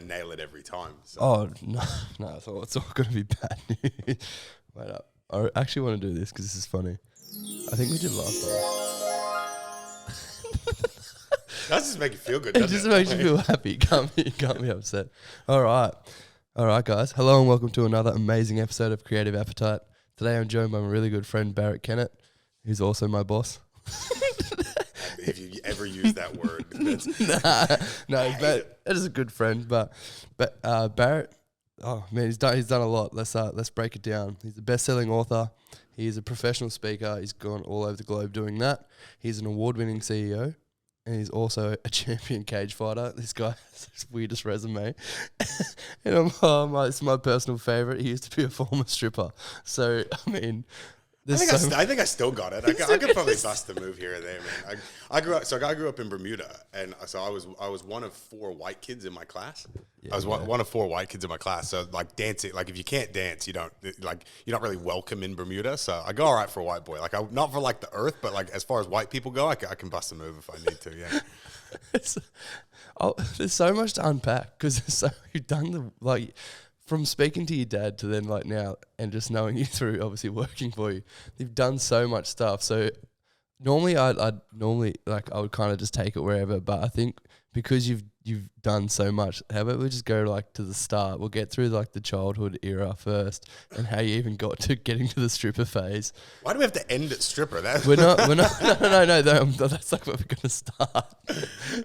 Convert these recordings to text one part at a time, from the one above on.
nail it every time. So. Oh, no, I thought it's all going to be bad news. Wait up. I actually want to do this because this is funny. I think we did last time. That just make you feel good, It doesn't just it? makes you feel happy. Can't be upset. All right, guys. Hello and welcome to another amazing episode of Creative Appetite. Today I'm joined by my really good friend Barret Kennett, who's also my boss. If you ever use that word, that is a good friend. But Barret, oh man, he's done a lot. Let's break it down. He's a best-selling author. He's a professional speaker. He's gone all over the globe doing that. He's an award-winning CEO. And he's also a champion cage fighter. This guy has the weirdest resume. And it's my personal favourite. He used to be a former stripper. So, I mean... I think I still got it. I could probably bust a move here or there, man. I grew up in Bermuda, and so I was one of four white kids in my class. Yeah, I was one of four white kids in my class. So like dancing, like if you can't dance, you're not really welcome in Bermuda. So I go all right for a white boy. Like not for like the earth, but like as far as white people go, I can bust a move if I need to. Yeah. There's so much to unpack because you've done from speaking to your dad to then like now and just knowing you through obviously working for you, you've done so much stuff. So normally I would kind of just take it wherever, but I think because you've done so much, how about we just go like to the start? We'll get through like the childhood era first and how you even got to getting to the stripper phase. Why do we have to end at stripper? We're not. No. That's like where we're gonna start.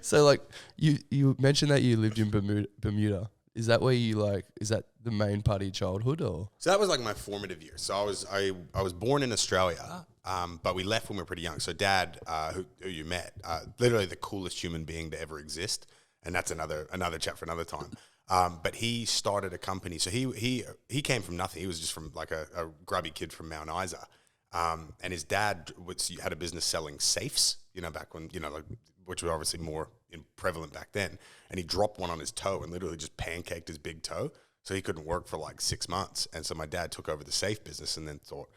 So like you mentioned that you lived in Bermuda. Is that where is that the main part of your childhood or? So that was like my formative years. So I was born in Australia, but we left when we were pretty young. So Dad, who you met, literally the coolest human being to ever exist. And that's another chat for another time. But he started a company. So he came from nothing. He was just from like a grubby kid from Mount Isa. And his dad had a business selling safes, back when, which were obviously more prevalent back then. And he dropped one on his toe and literally just pancaked his big toe. So he couldn't work for like 6 months. And so my dad took over the safe business and then thought,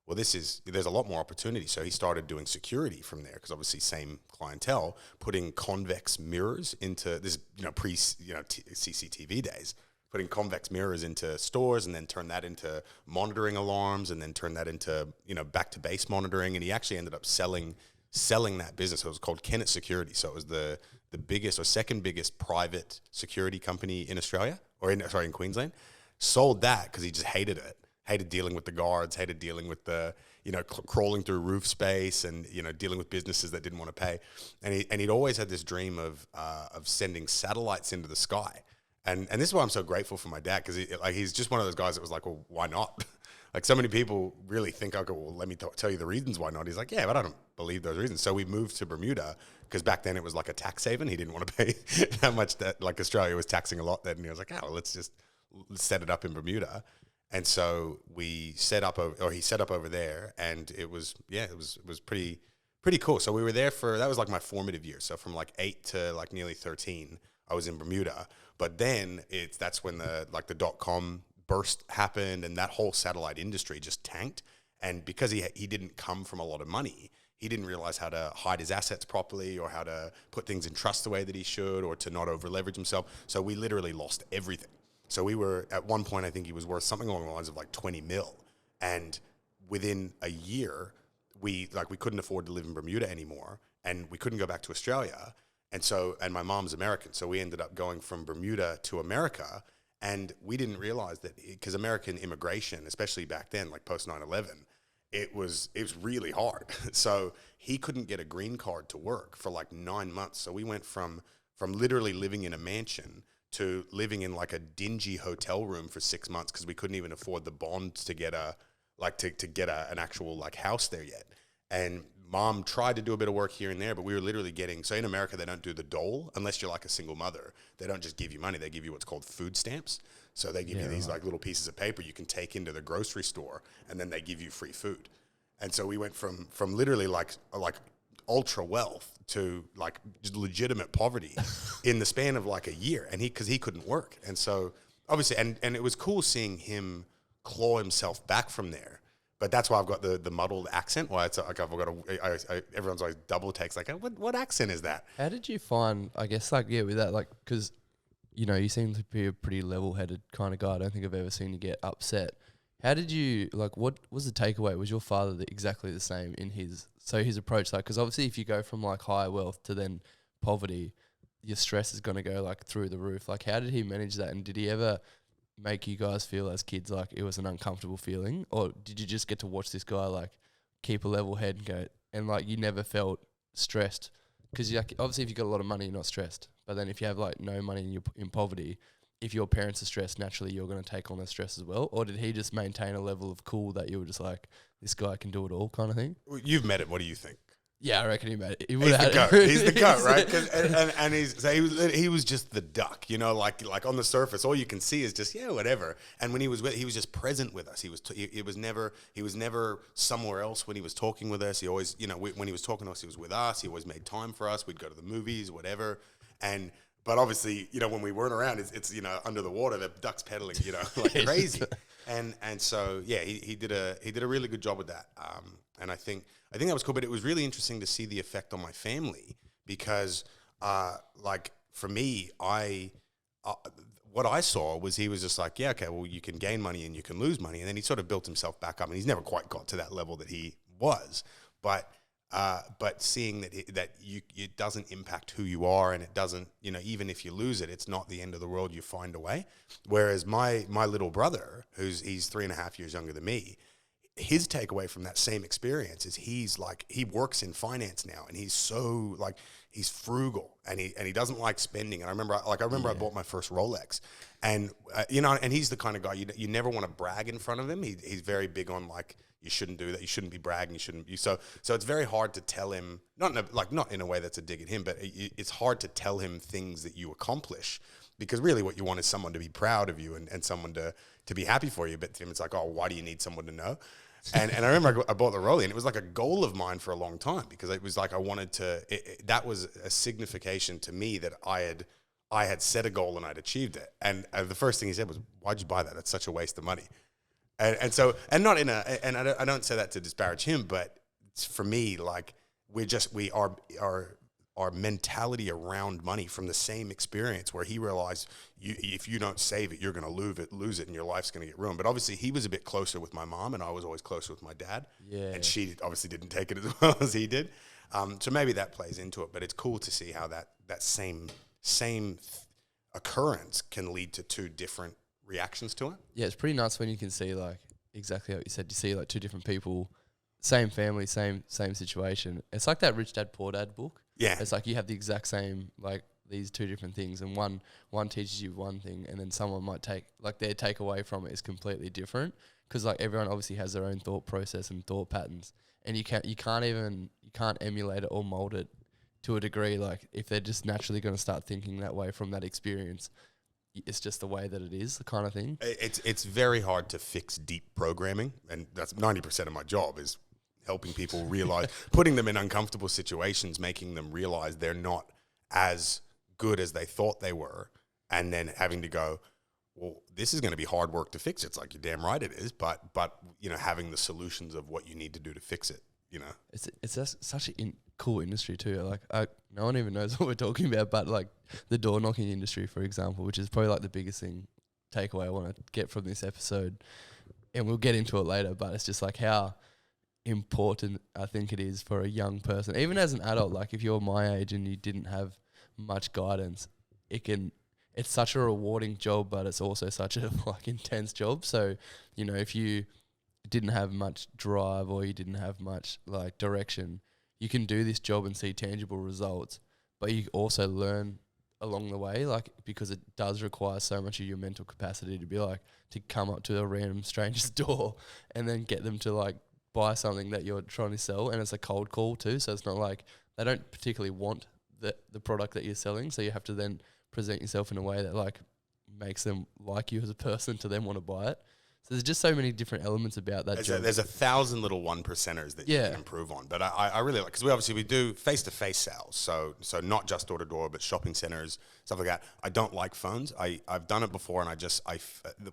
well, there's a lot more opportunity. So he started doing security from there because obviously same clientele, putting convex mirrors into this, CCTV days, putting convex mirrors into stores and then turn that into monitoring alarms and then turn that into, back to base monitoring. And he actually ended up selling that business. It was called Kennet Security. So it was the biggest or second biggest private security company in Australia in Queensland. Sold that because he just hated it. Hated dealing with the guards, hated dealing with the, crawling through roof space and, dealing with businesses that didn't want to pay. And he'd always had this dream of sending satellites into the sky. And this is why I'm so grateful for my dad, because he's just one of those guys that was like, well, why not? Like so many people really think, okay, well, let me tell you the reasons why not. He's like, yeah, but I don't believe those reasons. So we moved to Bermuda because back then it was like a tax haven. He didn't want to pay that much that like Australia was taxing a lot then. And he was like, let's set it up in Bermuda. And so he set up over there, and it was pretty cool. So we were there that was like my formative years. So from like 8 to like nearly 13, I was in Bermuda. But then that's when the .com burst happened, and that whole satellite industry just tanked. And because he didn't come from a lot of money, he didn't realize how to hide his assets properly or how to put things in trust the way that he should or to not over leverage himself. So we literally lost everything. So we were, at one point, I think he was worth something along the lines of like 20 mil. And within a year, we couldn't afford to live in Bermuda anymore, and we couldn't go back to Australia. And my mom's American. So we ended up going from Bermuda to America. And we didn't realize that because American immigration, especially back then, like post 9/11, it was really hard. So he couldn't get a green card to work for like 9 months. So we went from literally living in a mansion to living in like a dingy hotel room for 6 months because we couldn't even afford the bonds to get an actual like house there yet. And Mom tried to do a bit of work here and there, but we were literally so in America, they don't do the dole unless you're like a single mother. They don't just give you money. They give you what's called food stamps. So they give you these like little pieces of paper you can take into the grocery store, and then they give you free food. And so we went from literally like ultra wealth to like just legitimate poverty in the span of like a year. And because he couldn't work. And so obviously, and it was cool seeing him claw himself back from there. But that's why I've got the muddled accent. Why it's like I've got everyone's always double takes like, what accent is that? How did you find? I guess with that, because you know, you seem to be a pretty level-headed kind of guy. I don't think I've ever seen you get upset. How did you, like, what was the takeaway? Was your father exactly the same in his approach? Like, because obviously if you go from, like, high wealth to then poverty, your stress is going to go, like, through the roof. Like, how did he manage that? And did he ever make you guys feel as kids like it was an uncomfortable feeling? Or did you just get to watch this guy, like, keep a level head and go, and, like, you never felt stressed? Because obviously if you got a lot of money, you're not stressed. But then if you have, like, no money and you're in poverty, if your parents are stressed, naturally you're going to take on their stress as well? Or did he just maintain a level of cool that you were just like, this guy can do it all kind of thing? You've met him. What do you think? Yeah, I reckon he made it. He's the goat. He's the goat, right? And he was just the duck, you know, like on the surface, all you can see is just whatever. And when he was just present with us. He was never somewhere else when he was talking with us. He always, you know, when he was talking to us, he was with us. He always made time for us. We'd go to the movies, whatever. But obviously, you know, when we weren't around, it's you know, under the water, the duck's pedaling, you know, like crazy. And so yeah, he did a really good job with that. And I think that was cool. But it was really interesting to see the effect on my family because, like for me, what I saw was he was just like, yeah, okay, well, you can gain money and you can lose money, and then he sort of built himself back up, and he's never quite got to that level that he was, but seeing that it doesn't impact who you are, and it doesn't, you know, even if you lose it, it's not the end of the world. You find a way. Whereas my little brother, he's 3.5 years younger than me, his takeaway from that same experience is he works in finance now, and he's so he's frugal, and he doesn't like spending. And I remember I bought my first Rolex, and you know, and he's the kind of guy you never want to brag in front of him. He's very big on like, you shouldn't do that. You shouldn't be bragging. You shouldn't. So it's very hard to tell him, not in a way that's a dig at him, but it's hard to tell him things that you accomplish, because really what you want is someone to be proud of you and someone to be happy for you. But to him, it's like, oh, why do you need someone to know? And I remember I bought the Rollie, and it was like a goal of mine for a long time, because it was like I wanted to. That was a signification to me that I had set a goal and I'd achieved it. And the first thing he said was, "Why'd you buy that? That's such a waste of money." And so not in I don't say that to disparage him, but for me, like our mentality around money from the same experience, where he realized if you don't save it, you're going to lose it, and your life's going to get ruined. But obviously, he was a bit closer with my mom, and I was always closer with my dad. Yeah. And she obviously didn't take it as well as he did. So maybe that plays into it. But it's cool to see how that same occurrence can lead to two different reactions to it. Yeah, it's pretty nuts when you can see, like, exactly what you said. You see, like, two different people, same family, same situation. It's like that Rich Dad Poor Dad book. Yeah. It's like you have the exact same, like, these two different things, and one teaches you one thing, and then someone might take, like, their takeaway from it is completely different, because, like, everyone obviously has their own thought process and thought patterns, and you can't emulate it or mold it to a degree. Like, if they're just naturally going to start thinking that way from that experience, it's just the way that it is, the kind of thing. It's very hard to fix deep programming, and that's 90% of my job is helping people realize, putting them in uncomfortable situations, making them realize they're not as good as they thought they were, and then having to go, well, this is going to be hard work to fix. It's like, you're damn right it is, but you know, having the solutions of what you need to do to fix it, you know. It's such a cool industry too. Like, no one even knows what we're talking about, but like the door knocking industry, for example, which is probably like the biggest takeaway I want to get from this episode, and we'll get into it later, but it's just like how important I think it is for a young person, even as an adult. Like, if you're my age and you didn't have much guidance, it's such a rewarding job, but it's also such a like intense job. So, you know, if you didn't have much drive or you didn't have much like direction, you can do this job and see tangible results, but you also learn along the way, like, because it does require so much of your mental capacity to be like, to come up to a random stranger's door and then get them to like buy something that you're trying to sell. And it's a cold call too, so it's not like they don't particularly want the product that you're selling, so you have to then present yourself in a way that like makes them like you as a person to then want to buy it. So there's just so many different elements about that job. There's 1,000 little 1%ers that you can improve on. But I really like, because we do face-to-face sales, so not just door-to-door, but shopping centers, stuff like that. I don't like phones. I've done it before, and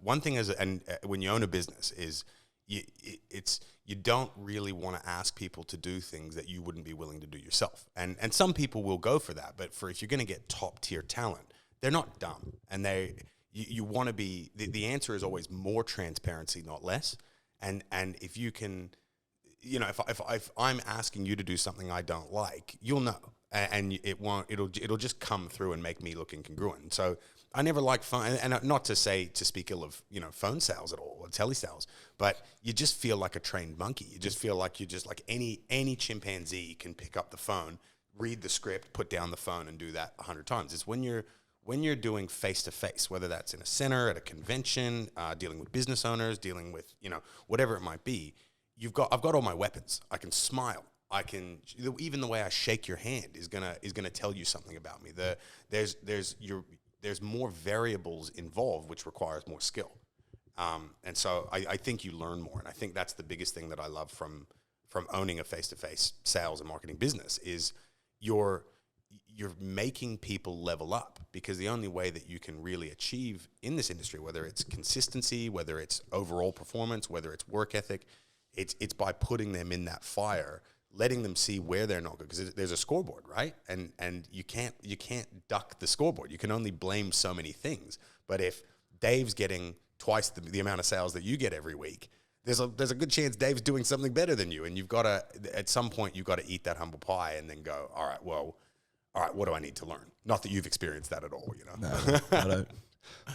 one thing is, and when you own a business, is you don't really want to ask people to do things that you wouldn't be willing to do yourself. And some people will go for that, but if you're going to get top-tier talent, they're not dumb, and you want to be. The answer is always more transparency, not less. And if you can, if I'm asking you to do something I don't like, you'll know, and it'll just come through and make me look incongruent. So I never like phone, and not to speak ill of phone sales at all or telesales, but you just feel like a trained monkey. You just feel like any chimpanzee can pick up the phone, read the script, put down the phone, and do that 100 times. It's when you're doing face to face, whether that's in a center, at a convention, dealing with business owners, dealing with whatever it might be. I've got all my weapons. I can smile. I can, even the way I shake your hand is gonna tell you something about me. There's more variables involved, which requires more skill. And so I think you learn more. And I think that's the biggest thing that I love from owning a face-to-face sales and marketing business is you're making people level up, because the only way that you can really achieve in this industry, whether it's consistency, whether it's overall performance, whether it's work ethic, it's by putting them in that fire, letting them see where they're not good, because there's a scoreboard, right? And you can't duck the scoreboard. You can only blame so many things. But if Dave's getting twice the amount of sales that you get every week, there's a good chance Dave's doing something better than you, and you've got to, at some point, you've got to eat that humble pie and then go, all right, what do I need to learn? Not that you've experienced that at all, No, I don't.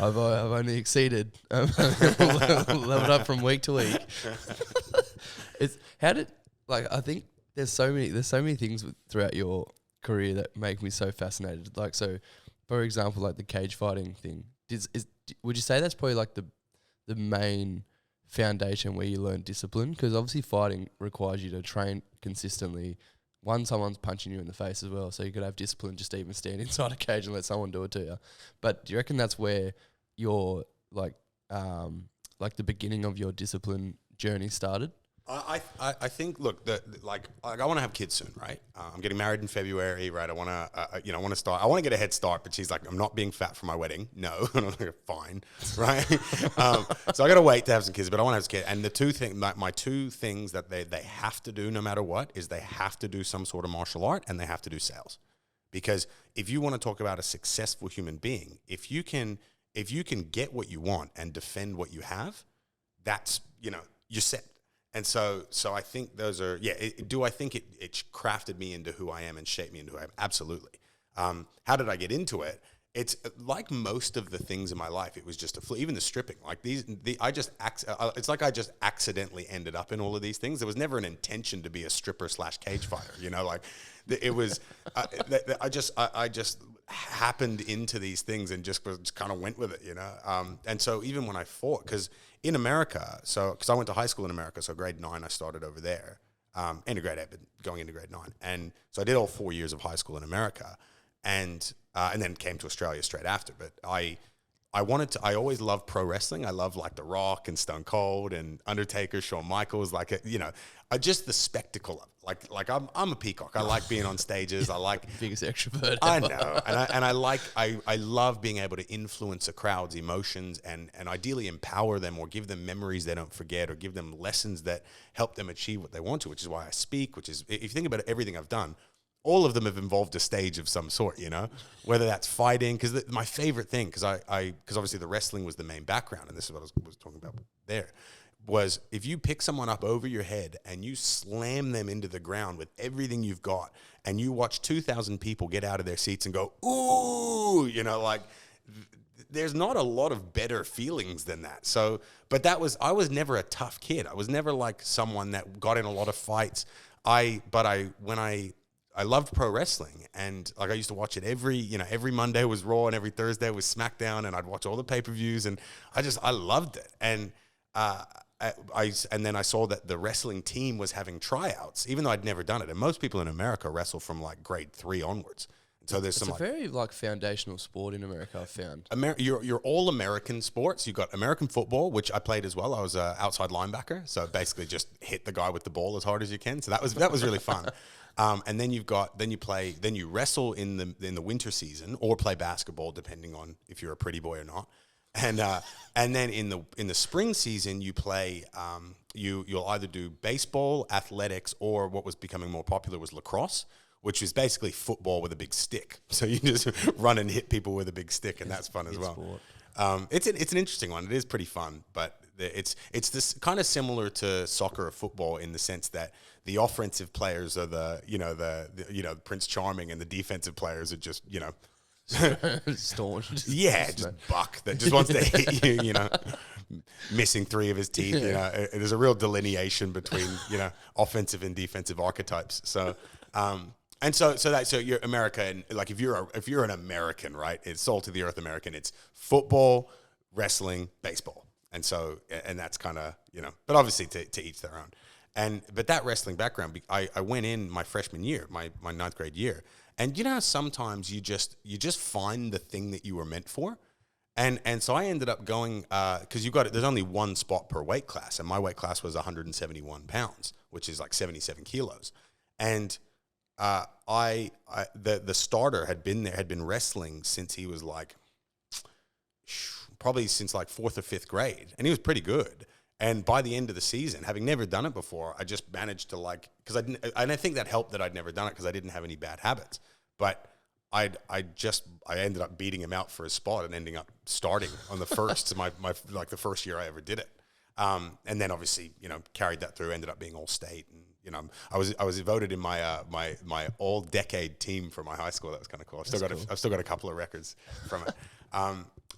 I've only exceeded, leveled up from week to week. I think there's so many things throughout your career that make me so fascinated. Like, so, for example, like the cage fighting thing. Would you say that's probably like the main foundation where you learn discipline? Because obviously fighting requires you to train consistently. Someone's punching you in the face as well, so you could have discipline just to even stand inside a cage and let someone do it to you. But do you reckon that's where your like the beginning of your discipline journey started? I think, look, I want to have kids soon, right? I'm getting married in February, right? I want to start. I want to get a head start, but she's like, I'm not being fat for my wedding. No, and I'm like, fine, right? So I got to wait to have some kids, but I want to have some kids. And the my two things that they have to do no matter what is they have to do some sort of martial art and they have to do sales, because if you want to talk about a successful human being, if you can get what you want and defend what you have, that's you're set. And so I think those are, do I think it crafted me into who I am and shaped me into who I am? Absolutely. How did I get into it? It's like most of the things in my life, it was just a even the stripping. Like it's like I just accidentally ended up in all of these things. There was never an intention to be a stripper / cage fighter, like it was, I just happened into these things and just kind of went with it, And so even when I fought, because in America, because I went to high school in America, so grade 9 I started over there, into grade 8, but going into grade 9, and so I did all 4 years of high school in America, and then came to Australia straight after. But I always loved pro wrestling. I love like The Rock and Stone Cold and Undertaker, Shawn Michaels, just the spectacle of it. Like I'm a peacock. I like being on stages. I like biggest extrovert. I know, and I love being able to influence a crowd's emotions and ideally empower them or give them memories they don't forget or give them lessons that help them achieve what they want to. Which is why I speak. Which is, if you think about everything I've done, all of them have involved a stage of some sort, whether that's fighting, because my favorite thing, because obviously the wrestling was the main background, and this is what I was talking about there, was if you pick someone up over your head and you slam them into the ground with everything you've got, and you watch 2,000 people get out of their seats and go, ooh, there's not a lot of better feelings than that. So, but I was never a tough kid. I was never like someone that got in a lot of fights. I loved pro wrestling, and like I used to watch it every Monday was Raw and every Thursday was SmackDown, and I'd watch all the pay-per-views, and I loved it. And and then I saw that the wrestling team was having tryouts, even though I'd never done it. And most people in America wrestle from like grade 3 onwards. So there's it's a very foundational sport in America, I've found. You're all American sports. You've got American football, which I played as well. I was an outside linebacker, so basically just hit the guy with the ball as hard as you can. So that was really fun. And then you wrestle in the winter season or play basketball, depending on if you're a pretty boy or not. And then in the spring season you play. You'll either do baseball, athletics, or what was becoming more popular was lacrosse, which is basically football with a big stick. So you just run and hit people with a big stick, and that's fun as well. It's an interesting one. It is pretty fun, but it's this kind of similar to soccer or football in the sense that the offensive players are the Prince Charming, and the defensive players are just staunch. Just buck that just wants to hit you. Missing 3 of his teeth. There's a real delineation between offensive and defensive archetypes. So. So you're America, and like if you're an American, right? It's salt of the earth American. It's football, wrestling, baseball, and that's kind of but obviously to each their own. But that wrestling background, I went in my freshman year, my 9th grade year, and how sometimes you just find the thing that you were meant for, and so I ended up going because there's only one spot per weight class, and my weight class was 171 pounds, which is like 77 kilos, and the starter had been wrestling since he was like, probably since like 4th or 5th grade. And he was pretty good. And by the end of the season, having never done it before, I just managed to and I think that helped that I'd never done it because I didn't have any bad habits. But I ended up beating him out for his spot and ending up starting on the first, my the first year I ever did it. And then obviously, carried that through, ended up being all state, and I was voted in my my all decade team for my high school. That was kind of cool. I've still got a couple of records from it.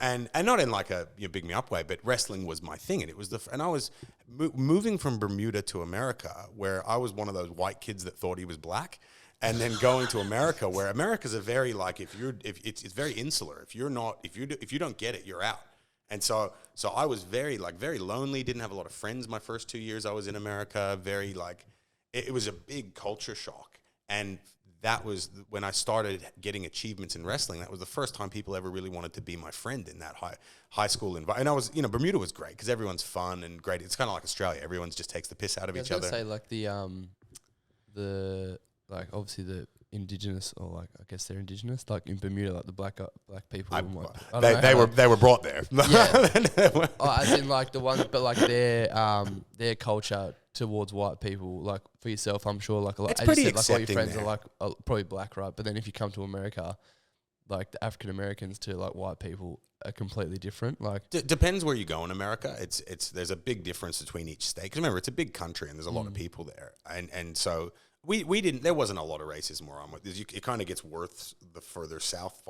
And not in like a big me up way, but wrestling was my thing, and it was and I was moving from Bermuda to America, where I was one of those white kids that thought he was black, and then going to America, where America's a very it's very insular. If you don't get it, you're out. And so I was very lonely, didn't have a lot of friends my first 2 years I was in America, it was a big culture shock. And that was when I started getting achievements in wrestling. That was the first time people ever really wanted to be my friend in that high school environment. And I was, Bermuda was great because everyone's fun and great. It's kind of like Australia. Everyone just takes the piss out of each other. I was say the obviously the indigenous, or like I guess they're indigenous, like in Bermuda, like the black people. They were brought there. Yeah. As in like the ones, but like their culture towards white people, like for yourself, I'm sure like a lot. It's pretty like all your accepting friends there. are like probably black, right? But then if you come to America, like the African Americans to like white people are completely different. Like depends where you go in America. There's a big difference between each state. Because remember, it's a big country and there's a lot of people there, and so. There wasn't a lot of racism where I'm with. It kind of gets worse the farther south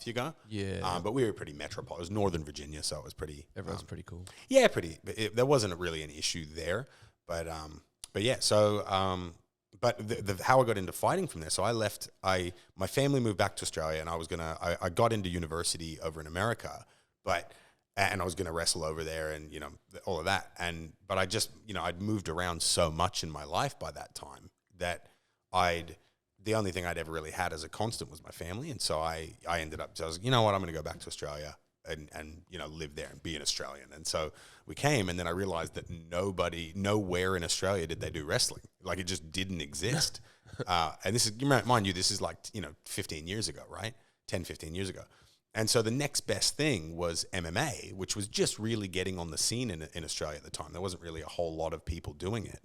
you go. Yeah. But we were pretty metropolitan. It was Northern Virginia, so it was pretty. Everyone's pretty cool. Yeah, pretty. There wasn't really an issue there, but yeah. So but how I got into fighting from there. So I left. My family moved back to Australia, and I got into university over in America, and I was gonna wrestle over there, and all of that. But I just I'd moved around so much in my life by that time that the only thing I'd ever really had as a constant was my family. And so I ended up, I was, I'm going to go back to Australia and live there and be an Australian. And so we came, and then I realized that nowhere in Australia did they do wrestling. Like, it just didn't exist. And this is, mind you, this is like, 15 years ago, right? 10, 15 years ago. And so the next best thing was MMA, which was just really getting on the scene in Australia at the time. There wasn't really a whole lot of people doing it.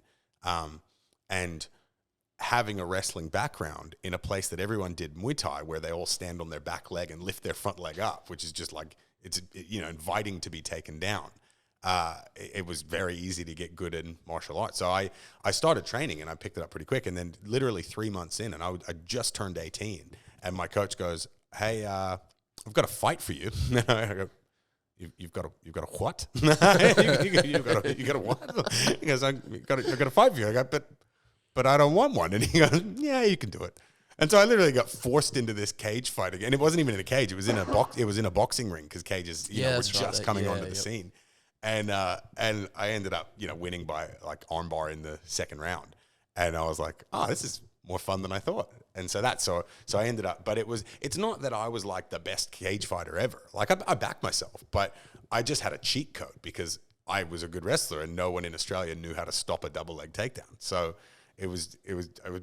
And having a wrestling background in a place that everyone did Muay Thai, where they all stand on their back leg and lift their front leg up, which is just like, it's inviting to be taken down. It was very easy to get good in martial arts. So I started training, and I picked it up pretty quick. And then literally 3 months in, and I just turned 18, and my coach goes, "Hey, I've got a fight for you." I go, You've got a what? you got a what? He goes, I've got a fight for you. I go, but I don't want one. And he goes, yeah, you can do it. And so I literally got forced into this cage fight again. It wasn't even in a cage. It was in a boxing ring, because cages, were just coming onto the scene. And I ended up, winning by like armbar in the second round. And I was like, this is more fun than I thought. And so so I ended up, but it's not that I was like the best cage fighter ever. Like I backed myself, but I just had a cheat code because I was a good wrestler, and no one in Australia knew how to stop a double leg takedown. So it was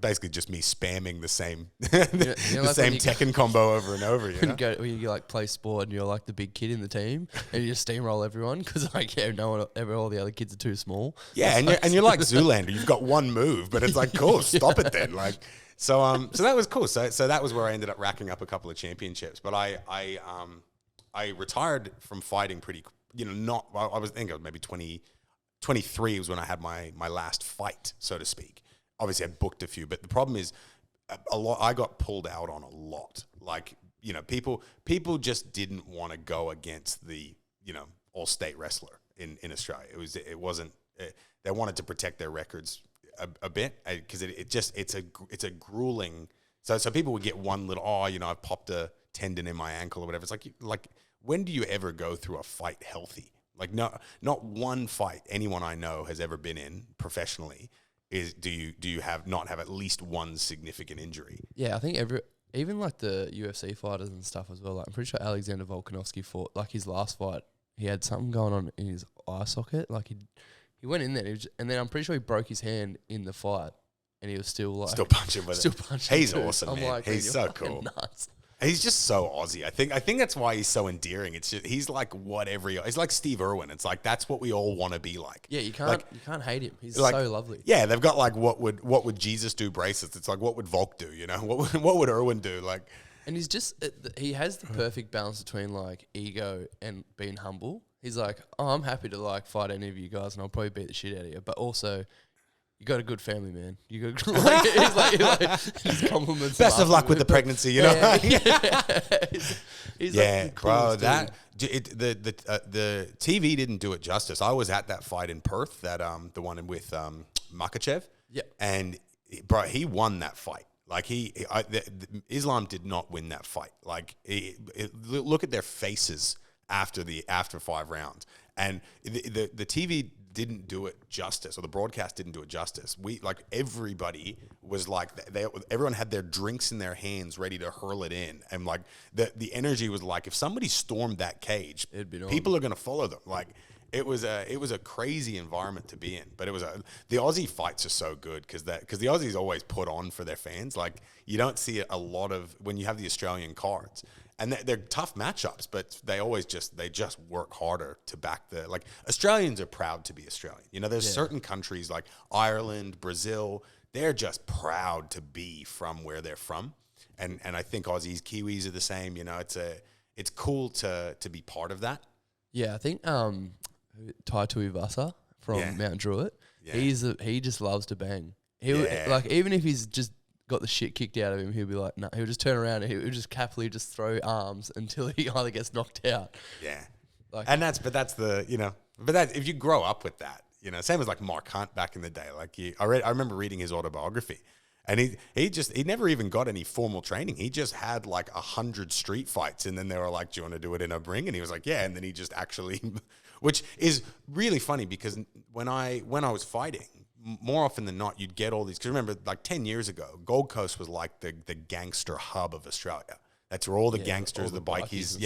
basically just me spamming the same the same Tekken combo over and over. When you like play sport and you're like the big kid in the team, and you just steamroll everyone because all the other kids are too small. Yeah, and you're like Zoolander. You've got one move, but it's like, cool, stop it then. Like, So that was cool. So that was where I ended up racking up a couple of championships. But I retired from fighting pretty, I think I was maybe 23 was when I had my last fight, so to speak. Obviously, I booked a few, but the problem is I got pulled out on a lot. Like, people just didn't want to go against the, all-state wrestler in Australia. They wanted to protect their records a bit because it's a grueling. So people would get one little, I've popped a tendon in my ankle or whatever. It's like when do you ever go through a fight healthy? Like not one fight anyone I know has ever been in professionally do you not have at least one significant injury? Yeah, I think even like the UFC fighters and stuff as well. Like I'm pretty sure Alexander Volkanovski fought, like his last fight, he had something going on in his eye socket. Like he went in there, and then I'm pretty sure he broke his hand in the fight, and he was still punching with it. He's too. awesome, I'm man. like, He's so cool. Nuts. He's just so Aussie. I think that's why he's so endearing. It's just he's like he's like Steve Irwin. It's like that's what we all want to be like. Yeah, you can't hate him. He's like, so lovely. Yeah, they've got like what would Jesus do bracelets. It's like what would Volk do? What would Irwin do? Like, and he's just he has the perfect balance between like ego and being humble. He's like, I'm happy to like fight any of you guys, and I'll probably beat the shit out of you. But also, you got a good family, man. You got he's compliments. Best of luck with the pregnancy, Yeah. He's yeah, like bro. Dude. The TV didn't do it justice. I was at that fight in Perth, the one with Makachev. Yeah, and bro, he won that fight. Like Islam did not win that fight. Like look at their faces after 5 rounds, and the TV didn't do it justice, or the broadcast didn't do it justice. Everybody was like, everyone had their drinks in their hands ready to hurl it in, and like the energy was like, if somebody stormed that cage, people are going to follow them. Like it was a crazy environment to be in, but the Aussie fights are so good because the Aussies always put on for their fans. Like you don't see a lot of when you have the Australian cards. And they're tough matchups, but they just work harder to back Australians are proud to be Australian. There's certain countries like Ireland, Brazil, they're just proud to be from where they're from. And I think Aussies, Kiwis are the same. It's cool to be part of that. Yeah, I think Tai Tuivasa from Mount Druitt, he just loves to bang. Even if he's just got the shit kicked out of him, he'll be like, no, he'll just turn around and he'll just happily just throw arms until he either gets knocked out. Yeah. But if you grow up with that, same as like Mark Hunt back in the day. Like I remember reading his autobiography, and he never even got any formal training. He just had like 100 street fights, and then they were like, do you want to do it in a ring? And he was like, yeah. And then he just actually, which is really funny because when I was fighting, more often than not, you'd get all these. Because remember, like 10 years ago, Gold Coast was like the gangster hub of Australia. That's where all the gangsters, all the bikies,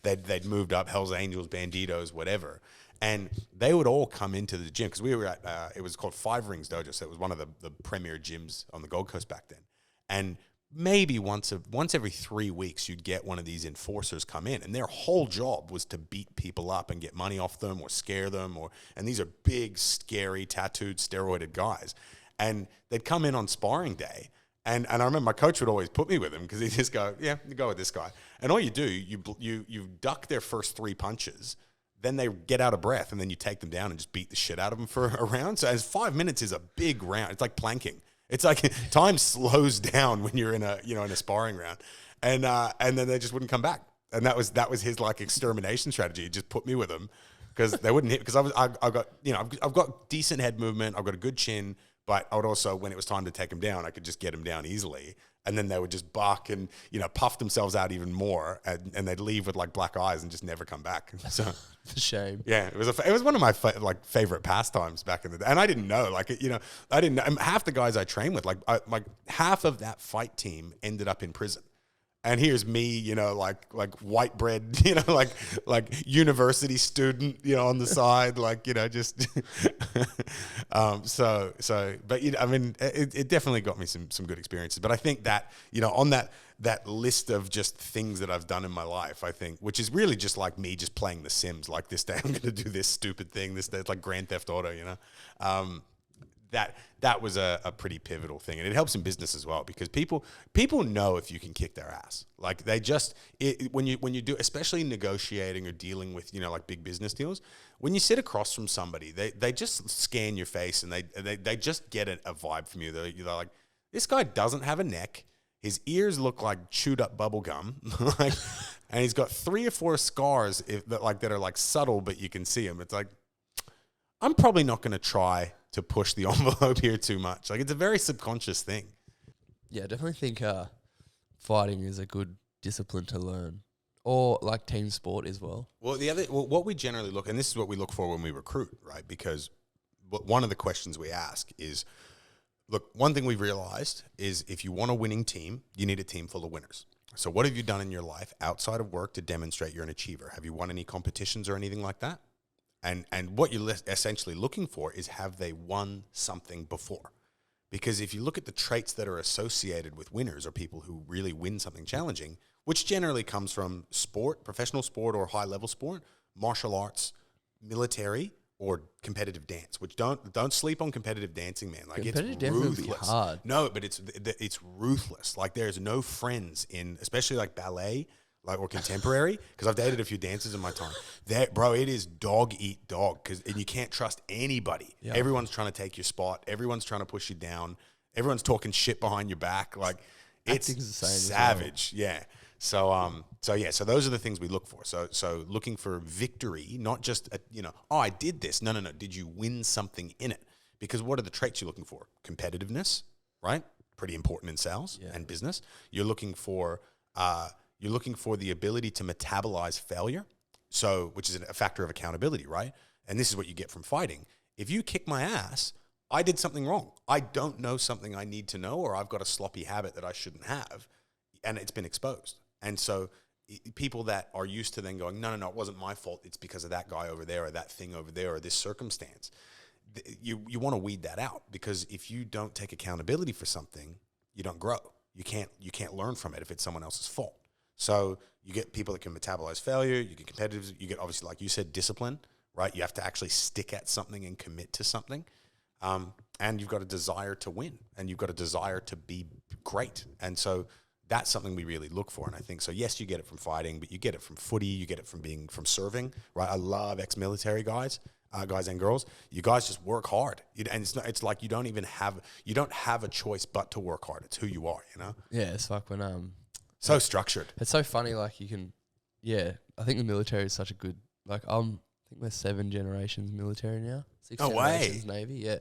they'd moved up, Hells Angels, Banditos, whatever. And they would all come into the gym because we were at, it was called Five Rings Dojo. So it was one of the premier gyms on the Gold Coast back then. And maybe once every 3 weeks, you'd get one of these enforcers come in, and their whole job was to beat people up and get money off them or scare them. And these are big, scary, tattooed, steroided guys. And they'd come in on sparring day. And I remember my coach would always put me with him because he'd just go, yeah, you go with this guy. And all you do, you duck their first 3 punches, then they get out of breath, and then you take them down and just beat the shit out of them for a round. So 5 minutes is a big round. It's like planking. It's like time slows down when you're in a sparring round, and then they just wouldn't come back. And that was his like extermination strategy. He just put me with them because they wouldn't hit. Because I've got decent head movement. I've got a good chin, but I would also, when it was time to take him down, I could just get him down easily. And then they would just buck and puff themselves out even more, and they'd leave with like black eyes and just never come back. So it's a shame. Yeah, it was one of my favorite pastimes back in the day, and I didn't know. I didn't know. Half the guys I train with, like half of that fight team ended up in prison. And here's me, like white bread, like university student, on the side, just. But it definitely got me some good experiences. But I think that, on that list of just things that I've done in my life, I think, which is really just like me just playing The Sims. Like this day, I'm going to do this stupid thing. This day, it's like Grand Theft Auto, that was a pretty pivotal thing, and it helps in business as well because people know if you can kick their ass. Like they just when you do, especially negotiating or dealing with like big business deals, when you sit across from somebody, they just scan your face and they just get a vibe from you. They're like, this guy doesn't have a neck. His ears look like chewed up bubble gum, like, and he's got 3 or 4 scars that are like subtle, but you can see them. It's like, I'm probably not going to try to push the envelope here too much. Like, it's a very subconscious thing. Yeah, I definitely think fighting is a good discipline to learn, or like team sport as well. Well, what we generally look, and this is what we look for when we recruit, right? Because one of the questions we ask is, look, one thing we've realized is if you want a winning team, you need a team full of winners. So what have you done in your life outside of work to demonstrate you're an achiever? Have you won any competitions or anything like that? And what you're essentially looking for is, have they won something before? Because if you look at the traits that are associated with winners or people who really win something challenging, which generally comes from sport, professional sport or high-level sport, martial arts, military, or competitive dance, which don't sleep on competitive dancing, man. Like, it's ruthless. Be hard. No, but it's ruthless. Like, there's no friends in, especially like ballet, like, or contemporary, because I've dated a few dancers in my time. Bro, it is dog eat dog, and you can't trust anybody. Yep. Everyone's trying to take your spot. Everyone's trying to push you down. Everyone's talking shit behind your back. Like, it's savage. Well. Yeah. So those are the things we look for. So looking for victory, not just I did this. No. Did you win something in it? Because what are the traits you're looking for? Competitiveness, right? Pretty important in sales and business. You're looking for the ability to metabolize failure. So, which is a factor of accountability, right? And this is what you get from fighting. If you kick my ass, I did something wrong. I don't know something I need to know, or I've got a sloppy habit that I shouldn't have, and it's been exposed. And so people that are used to then going, no, it wasn't my fault. It's because of that guy over there or that thing over there or this circumstance. You want to weed that out, because if you don't take accountability for something, you don't grow. You can't learn from it if it's someone else's fault. So you get people that can metabolize failure. You get competitive. You get, obviously, like you said, discipline, right? You have to actually stick at something and commit to something. And you've got a desire to win, and you've got a desire to be great. And so that's something we really look for. And I think so. Yes, you get it from fighting, but you get it from footy. You get it from serving, right? I love ex-military guys and girls. You guys just work hard, and it's like you don't have a choice but to work hard. It's who you are, Yeah, it's like when so structured. It's so funny. Like, you can, I think the military is such a good, like, I think we're 7 generations military now. 6 generations Navy. Yeah,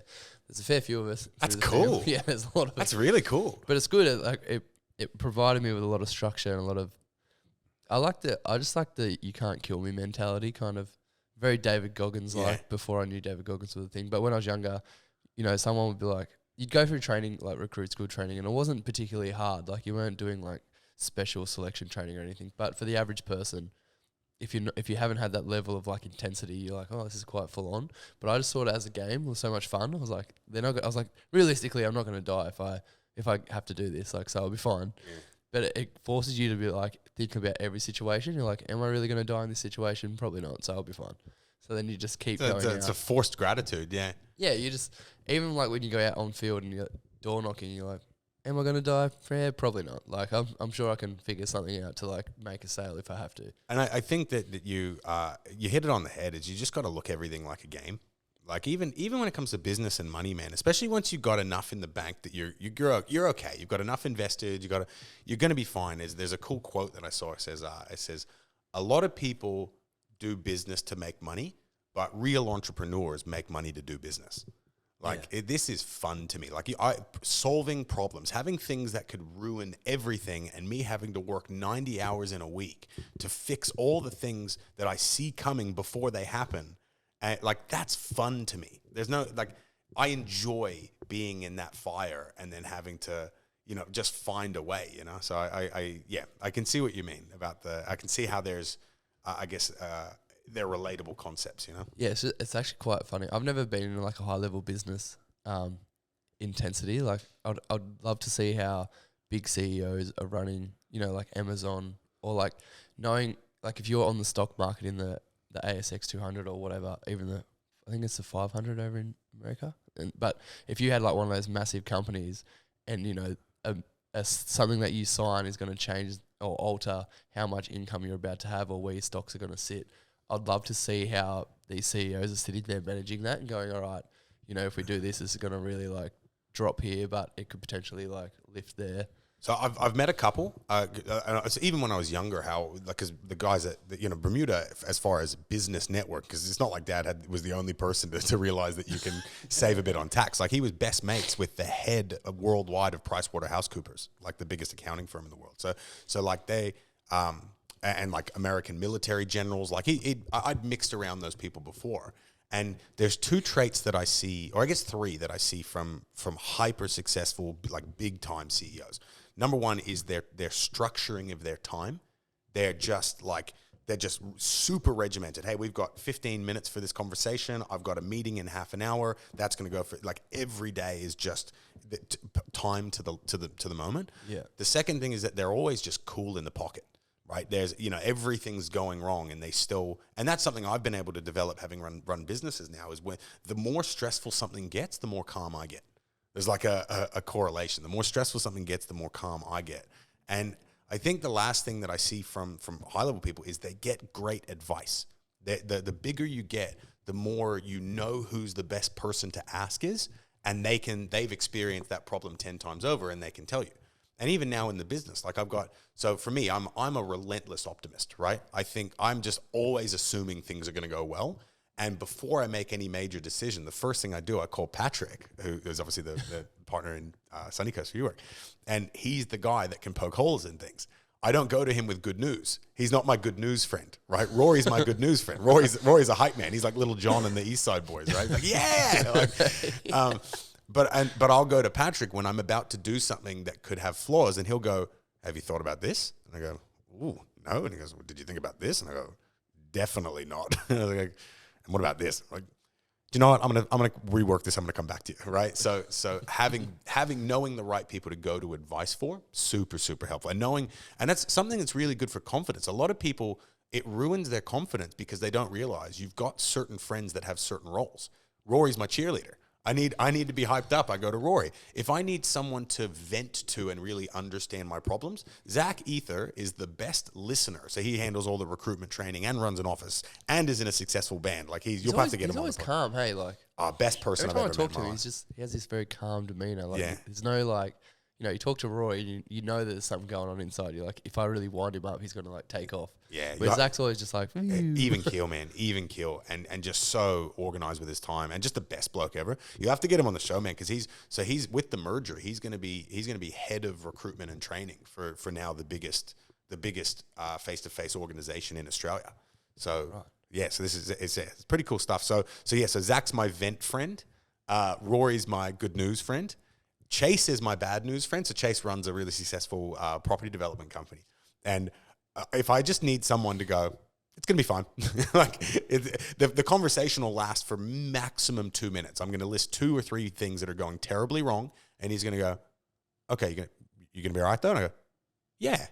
there's a fair few of us. That's cool. Yeah, there's a lot of. That's really cool. But it's good. It provided me with a lot of structure and a lot of. I just like the you can't kill me mentality, kind of very David Goggins like, before I knew David Goggins was a thing. But when I was younger, someone would be like, you'd go through training, like recruit school training, and it wasn't particularly hard. Like, you weren't doing like special selection training or anything. But for the average person, if you haven't had that level of like intensity, you're like, oh, this is quite full on. But I just saw it as a game. It was so much fun. I was like, realistically, I'm not going to die if I have to do this. Like, so I'll be fine. Yeah. But it forces you to be like, think about every situation. You're like, am I really going to die in this situation? Probably not. So I'll be fine. So then you just keep going. It's a forced gratitude. Yeah. Yeah. You just, even like when you go out on field and you're door knocking, you're like, am I going to die? Yeah, probably not. Like, I'm sure I can figure something out to like make a sale if I have to. And I think that you hit it on the head. Is you just got to look everything like a game. Like, even when it comes to business and money, man, especially once you've got enough in the bank that you're okay. You've got enough invested. You're going to be fine. There's a cool quote that I saw. It says, a lot of people do business to make money, but real entrepreneurs make money to do business. Like, this is fun to me. Like, solving problems, having things that could ruin everything, and me having to work 90 hours in a week to fix all the things that I see coming before they happen. And like, that's fun to me. There's no, like, I enjoy being in that fire and then having to, just find a way, So I can see what you mean about I can see how there's, they're relatable concepts, Yeah, it's actually quite funny. I've never been in like a high level business intensity. Like, I'd love to see how big CEOs are running, like Amazon, or like knowing, like, if you're on the stock market in the ASX 200 or whatever, even I think it's the 500 over in America. But if you had like one of those massive companies, and you know, something that you sign is going to change or alter how much income you're about to have or where your stocks are going to sit, I'd love to see how these CEOs are sitting there managing that and going, all right, you know, if we do this, it's going to really like drop here, but it could potentially like lift there. So I've met a couple, so even when I was younger, because the guys at Bermuda, as far as business network, because it's not like Dad was the only person to realize that you can save a bit on tax. Like he was best mates with the head worldwide of PricewaterhouseCoopers, like the biggest accounting firm in the world. So like they and like American military generals, like I'd mixed around those people before. And there's two traits that I see, or I guess three that I see from hyper successful, like big time CEOs. Number one is their structuring of their time. They're just super regimented. Hey, we've got 15 minutes for this conversation. I've got a meeting in half an hour. That's going to go for like every day is just time to the moment. Yeah. The second thing is that they're always just cool in the pocket. Right, there's everything's going wrong, and that's something I've been able to develop having run businesses now. Is when the more stressful something gets, the more calm I get. There's like a correlation. The more stressful something gets, the more calm I get. And I think the last thing that I see from high level people is they get great advice. The bigger you get, the more you know who's the best person to ask is, and they've experienced that problem 10 times over, and they can tell you. And even now in the business, like so for me, I'm a relentless optimist, right? I think I'm just always assuming things are going to go well. And before I make any major decision, the first thing I do, I call Patrick, who is obviously the partner in Sunny Coast where you work. And he's the guy that can poke holes in things. I don't go to him with good news. He's not my good news friend, right? Rory's my good news friend. Rory's a hype man. He's like Little John and the East Side Boys, right? Like, yeah! But I'll go to Patrick when I'm about to do something that could have flaws, and he'll go, "Have you thought about this?" And I go, "Ooh, no." And he goes, well, "Did you think about this?" And I go, "Definitely not." And I was like, "And what about this?" I'm like, "Do you know what? I'm gonna rework this. I'm gonna come back to you." Right? So knowing the right people to go to advice for, super helpful, and that's something that's really good for confidence. A lot of people, it ruins their confidence because they don't realize you've got certain friends that have certain roles. Rory's my cheerleader. I need to be hyped up. I go to Rory. If I need someone to vent to and really understand my problems, Zach Ether is the best listener. So he handles all the recruitment training and runs an office and is in a successful band. Like you'll have to get him on. He's always calm. Hey, like best person I've ever met. Every time I talk to him, he has this very calm demeanor. Like there's no like. You talk to Roy, and you know that there's something going on inside. You're like, if I really wind him up, he's going to like take off. Yeah. Whereas Zach's always just like, even keel, man, even keel, and just so organized with his time, and just the best bloke ever. You have to get him on the show, man, because he's with the merger. He's going to be head of recruitment and training for now the biggest face-to-face organization in Australia. So right. Yeah, so it's pretty cool stuff. So Zach's my vent friend. Rory's my good news friend. Chase is my bad news friend. So Chase runs a really successful property development company. And if I just need someone to go, it's going to be fine. Like the conversation will last for maximum 2 minutes. I'm going to list 2 or 3 things that are going terribly wrong. And he's going to go, okay, you're going to be all right though? And I go, yeah.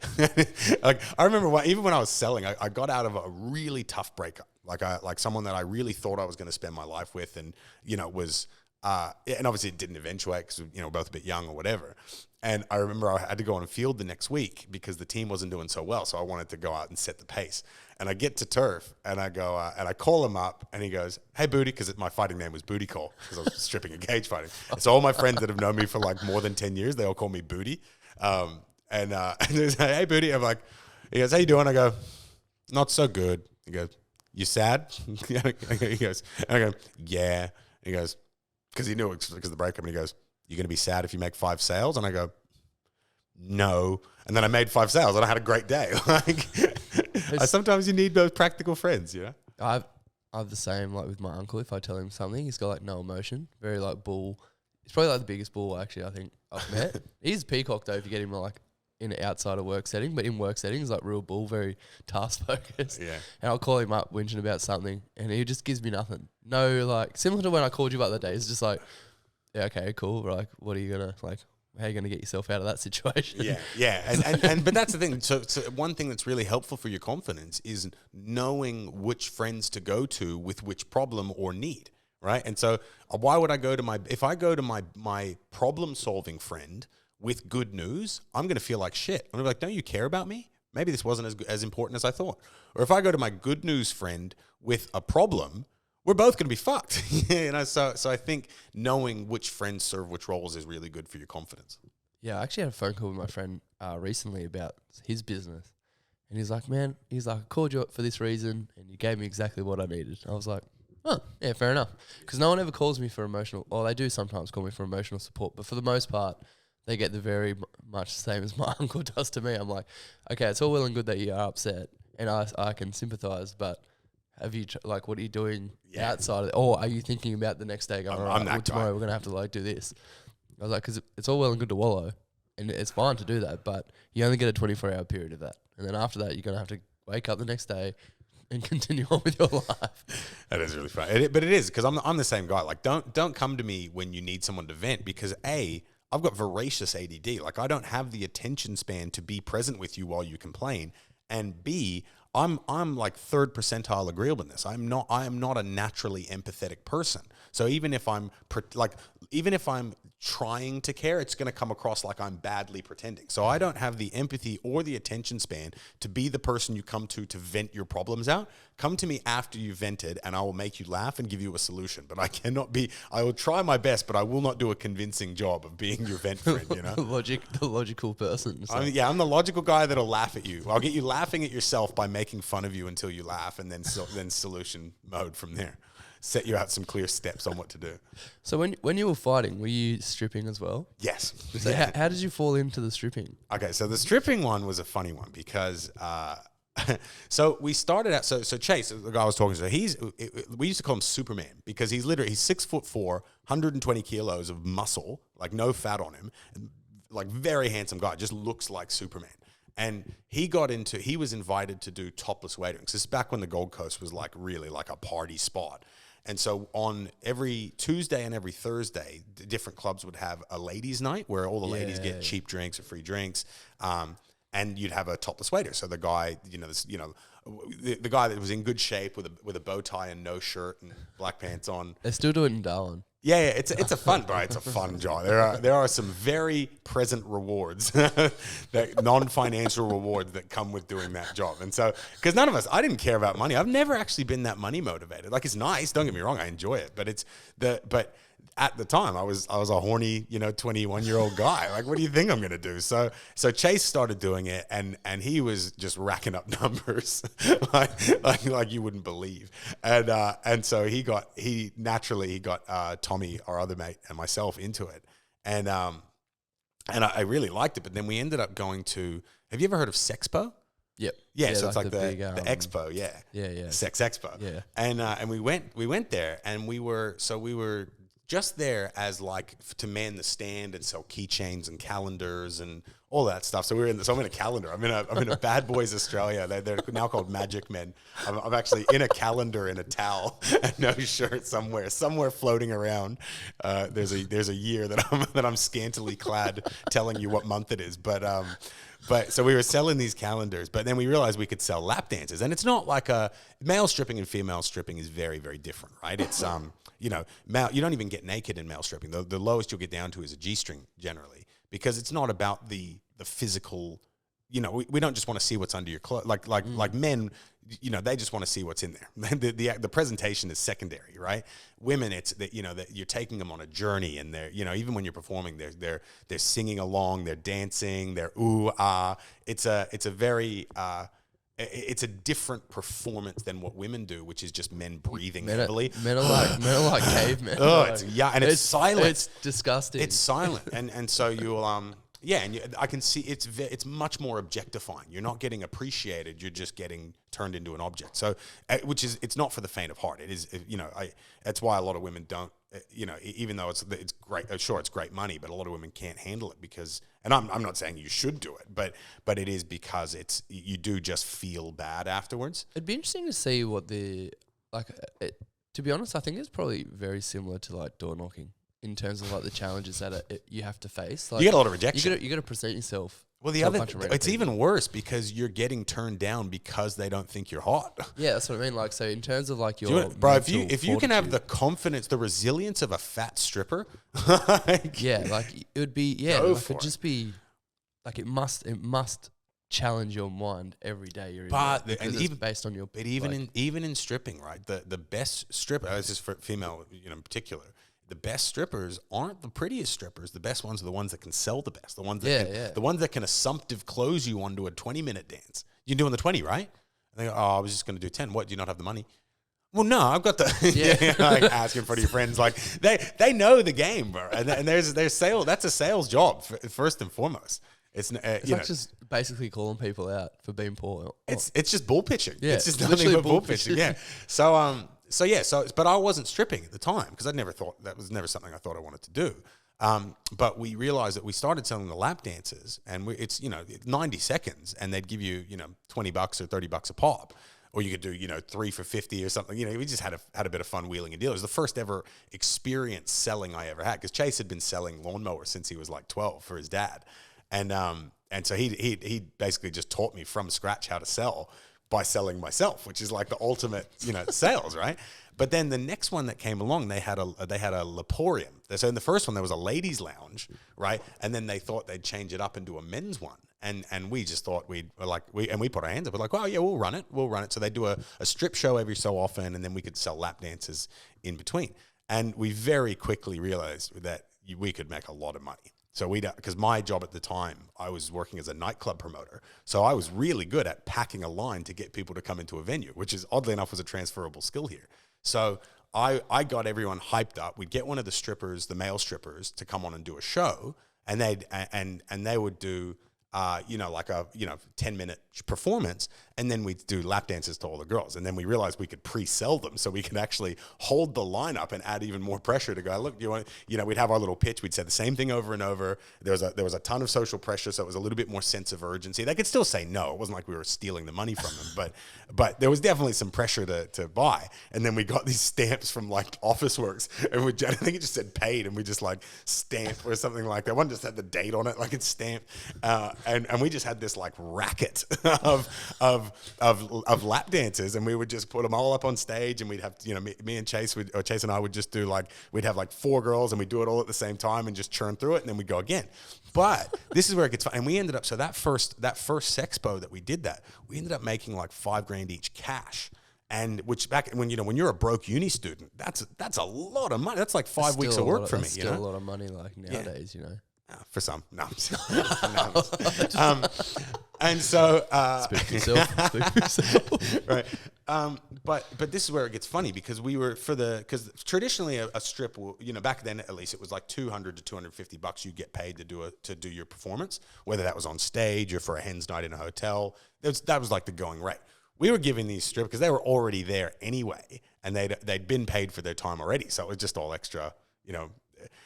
Like I remember even when I was selling, I got out of a really tough breakup. Like someone that I really thought I was going to spend my life with, and was and obviously it didn't eventuate because we're both a bit young or whatever. And I remember I had to go on a field the next week because the team wasn't doing so well. So I wanted to go out and set the pace. And I get to turf and I go and I call him up and he goes, "Hey Booty," because my fighting name was Booty Call because I was stripping and cage fighting. And so all my friends that have known me for like more than 10 years, they all call me Booty. And they say, "Hey Booty," I'm like, he goes, "How you doing?" I go, "Not so good." He goes, "You sad?" He goes, and I go, "Yeah." He goes, because he knew it because of the breakup, and he goes, "You're going to be sad if you make 5 sales?" And I go, "No." And then I made 5 sales, and I had a great day. Like, sometimes you need those practical friends, I have the same, like with my uncle. If I tell him something, he's got like no emotion, very like bull. He's probably like the biggest bull actually I think I've met. He's a peacock though if you get him like in an outside of work setting, but in work settings like real bull, very task focused. Yeah. And I'll call him up whinging about something, and he just gives me nothing. No, like similar to when I called you about the day. It's just like, yeah, okay, cool. Like, what are you gonna like? How are you gonna get yourself out of that situation? Yeah. And but that's the thing. So one thing that's really helpful for your confidence is knowing which friends to go to with which problem or need. right? And so why would I go to if I go to my problem solving friend with good news, I'm going to feel like shit. I'm going to be like, don't you care about me? Maybe this wasn't as important as I thought. Or if I go to my good news friend with a problem, we're both going to be fucked. So I think knowing which friends serve which roles is really good for your confidence. Yeah, I actually had a phone call with my friend recently about his business. And he's like, man, I called you up for this reason and you gave me exactly what I needed. I was like, oh, yeah, fair enough. Because no one ever calls me for emotional, or they do sometimes call me for emotional support, but for the most part, they get the very much same as my uncle does to me. I'm like, okay, it's all well and good that you are upset and I can sympathize, but have you, what are you doing outside of it? Or are you thinking about the next day going, all right, well, tomorrow we're going to have to do this. I was like, because it's all well and good to wallow and it's fine to do that, but you only get a 24-hour period of that. And then after that, you're going to have to wake up the next day and continue on with your life. That is really fun. But it is, because I'm the same guy. Like, don't come to me when you need someone to vent, because I've got voracious ADD. Like, I don't have the attention span to be present with you while you complain. And B, I'm like third percentile agreeableness. I am not a naturally empathetic person. So even if I'm trying to care, it's going to come across like I'm badly pretending. So I don't have the empathy or the attention span to be the person you come to vent your problems out. Come to me after you've vented and I will make you laugh and give you a solution. But I will try my best, but I will not do a convincing job of being your vent friend, you know? The logical person. So. I'm the logical guy that'll laugh at you. I'll get you laughing at yourself by making fun of you until you laugh, and then solution mode from there. Set you out some clear steps on what to do. So when you were fighting, were you stripping as well? Yes. So how did you fall into the stripping? Okay, so the stripping one was a funny one because so we started out. So Chase, the guy I was talking to, we used to call him Superman because he's 6'4", 120 kilos of muscle, like no fat on him, like very handsome guy, just looks like Superman. And he was invited to do topless weight rooms. This is back when the Gold Coast was like really like a party spot. And so on every Tuesday and every Thursday, the different clubs would have a ladies' night where all the ladies get cheap drinks or free drinks. And you'd have a topless waiter. So the guy, the guy that was in good shape with a bow tie and no shirt and black pants on. They still do it in Darwin. Yeah, it's a fun, bro. It's a fun job. There are some very present rewards, that non-financial rewards that come with doing that job. And so, because I didn't care about money. I've never actually been that money motivated. Like, it's nice. Don't get me wrong. I enjoy it, but at the time I was a horny, 21-year-old guy. Like, what do you think I'm going to do? So Chase started doing it and he was just racking up numbers like you wouldn't believe. And so he naturally got Tommy, our other mate, and myself into it. And I really liked it, but then we ended up going to, have you ever heard of Sexpo? Yep. Yeah, so it's like the expo, yeah. Yeah. Sex Expo. Yeah. And we went there and we were just there as to man the stand and sell keychains and calendars and all that stuff. So I'm in a calendar. I'm in a Bad Boys Australia. They're now called Magic Men. I'm actually in a calendar in a towel and no shirt somewhere floating around. There's a year that I'm scantily clad, telling you what month it is. But so we were selling these calendars, but then we realized we could sell lap dances, and it's not like male stripping and female stripping is very, very different, right? It's you don't even get naked in male stripping. The lowest you'll get down to is a G-string generally, because it's not about the physical. We don't just want to see what's under your clothes. Like men, they just want to see what's in there. The presentation is secondary, right? Women, it's that that you're taking them on a journey, and they're even when you're performing, they're singing along, they're dancing, they're ooh ah. It's a very it's a different performance than what women do, which is just men breathing heavily. Men are like cavemen. Oh, it's silent. It's disgusting. It's silent, and so you'll I can see it's much more objectifying. You're not getting appreciated. You're just getting turned into an object. So, it's not for the faint of heart. It is, that's why a lot of women don't, even though it's great. Sure, it's great money, but a lot of women can't handle it because. And I'm not saying you should do it, but it is because you do just feel bad afterwards. It'd be interesting to see what to be honest, I think it's probably very similar to like door knocking in terms of like the challenges that you have to face. Like, You get a lot of rejection. You got to present yourself. Well, to a bunch of random it's people. even worse because you're getting turned down because they don't think you're hot. Yeah, that's what I mean. Like, so in terms of like your If you can have the confidence, the resilience of a fat stripper, like, yeah, like it would be it'd just be like it must challenge your mind every day you're in But there, because and it's even based on your But even in stripping, right? The best stripper, this is for female, in particular. The best strippers aren't the prettiest strippers. The best ones are the ones that can sell the best. The ones that can assumptive close you onto a 20-minute dance. You're doing the 20, right? And they go, oh, I was just going to do 10. What? Do you not have the money? Well, no, I've got the like asking for your friends. Like they know the game, bro. And there's sales. That's a sales job first and foremost. It's like just basically calling people out for being poor. It's just bull pitching. Yeah, it's just nothing but bull pitching. Yeah. But I wasn't stripping at the time because that was never something I thought I wanted to do. But we realized that we started selling the lap dances, and it's 90 seconds, and they'd give you $20 or $30 a pop, or you could do 3 for 50 or something. We just had a bit of fun wheeling and dealing. It was the first ever experience selling I ever had, because Chase had been selling lawnmowers since he was like 12 for his dad, and so he basically just taught me from scratch how to sell by selling myself, which is like the ultimate, sales, right? But then the next one that came along, they had a Laporium. So in the first one, there was a ladies' lounge, right? And then they thought they'd change it up into a men's one. And we just thought we put our hands up. We're like, oh yeah, we'll run it. So they do a strip show every so often, and then we could sell lap dances in between. And we very quickly realized that we could make a lot of money. So because my job at the time, I was working as a nightclub promoter. So I was really good at packing a line to get people to come into a venue, which is oddly enough was a transferable skill here. So I got everyone hyped up. We'd get one of the strippers, the male strippers, to come on and do a show, and they would do like a 10-minute performance, and then we'd do lap dances to all the girls. And then we realized we could pre-sell them, so we could actually hold the line up and add even more pressure to go, look, we'd have our little pitch. We'd say the same thing over and over. There was a ton of social pressure, so it was a little bit more sense of urgency. They could still say no. It wasn't like we were stealing the money from them, but there was definitely some pressure to buy. And then we got these stamps from like Officeworks, and I think it just said paid, and we just like stamp or something like that. One just had the date on it, like it's stamped. And we just had this like racket of lap dances, and we would just put them all up on stage, and we'd have me and Chase and I would just do we'd have like 4 girls, and we'd do it all at the same time and just churn through it, and then we'd go again. But this is where it gets fun. And we ended up, so that first sexpo that we did we ended up making like $5,000 each cash. And which back when you're a broke uni student, that's a lot of money. That's like 5 weeks of work for me. Still a lot of money like nowadays, For some, no. And so, speak for yourself. Right. But this is where it gets funny, because because traditionally a strip will, back then at least, it was like $200 to $250 you get paid to do your performance, whether that was on stage or for a hen's night in a hotel. That was like the going rate. We were giving these strippers, because they were already there anyway, and they'd been paid for their time already, so it was just all extra,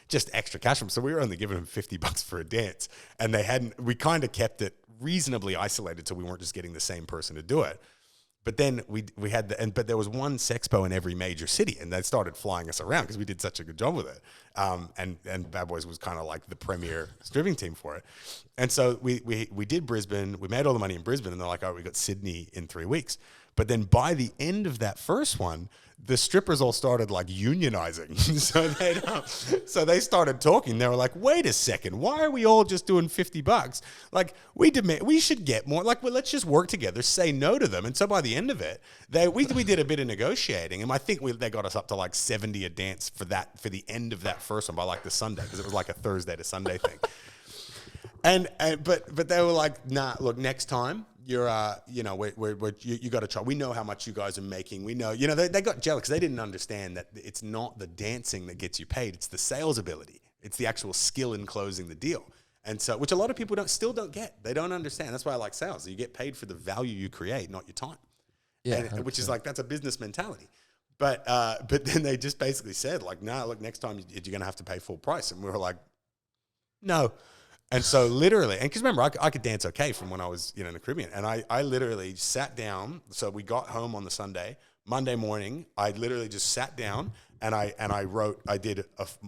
just extra cash. So we were only giving them $50 for a dance, and we kind of kept it reasonably isolated, so we weren't just getting the same person to do it. But then we had but there was one sexpo in every major city, and they started flying us around because we did such a good job with it. And Bad Boys was kind of like the premier stripping team for it. And so we did Brisbane. We made all the money in Brisbane, and they're like, oh, we got Sydney in 3 weeks. But then by the end of that first one, the strippers all started like unionizing. So they started talking. They were like, wait a second, why are we all just doing $50? Like, we should get more. Like, well, let's just work together, say no to them. And so by the end of it, we did a bit of negotiating, and I think they got us up to like 70 a dance for the end of that first one by like the Sunday, because it was like a Thursday to Sunday thing. But they were like, nah, look, next time you got to try. We know how much you guys are making. We know, they got jealous because they didn't understand that it's not the dancing that gets you paid. It's the sales ability. It's the actual skill in closing the deal. And so, which a lot of people still don't get. They don't understand. That's why I like sales. You get paid for the value you create, not your time. Yeah. Which is like, that's a business mentality. But then they just basically said like, nah, look, next time you're going to have to pay full price. And we were like, no. And so literally, and because remember, I could dance okay from when I was in the Caribbean. And I literally sat down. So we got home on the Sunday. Monday morning, I literally just sat down and I did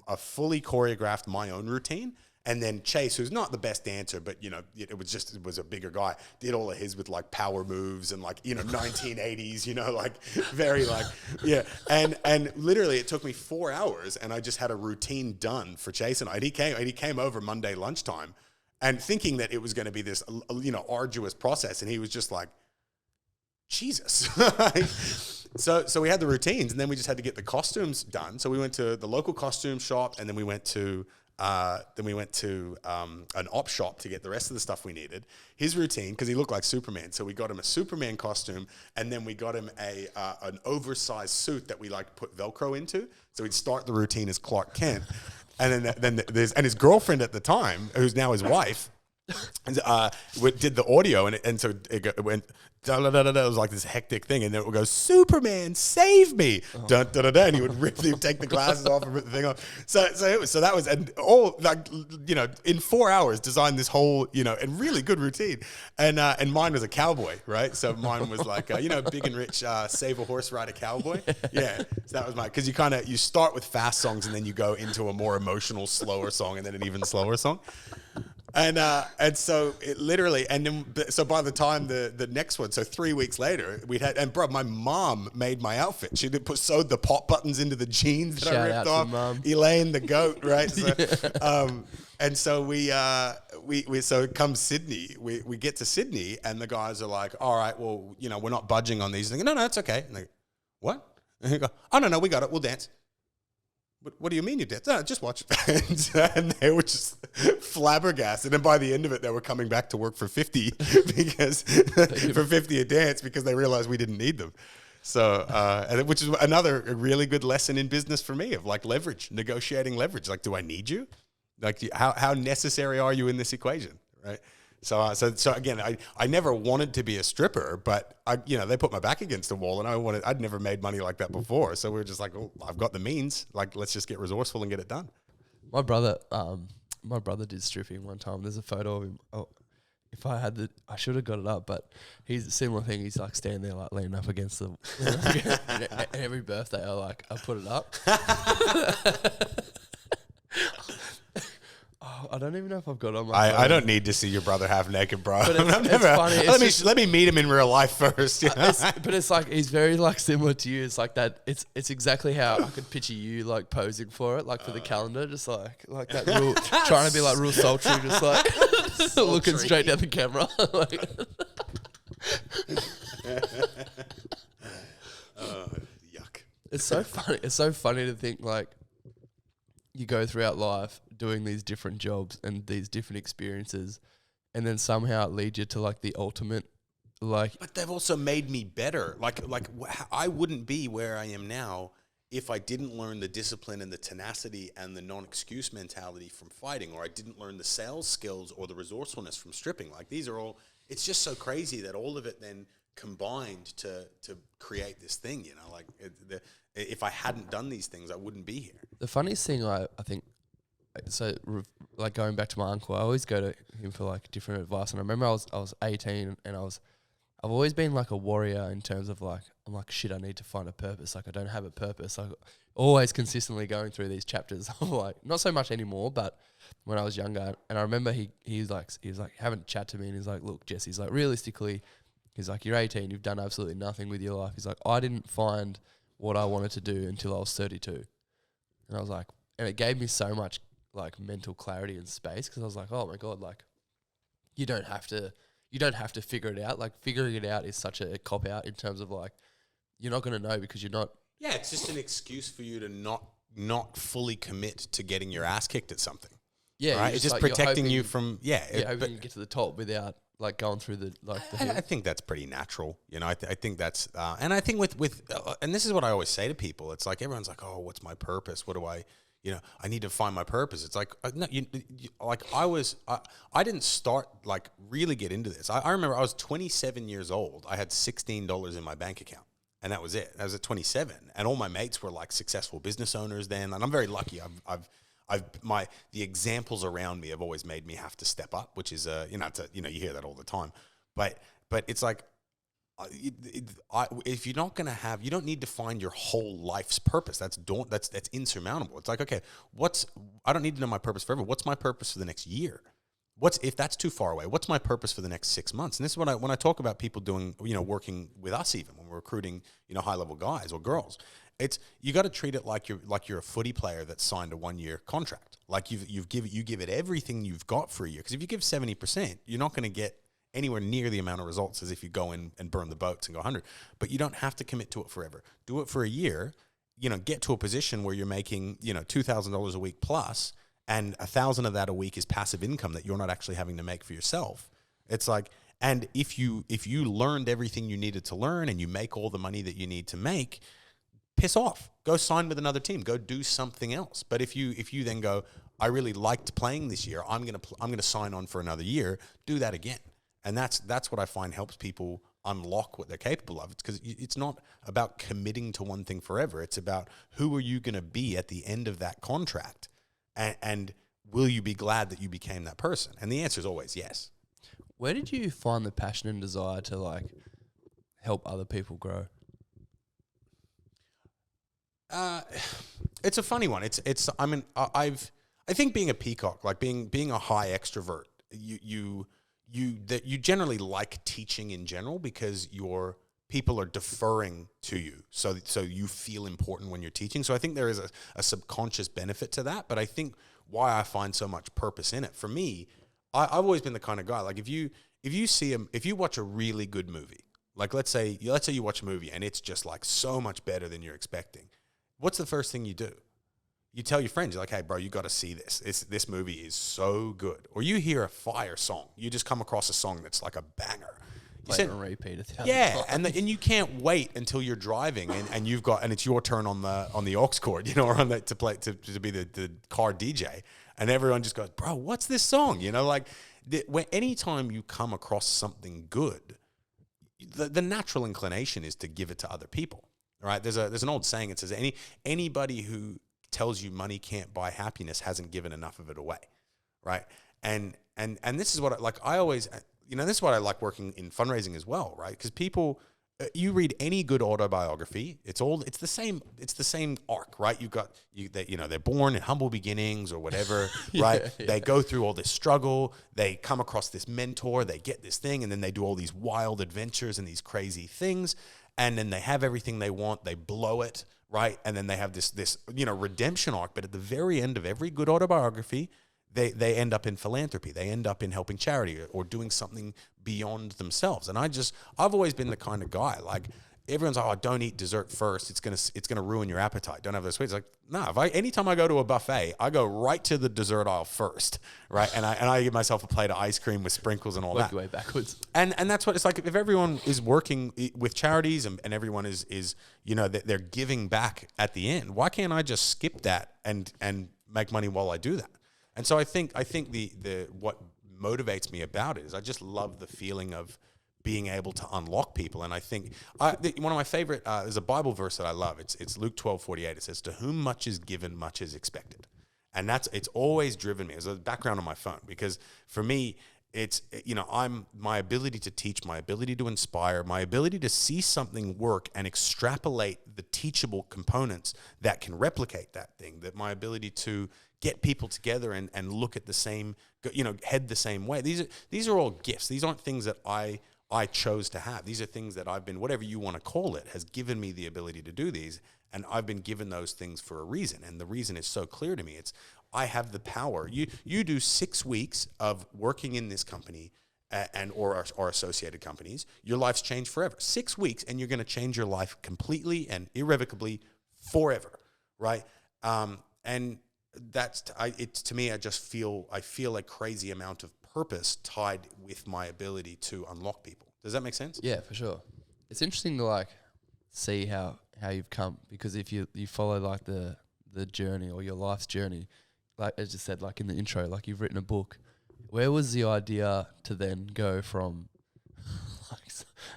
a fully choreographed my own routine. And then Chase, who's not the best dancer, but, you know, it was a bigger guy, did all of his with like power moves and like, you know, 1980s, you know, like very like, yeah. And literally it took me 4 hours and I just had a routine done for Chase and I. And he came over Monday lunchtime and thinking that it was going to be this, you know, arduous process. And he was just like, Jesus. So we had the routines and then we just had to get the costumes done. So we went to the local costume shop and then we went to an op shop to get the rest of the stuff we needed. His routine, because he looked like Superman, so we got him a Superman costume, and then we got him an oversized suit that we like put Velcro into. So he'd start the routine as Clark Kent, and then his girlfriend at the time, who's now his wife, did the audio, and so it went. Da, da, da, da, da. It was like this hectic thing, and then it would go, Superman, save me! Dun, da, da, da, and he would take the glasses off and rip the thing off. So that was, and all like, you know, in 4 hours designed this whole, you know, and really good routine, and mine was a cowboy, right? So mine was like, you know, Big and Rich, save a horse, ride a cowboy. Yeah, so that was mine, because you start with fast songs and then you go into a more emotional, slower song, and then an even slower song. And so it literally, and then, so by the time the next one, so 3 weeks later, and bro, my mom made my outfit. She sewed the pop buttons into the jeans that I ripped off. Elaine the goat, right? So, and so so come Sydney, we get to Sydney and the guys are like, all right, well, you know, we're not budging on these. And they go, no, it's okay. And they go, what? And they go, oh, no, we got it. We'll dance. What do you mean you did? No, just watch it. And they were just flabbergasted. And by the end of it, they were coming back to work for 50 because for 50 a dance because they realized we didn't need them. So, which is another really good lesson in business for me of like leverage, negotiating leverage. Like, do I need you? Like, how necessary are you in this equation? Right. So again, I never wanted to be a stripper, but they put my back against the wall, and I'd never made money like that before. So we were just like, oh, I've got the means. Like, let's just get resourceful and get it done. My brother did stripping one time. There's a photo of him. Oh, if I had I should have got it up, but he's a similar thing. He's like standing there, like leaning up against the. And every birthday, I put it up. I don't even know if I've got it on my phone. I don't need to see your brother half naked, bro. But it's funny. Let me meet him in real life first. You know? But it's like he's very like similar to you. It's like that. It's exactly how I could picture you like posing for it, like for the calendar, just like that, real, trying to be like real sultry, just like looking straight down the camera. Yuck! It's so funny. It's so funny to think like you go throughout life doing these different jobs and these different experiences, and then somehow it leads you to like the ultimate, like. But they've also made me better. Like I wouldn't be where I am now if I didn't learn the discipline and the tenacity and the non-excuse mentality from fighting, or I didn't learn the sales skills or the resourcefulness from stripping. Like, these are all. It's just so crazy that all of it then combined to create this thing. You know, like if I hadn't done these things, I wouldn't be here. The funniest thing I think. So, like, going back to my uncle, I always go to him for like different advice. And I remember I was 18 and I've always been like a warrior in terms of like, I'm like, shit, I need to find a purpose. Like, I don't have a purpose. Like, always consistently going through these chapters of like, not so much anymore, but when I was younger. And I remember he was like having a chat to me and he's like, look, Jesse, he's like, realistically, he's like, you're 18, you've done absolutely nothing with your life. He's like, I didn't find what I wanted to do until I was 32. And I was like, and it gave me so much like mental clarity and space, because I was like, oh my God, like you don't have to figure it out. Like, figuring it out is such a cop out in terms of like, you're not going to know because you're not. Yeah. It's just an excuse for you to not fully commit to getting your ass kicked at something. Yeah. Right. It's just like protecting you from, hoping you get to the top without like going through the, like I think that's pretty natural. You know, I think that's, and I think with and this is what I always say to people. It's like, everyone's like, oh, what's my purpose? What do I need to find my purpose. It's like, no, I didn't start, like, really get into this. I remember I was 27 years old. I had $16 in my bank account, and that was it. I was at 27, and all my mates were like successful business owners then. And I'm very lucky. The examples around me have always made me have to step up, which is, you hear that all the time. But it's like, if you're not going to have, you don't need to find your whole life's purpose. That's insurmountable. It's like, okay, I don't need to know my purpose forever. What's my purpose for the next year? If that's too far away, what's my purpose for the next 6 months? And this is when I talk about people doing, working with us, even when we're recruiting, high level guys or girls, you got to treat it like you're a footy player that's signed a 1-year contract. Like you give it everything you've got for a year. Because if you give 70%, you're not going to get anywhere near the amount of results as if you go in and burn the boats and go 100. But you don't have to commit to it forever. Do it for a year. Get to a position where you're making $2,000 a week plus, and 1,000 of that a week is passive income that you're not actually having to make for yourself. It's like, and if you learned everything you needed to learn and you make all the money that you need to make, piss off. Go sign with another team. Go do something else. But if you then go, I really liked playing this year, I'm gonna sign on for another year. Do that again. And that's what I find helps people unlock what they're capable of. It's because it's not about committing to one thing forever. It's about who are you going to be at the end of that contract, and will you be glad that you became that person? And the answer is always yes. Where did you find the passion and desire to help other people grow? It's a funny one. I think being a peacock, like being a high extrovert, you generally like teaching in general because your people are deferring to you. So you feel important when you're teaching. So I think there is a subconscious benefit to that. But I think why I find so much purpose in it, for me, I've always been the kind of guy, like if you watch a really good movie, like let's say you watch a movie and it's just like so much better than you're expecting. What's the first thing you do? You tell your friends, you're like, hey, bro, you got to see this. This movie is so good. Or you hear a fire song. You just come across a song that's like a banger. You said repeat it. Yeah, and you can't wait until you're driving and it's your turn on the aux cord, or on to play to be the car DJ, and everyone just goes, bro, what's this song? Anytime you come across something good, the natural inclination is to give it to other people. Right? There's an old saying. It says anybody who tells you money can't buy happiness hasn't given enough of it away, right? And this is what I always, this is what I like working in fundraising as well, right? Because people, you read any good autobiography, it's the same arc, right? They're born in humble beginnings or whatever, right? Yeah. They go through all this struggle, they come across this mentor, they get this thing, and then they do all these wild adventures and these crazy things, and then they have everything they want, they blow it, right? And then they have this redemption arc. But at the very end of every good autobiography, they end up in philanthropy. They end up in helping charity or doing something beyond themselves. And I've always been the kind of guy, like, everyone's like, oh, don't eat dessert first. It's gonna ruin your appetite. Don't have those sweets. Like, no, anytime I go to a buffet, I go right to the dessert aisle first, right? And I give myself a plate of ice cream with sprinkles and all that. Work your way backwards. And that's what it's like. If everyone is working with charities and everyone is they're giving back at the end, why can't I just skip that and make money while I do that? And so I think the what motivates me about it is I just love the feeling of being able to unlock people. And I think one of my favorite, there's a Bible verse that I love. It's Luke 12:48. It says, to whom much is given, much is expected. And it's always driven me as a background on my phone, because for me, it's, my ability to teach, my ability to inspire, my ability to see something work and extrapolate the teachable components that can replicate that thing, that my ability to get people together and look at the same, head the same way. These are all gifts. These aren't things that I chose to have. These are things that I've been, whatever you want to call it, has given me the ability to do these. And I've been given those things for a reason. And the reason is so clear to me. It's, I have the power. You do 6 weeks of working in this company or associated companies. Your life's changed forever. 6 weeks, and you're going to change your life completely and irrevocably forever, right? And that's, to me, I feel a crazy amount of purpose tied with my ability to unlock people. Does that make sense? Yeah, for sure. It's interesting to see how you've come, because if you follow the journey or your life's journey, like as you said, like in the intro, like you've written a book. Where was the idea to then go from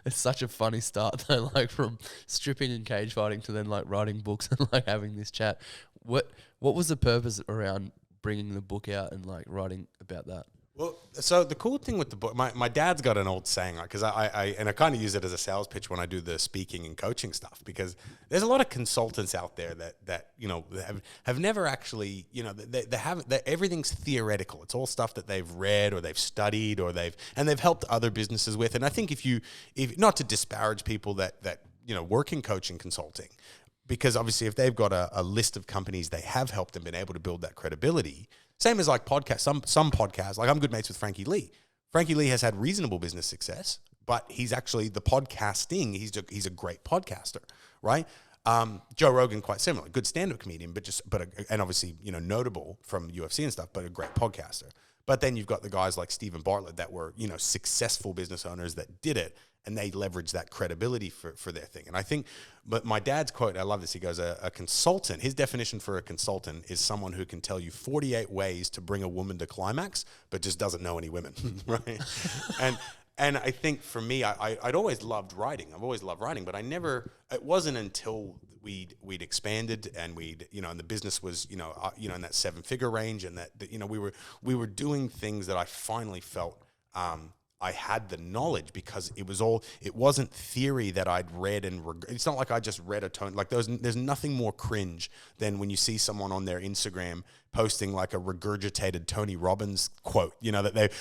it's such a funny start though, like from stripping and cage fighting to then writing books and having this chat. What was the purpose around bringing the book out and writing about that? Well, so the cool thing with the book, my dad's got an old saying, because I kind of use it as a sales pitch when I do the speaking and coaching stuff, because there's a lot of consultants out there that have never actually, they haven't, everything's theoretical. It's all stuff that they've read or they've studied or they've helped other businesses with. And I think if not to disparage people that work in coaching consulting, because obviously if they've got a list of companies they have helped and been able to build that credibility. Same as like podcasts, some podcasts, like I'm good mates with Frankie Lee. Frankie Lee has had reasonable business success, but he's actually the podcasting. He's a great podcaster, right? Joe Rogan, quite similar, good stand-up comedian, and obviously, notable from UFC and stuff, but a great podcaster. But then you've got the guys like Stephen Bartlett that were, successful business owners that did it, and they leverage that credibility for their thing. And I think, but my dad's quote, I love this. He goes, a consultant, his definition for a consultant is someone who can tell you 48 ways to bring a woman to climax, but just doesn't know any women, right? And I think for me, I'd always loved writing. I've always loved writing, but it wasn't until we'd expanded and and the business was, in that 7-figure range, and that we were doing things that I finally felt, I had the knowledge, because it wasn't theory that I'd read it's not like I just read a tone. Like there's nothing more cringe than when you see someone on their Instagram posting like a regurgitated Tony Robbins quote, that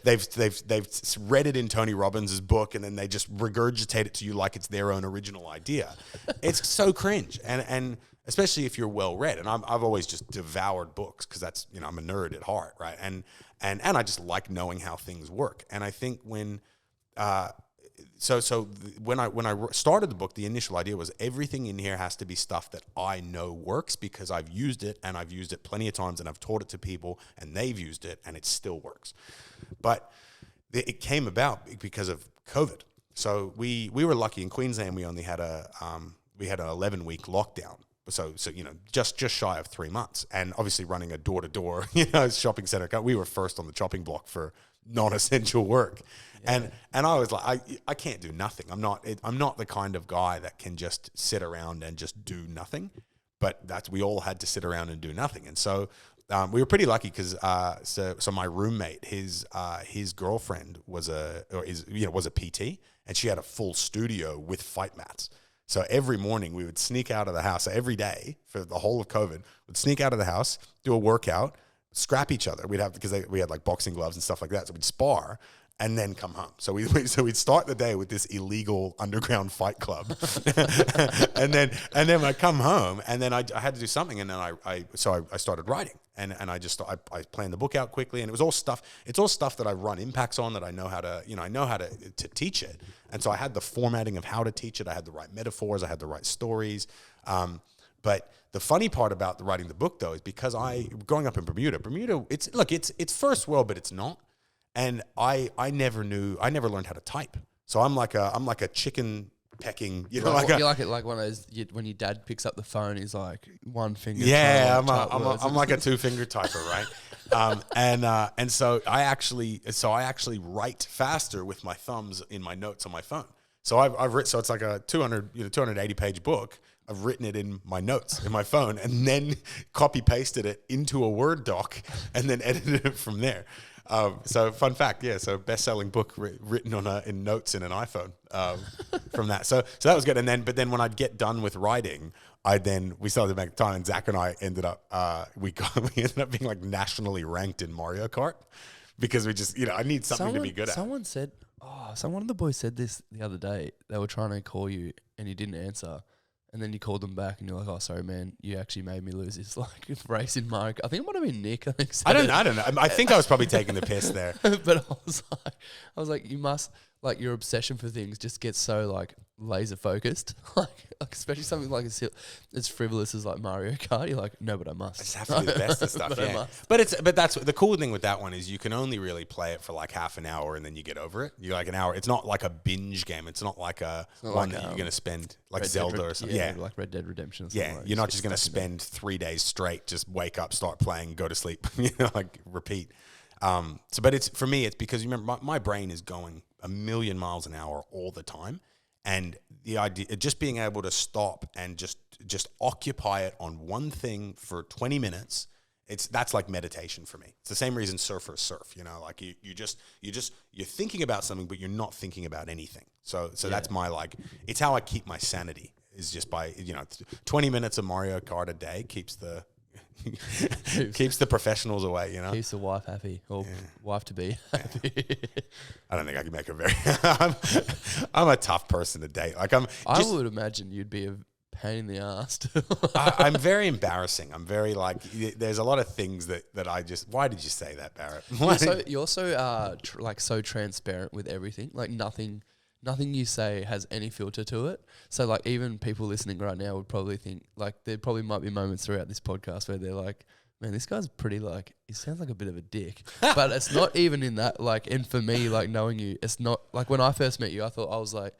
they've read it in Tony Robbins' book and then they just regurgitate it to you like it's their own original idea. It's so cringe. And especially if you're well read. And I've always just devoured books, because that's, I'm a nerd at heart, right? And I just like knowing how things work. And I think when I started the book, the initial idea was everything in here has to be stuff that I know works, because I've used it, and I've used it plenty of times, and I've taught it to people and they've used it and it still works. But it came about because of COVID. So we were lucky in Queensland. We only had an 11-week lockdown. So just shy of 3 months, and obviously running a door-to-door, shopping center. We were first on the chopping block for non-essential work, yeah. And I was like, I can't do nothing. I'm not the kind of guy that can just sit around and just do nothing. But we all had to sit around and do nothing, and so we were pretty lucky, because so my roommate, his girlfriend was a PT, and she had a full studio with fight mats. So every morning we would sneak out of the house. So every day for the whole of COVID, we'd sneak out of the house, do a workout, scrap each other. We had like boxing gloves and stuff like that. So we'd spar and then come home. So we'd start the day with this illegal underground fight club, and then I'd come home, and then I had to do something, and then I started writing. And I planned the book out quickly, and it was all stuff. It's all stuff that I've run impacts on, that I know how to teach it. And so I had the formatting of how to teach it. I had the right metaphors. I had the right stories. But the funny part about writing the book, though, is because growing up in Bermuda, it's first world, but it's not. And I never learned how to type. So I'm like a chicken pecking, you're like one of those, when your dad picks up the phone, he's like one finger. Yeah, I'm like a 2-finger typer, right? And so I actually write faster with my thumbs in my notes on my phone. So I've written, so it's like a 280 page book. I've written it in my notes in my phone, and then copy pasted it into a Word doc, and then edited it from there. So fun fact, yeah. So best-selling book written in notes in an iPhone from that. So that was good. But then when I'd get done with writing, we started to make time, and Zach and I ended up we ended up being like nationally ranked in Mario Kart, because we just I need something to be good at. Someone said, one of the boys said this the other day. They were trying to call you and you didn't answer. And then you called them back and you're like, "Oh, sorry, man, you actually made me lose this race in Mario Kart." I think it might have been Nick. I don't know. I think I was probably taking the piss there. But I was like, you must, your obsession for things just gets so laser focused. Especially something as frivolous as Mario Kart. You're like, no, but I must. I just have to do the best of stuff. Yeah. But that's the cool thing with that one is you can only really play it for half an hour and then you get over it. You're an hour. It's not like a binge game. It's not like one that you're going to spend Zelda or something. Yeah, like Red Dead Redemption. Or something. Yeah, you're not just going to spend 3 days straight. Just wake up, start playing, go to sleep. Repeat. But it's for me. It's because you remember my brain is going a million miles an hour all the time. And the idea, just being able to stop and just occupy it on one thing for 20 minutes, that's like meditation for me. It's the same reason surfers surf, like you're thinking about something, but you're not thinking about anything. So that's my, like, it's how I keep my sanity, is just by, 20 minutes of Mario Kart a day keeps the professionals away, Keeps the wife happy, or wife to be happy. I don't think I can make a very, I'm a tough person to date. Like I would imagine you'd be a pain in the ass. I'm very embarrassing. I'm very, like, there's a lot of things that I just, why did you say that, Barrett? You're so like so transparent with everything. Like nothing you say has any filter to it. So like even people listening right now would probably think, like, there probably might be moments throughout this podcast where they're like, man, this guy's pretty, like, he sounds like a bit of a dick. But it's not even in that, like, and for me, like, knowing you, it's not, like, when I first met you, I thought, I was like,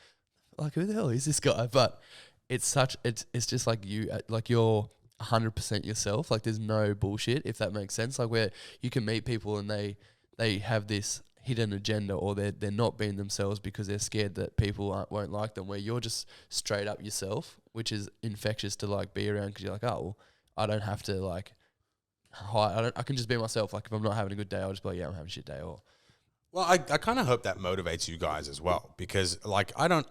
who the hell is this guy? But it's just like you, like, you're 100% yourself. Like, there's no bullshit, if that makes sense. Like, where you can meet people and they have this hidden agenda, or they're not being themselves because they're scared that people won't like them, where you're just straight up yourself, which is infectious to, like, be around, because you're like, oh, well, I don't have to, like, hide. I can just be myself. Like, if I'm not having a good day, I'll just be like, yeah, I'm having a shit day. Or, well, I kind of hope that motivates you guys as well, because, like, I don't,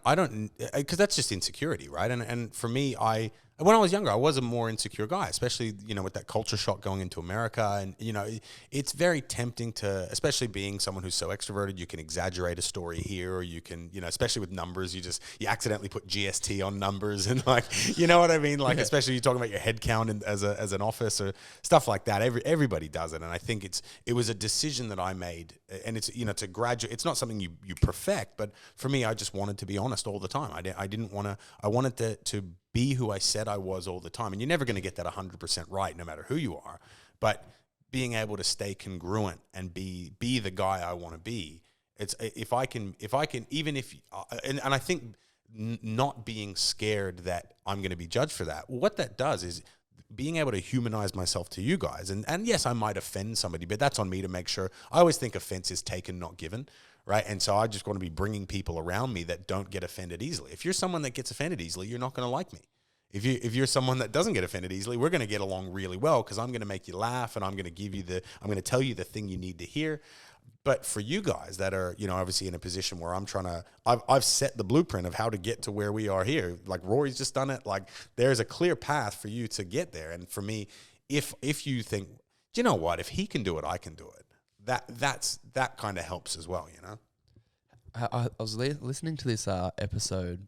because that's just insecurity, right? And for me, when I was younger, I was a more insecure guy, especially, with that culture shock going into America. And, it's very tempting to, especially being someone who's so extroverted, you can exaggerate a story here, or you can, especially with numbers, you accidentally put GST on numbers, and, like, you know what I mean? Like, especially you're talking about your head count as an office or stuff like that. Everybody does it. And I think it was a decision that I made, and it's, to graduate, it's not something you perfect, but for me, I just wanted to be honest all the time. I wanted to be who I said I was all the time. And you're never going to get that 100% right, no matter who you are. But being able to stay congruent and be the guy I want to be, it's, if I can, even if, and I think not being scared that I'm going to be judged for that, what that does is being able to humanize myself to you guys. And yes, I might offend somebody, but that's on me to make sure. I always think offense is taken, not given. Right. And so I just want to be bringing people around me that don't get offended easily. If you're someone that gets offended easily, you're not going to like me. If you're someone that doesn't get offended easily, we're going to get along really well, because I'm going to make you laugh, and I'm going to tell you the thing you need to hear. But for you guys that are, obviously in a position where I've set the blueprint of how to get to where we are here. Like, Rory's just done it. Like, there's a clear path for you to get there. And for me, if you think, do you know what, if he can do it, I can do it. That kind of helps as well, I was listening to this episode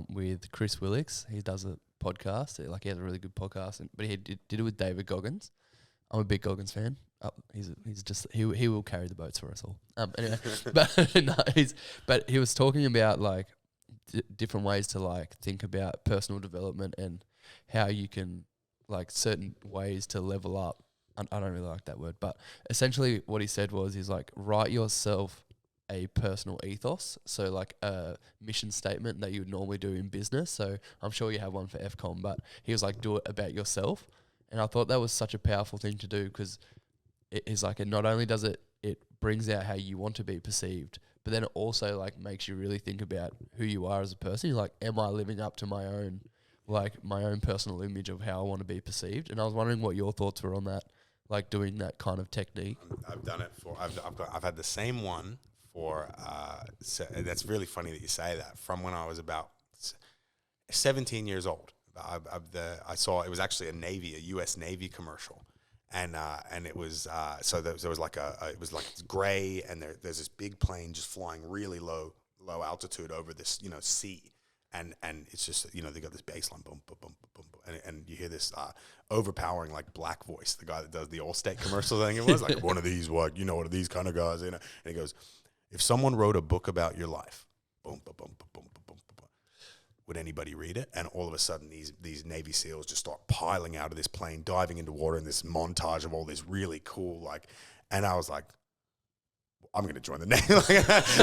with Chris Willix. He does a podcast. Like, he has a really good podcast, but he did it with David Goggins. I'm a big Goggins fan. He's just he will carry the boats for us all. Anyway, but he was talking about, like, different ways to, like, think about personal development and how you can, like, certain ways to level up. I don't really like that word, but essentially what he said was, he's like, write yourself a personal ethos. So, like, a mission statement that you would normally do in business. So I'm sure you have one for FCOM, but he was like, do it about yourself. And I thought that was such a powerful thing to do, because it is like, it not only does it brings out how you want to be perceived, but then it also, like, makes you really think about who you are as a person. You're like, am I living up to my own personal image of how I want to be perceived? And I was wondering what your thoughts were on that, like, doing that kind of technique. I've done it I've had the same one for, so that's really funny that you say that, from when I was about 17 years old. I saw, it was actually a U.S. Navy commercial, and it was so there was like it was like gray, and there's this big plane just flying really low altitude over this sea, and it's just they got this bass line, boom boom boom boom boom, and you hear this overpowering, like, black voice, the guy that does the Allstate commercial thing. It was like, one of these, one of these kind of guys, and he goes, if someone wrote a book about your life, boom boom boom boom boom boom, would anybody read it? And all of a sudden, these Navy SEALs just start piling out of this plane, diving into water in this montage of all this really cool, like, and I was like, I'm going to join the Navy,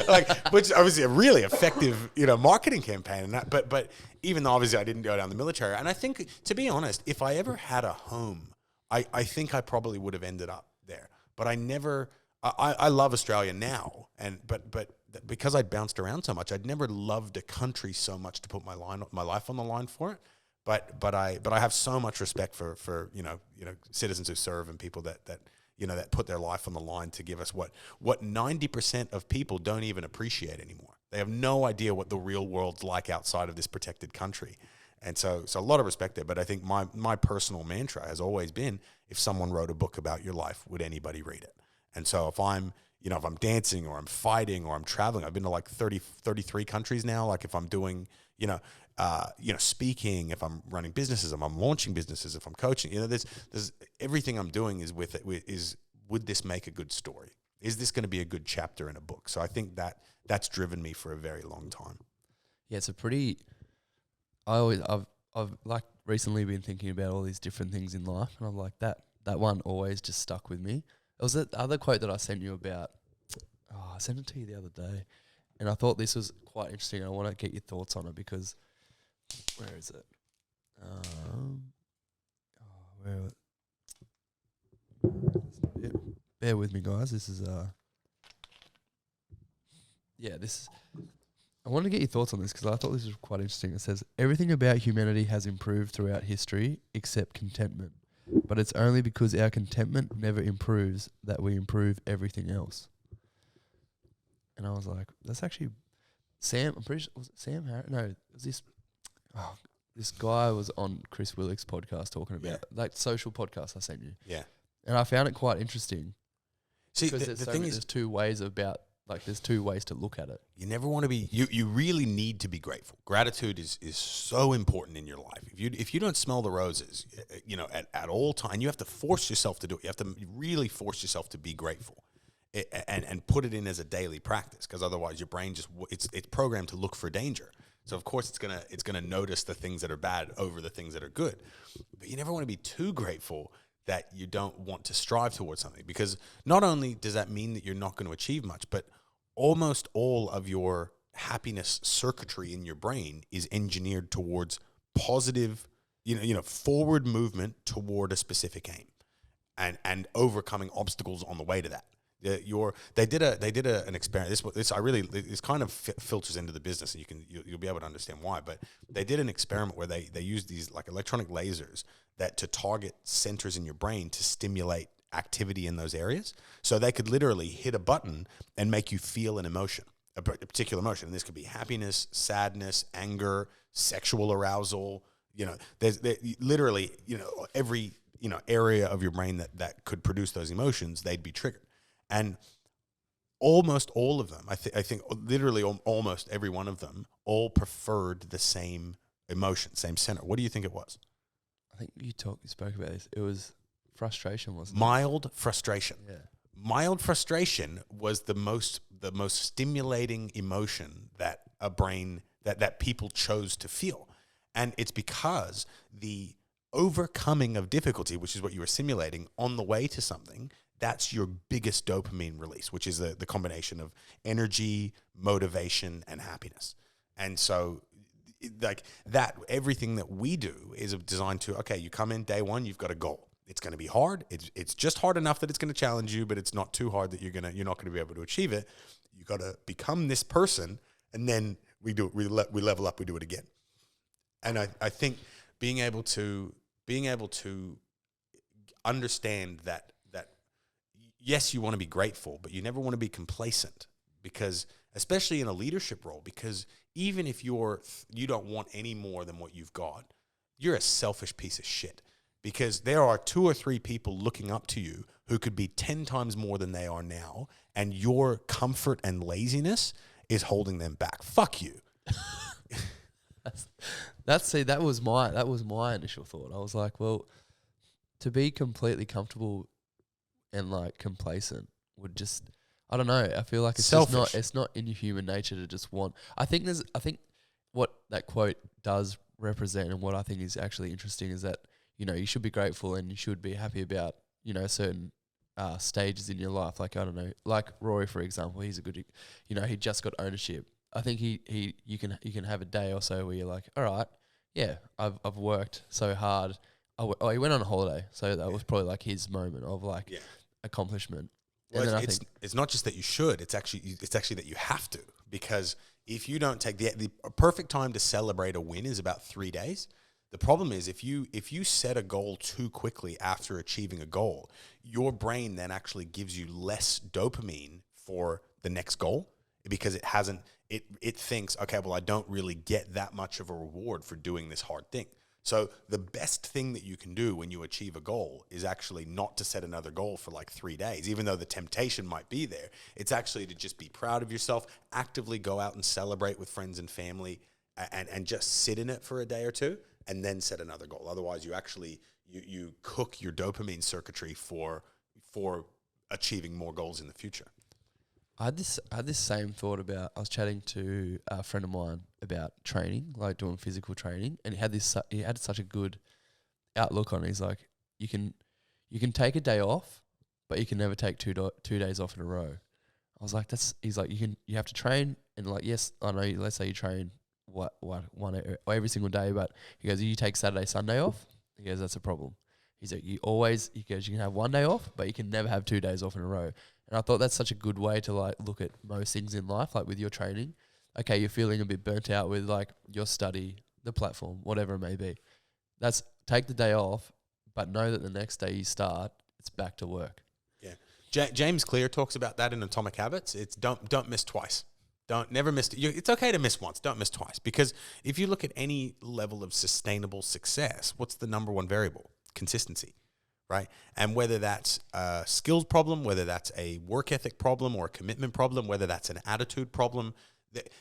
like, which obviously a really effective, marketing campaign. And that, but even though obviously I didn't go down the military, and I think, to be honest, if I ever had a home, I think I probably would have ended up there. But I never. I love Australia now, but because I'd bounced around so much, I'd never loved a country so much to put my life on the line for it. but I have so much respect for citizens who serve and people that that put their life on the line to give us what 90% of people don't even appreciate anymore. They have no idea what the real world's like outside of this protected country. And so a lot of respect there. But I think my personal mantra has always been, if someone wrote a book about your life, would anybody read it? And so if I'm dancing or I'm fighting or I'm traveling, I've been to like 33 countries now. Like if I'm doing, speaking, if I'm running businesses, if I'm launching businesses, if I'm coaching, there's everything I'm doing is would this make a good story? Is this going to be a good chapter in a book? So I think that's driven me for a very long time. Yeah, it's a pretty. I've like recently been thinking about all these different things in life, and I'm like that one always just stuck with me. It was that other quote that I sent you about. I sent it to you the other day, and I thought this was quite interesting. I want to get your thoughts on it because where is it? Bear with me, guys. This is I want to get your thoughts on this because I thought this was quite interesting. It says, everything about humanity has improved throughout history except contentment. But it's only because our contentment never improves that we improve everything else. And I was like, that's actually Sam. I'm pretty sure, was it Sam Harris? No, it was this guy was on Chris Willick's podcast talking about like social podcast I sent you. Yeah. And I found it quite interesting. See, because the thing is, there's two ways to look at it. You never want to be. You really need to be grateful. Gratitude is so important in your life. If you don't smell the roses, at all time, you have to force yourself to do it. You have to really force yourself to be grateful, and put it in as a daily practice. Because otherwise, your brain it's programmed to look for danger. So of course, it's gonna notice the things that are bad over the things that are good. But you never want to be too grateful that you don't want to strive towards something, because not only does that mean that you're not going to achieve much, but almost all of your happiness circuitry in your brain is engineered towards positive, forward movement toward a specific aim, and overcoming obstacles on the way to that. They did an experiment. This kind of filters into the business, and you'll be able to understand why. But they did an experiment where they used these like electronic lasers to target centers in your brain to stimulate activity in those areas. So they could literally hit a button and make you feel an emotion, a particular emotion. And this could be happiness, sadness, anger, sexual arousal. There's literally every area of your brain that could produce those emotions, they'd be triggered. And almost all of them, I think literally almost every one of them, all preferred the same emotion, same center. What do you think it was? I think you spoke about this. It was frustration, wasn't it? Mild frustration. Yeah. Mild frustration was the most stimulating emotion that a brain that people chose to feel. And it's because the overcoming of difficulty, which is what you were simulating on the way to something, that's your biggest dopamine release, which is the combination of energy, motivation, and happiness. And so like that, everything that we do is designed to, okay, you come in day one, you've got a goal. It's going to be hard. It's just hard enough that it's going to challenge you, but it's not too hard that you're not going to be able to achieve it. You got to become this person, and then we level up, we do it again. And I think being able to understand that yes, you want to be grateful, but you never want to be complacent, because especially in a leadership role, because even if you don't want any more than what you've got, you're a selfish piece of shit, because there are 2 or 3 people looking up to you who could be 10 times more than they are now, and your comfort and laziness is holding them back. Fuck you. That was my initial thought. I was like, well, to be completely comfortable and like complacent would just, I don't know. I feel like it's selfish. It's not in your human nature to just want. I think what that quote does represent, and what I think is actually interesting, is that you should be grateful and you should be happy about certain stages in your life. Like, I don't know, like Rory, for example, he's a good, he just got ownership. I think you can have a day or so where you're like, all right, yeah, I've worked so hard. He went on a holiday, so that was probably like his moment of like accomplishment. Well, it's not just that you should; it's actually that you have to, because if you don't take the perfect time to celebrate a win is about 3 days. The problem is if you set a goal too quickly after achieving a goal, your brain then actually gives you less dopamine for the next goal because it thinks, okay, well, I don't really get that much of a reward for doing this hard thing. So the best thing that you can do when you achieve a goal is actually not to set another goal for like 3 days, even though the temptation might be there. It's actually to just be proud of yourself, actively go out and celebrate with friends and family, and just sit in it for a day or two, and then set another goal. Otherwise, you cook your dopamine circuitry for achieving more goals in the future. I had this same thought about, I was chatting to a friend of mine about training, like doing physical training, and he had such a good outlook on it. He's like, you can take a day off, but you can never take 2 days off in a row. I was like, he's like, you have to train, and like, yes, I know, let's say you train every single day, but he goes, you take Saturday, Sunday off. He goes, that's a problem. He's like, you can have 1 day off, but you can never have 2 days off in a row. And I thought that's such a good way to like look at most things in life, like with your training. Okay, you're feeling a bit burnt out with like your study, the platform, whatever it may be. That's take the day off, but know that the next day you start, it's back to work. Yeah, James Clear talks about that in Atomic Habits. It's don't miss twice. Never miss. It's okay to miss once. Don't miss twice. Because if you look at any level of sustainable success, what's the number one variable? Consistency. Right? And whether that's a skills problem, whether that's a work ethic problem or a commitment problem, whether that's an attitude problem,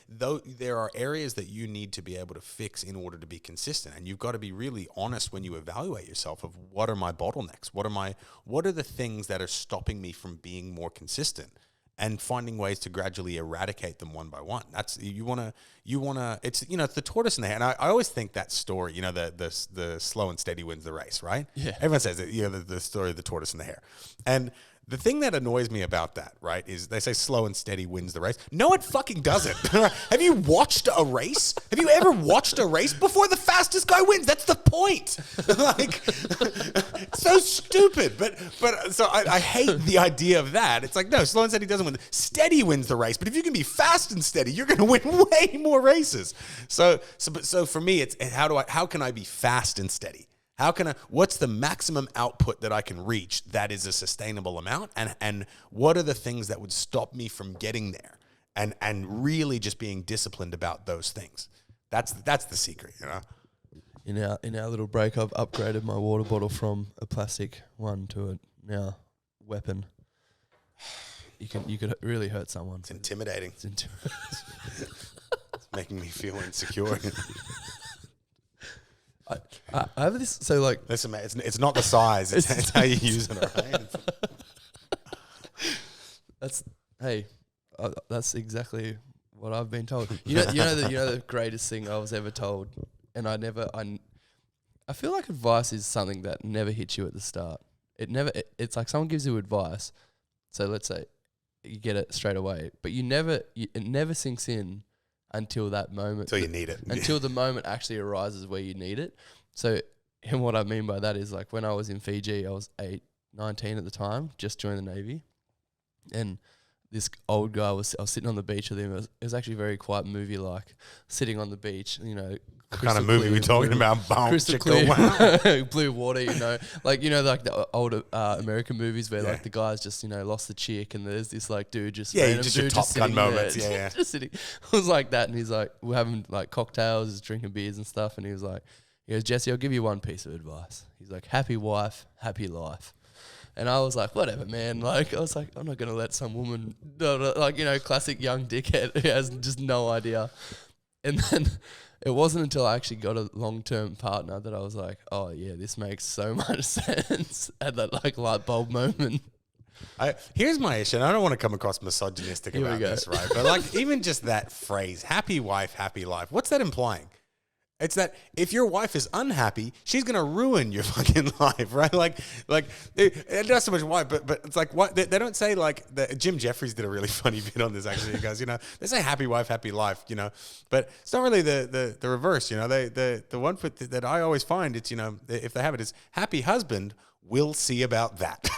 though there are areas that you need to be able to fix in order to be consistent. And you've got to be really honest when you evaluate yourself of what are my bottlenecks? What are the things that are stopping me from being more consistent? And finding ways to gradually eradicate them one by one. That's you wanna. It's it's the tortoise and the hare. And I always think that story. The slow and steady wins the race, right? Yeah. Everyone says it. The story of the tortoise and the hare. And the thing that annoys me about that, right, is they say slow and steady wins the race. No, it fucking doesn't. Have you watched a race? Have you ever watched a race before the fastest guy wins? That's the point. Like, so stupid. But so I hate the idea of that. It's like, no, slow and steady doesn't win. Steady wins the race. But if you can be fast and steady, you're going to win way more races. So for me, it's how can I be fast and steady? What's the maximum output that I can reach that is a sustainable amount? And what are the things that would stop me from getting there? And really just being disciplined about those things. That's the secret, In our little break, I've upgraded my water bottle from a plastic one to a now weapon. You could really hurt someone. It's intimidating. It's making me feel insecure. I have this, so like... Listen, mate, it's not the size, it's how you use it, right? That's exactly what I've been told. You know the greatest thing I was ever told, and I feel like advice is something that never hits you at the start. It's like someone gives you advice, so let's say you get it straight away, but it never sinks in until that moment. Until you need it. Until the moment actually arises where you need it. So, and what I mean by that is like when I was in Fiji, I was 19 at the time, just joined the Navy. And this old guy I was sitting on the beach with him. It was actually very quiet movie-like, sitting on the beach, What kind of movie are we talking about? Crystal clear, blue water, like the old American movies where like the guy's just lost the chick and there's this like dude just just your Top Gun moments, just sitting. It was like that, and he's like, we're having like cocktails, just drinking beers and stuff, and he goes, Jesse, I'll give you one piece of advice. He's like, happy wife, happy life. And I was like, whatever, man. Like, I was like, I'm not going to let some woman, classic young dickhead who has just no idea. And then it wasn't until I actually got a long-term partner that I was like, oh, yeah, this makes so much sense at that, like, light bulb moment. Here's my issue, and I don't want to come across misogynistic about this, right? But, like, even just that phrase, happy wife, happy life, what's that implying? It's that if your wife is unhappy, she's gonna ruin your fucking life, right? Like not so much wife, but it's like what they don't say. Like Jim Jeffries did a really funny bit on this actually. He goes, they say happy wife, happy life, but it's not really the reverse. The one that I always find it's if they have it is happy husband, we'll see about that.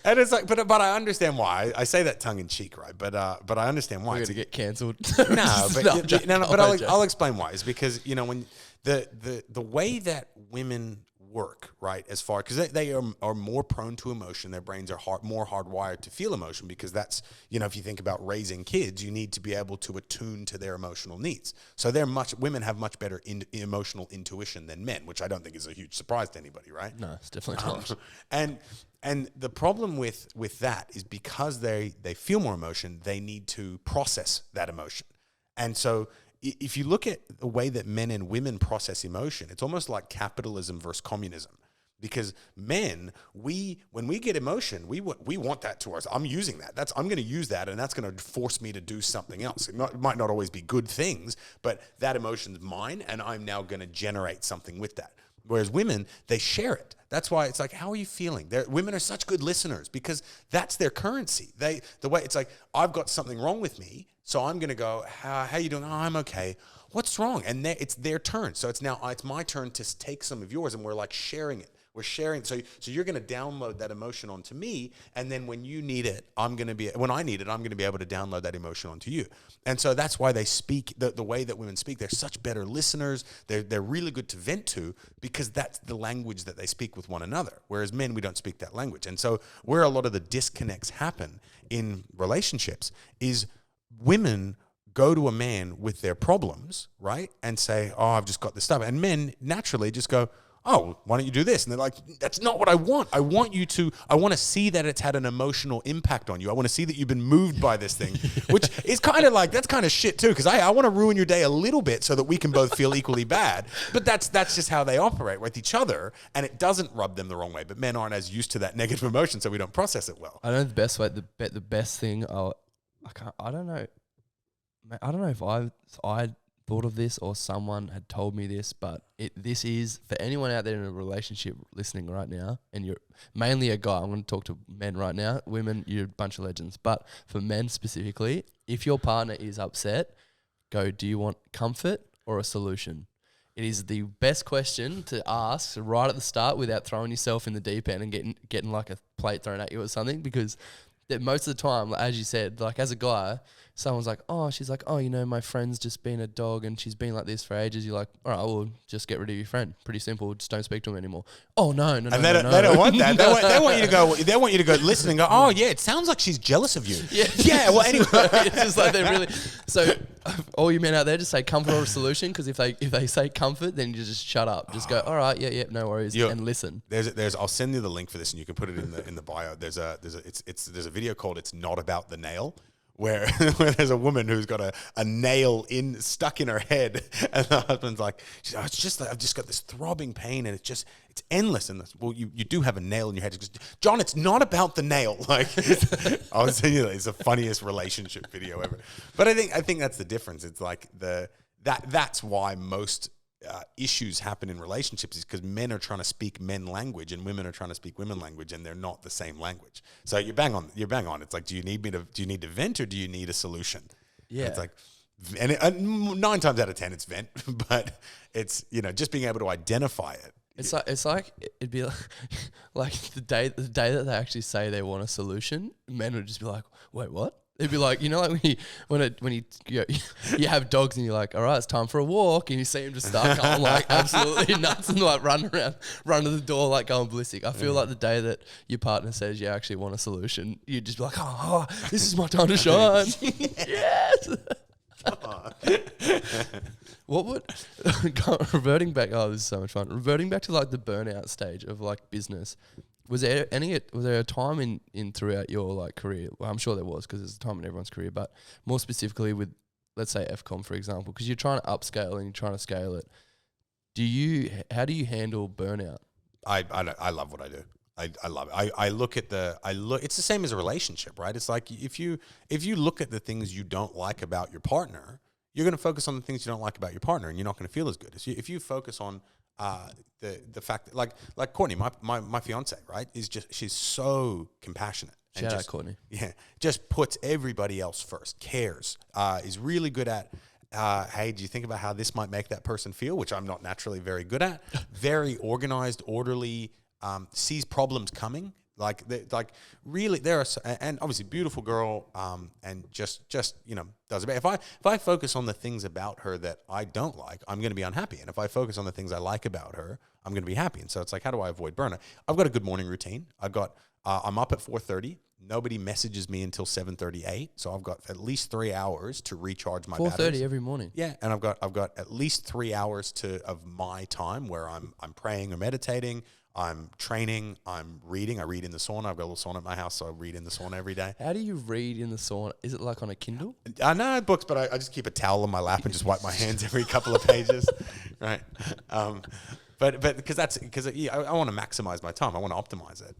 And it's like, but I understand why. I say that tongue in cheek, right? But I understand why. We're gonna get cancelled. No, but no, I'll explain why. It's because when the way that women work, right, as far because they are more prone to emotion. Their brains are more hardwired to feel emotion because that's if you think about raising kids, you need to be able to attune to their emotional needs. So women have much better emotional intuition than men, which I don't think is a huge surprise to anybody, right? No, it's definitely not. And the problem with that is because they feel more emotion, they need to process that emotion. And so if you look at the way that men and women process emotion, it's almost like capitalism versus communism. Because men, when we get emotion, we want that to us. I'm using that. I'm going to use that, and that's going to force me to do something else. It might not always be good things, but that emotion's mine, and I'm now going to generate something with that. Whereas women, they share it. That's why it's like, how are you feeling? Women are such good listeners because that's their currency. The way it's like, I've got something wrong with me, so I'm going to go, how you doing? Oh, I'm okay. What's wrong? And it's their turn. So it's my turn to take some of yours, and we're like sharing it. We're sharing. So you're going to download that emotion onto me, and then when you need it, when I need it, I'm going to be able to download that emotion onto you. And so that's why they speak the way that women speak. They're such better listeners. They're really good to vent to because that's the language that they speak with one another. Whereas men, we don't speak that language. And so where a lot of the disconnects happen in relationships is women go to a man with their problems, right? And say, oh, I've just got this stuff. And men naturally just go, oh, why don't you do this? And they're like, that's not what I want. I want to see that it's had an emotional impact on you. I want to see that you've been moved by this thing, which is kind of like, that's kind of shit too. Cause I want to ruin your day a little bit so that we can both feel equally bad. But that's just how they operate with each other. And it doesn't rub them the wrong way, but men aren't as used to that negative emotion. So we don't process it well. I know the best way, the best thing, I don't know if I thought of this or someone had told me this, but this is for anyone out there in a relationship listening right now, and you're mainly a guy. I'm going to talk to men right now. Women, you're a bunch of legends. But for men specifically, if your partner is upset, go, do you want comfort or a solution? It is the best question to ask right at the start without throwing yourself in the deep end and getting like a plate thrown at you or something, because that most of the time, like, as you said, like as a guy, someone's like, she's like, my friend's just been a dog and she's been like this for ages. You're like, all right, well, just get rid of your friend. Pretty simple. Just don't speak to him anymore. Oh, no. And they don't want that. They want you to go listen and go, oh, yeah, it sounds like she's jealous of you. Yeah. Well, anyway. It's just like they're really... So all you men out there, just say comfort or a solution, because if they say comfort, then you just shut up. Just go, all right, yeah, no worries, and listen. I'll send you the link for this and you can put it in the bio. There's a video called It's Not About the Nail, where there's a woman who's got a nail stuck in her head, and the husband's like, it's just like, I've just got this throbbing pain, and it's endless. And you do have a nail in your head. She goes, John, it's not about the nail. Like, I was saying, it's the funniest relationship video ever. But I think that's the difference. It's like that's why most issues happen in relationships, is because men are trying to speak men language and women are trying to speak women language, and they're not the same language. So you're bang on. It's like, do you need to vent or do you need a solution? Yeah. And it's like, and 9 times out of 10 it's vent, but it's, just being able to identify it. It's like it'd be like the day that they actually say they want a solution, men would just be like, wait, what? It'd be like, like when you have dogs and you're like, all right, it's time for a walk, and you see them just start going like absolutely nuts and like run to the door like going ballistic. I feel like the day that your partner says you actually want a solution, you'd just be like, oh, this is my time to shine. Yes. What would reverting back? Oh, this is so much fun. Reverting back to like the burnout stage of like business. Was there a time in throughout your like career? Well, I'm sure there was, because there's a time in everyone's career, but more specifically with, let's say, FCOM, for example, because you're trying to upscale and you're trying to scale it. How do you handle burnout? I love what I do. I love it. I look it's the same as a relationship, right? It's like if you look at the things you don't like about your partner, you're going to focus on the things you don't like about your partner, and you're not going to feel as good. If you focus on the fact that like Courtney, my fiance, right, she's so compassionate. Shout out Courtney. Yeah, just puts everybody else first, cares, is really good at, hey, do you think about how this might make that person feel, which I'm not naturally very good at. Very organized, orderly, sees problems coming, Like really, there are, and obviously beautiful girl, and just does it. If I focus on the things about her that I don't like, I'm going to be unhappy. And if I focus on the things I like about her, I'm going to be happy. And so it's like, how do I avoid burnout? I've got a good morning routine. I'm up at 4:30. Nobody messages me until 7:38, so I've got at least 3 hours to recharge my 4:30 batteries. every morning. Yeah, and I've got at least 3 hours of my time where I'm praying or meditating, I'm training, I'm reading. I read in the sauna. I've got a little sauna at my house, so I read in the sauna every day. How do you read in the sauna? Is it like on a Kindle? I know books, but I just keep a towel on my lap and just wipe my hands every couple of pages, right? But because I want to maximize my time. I want to optimize it.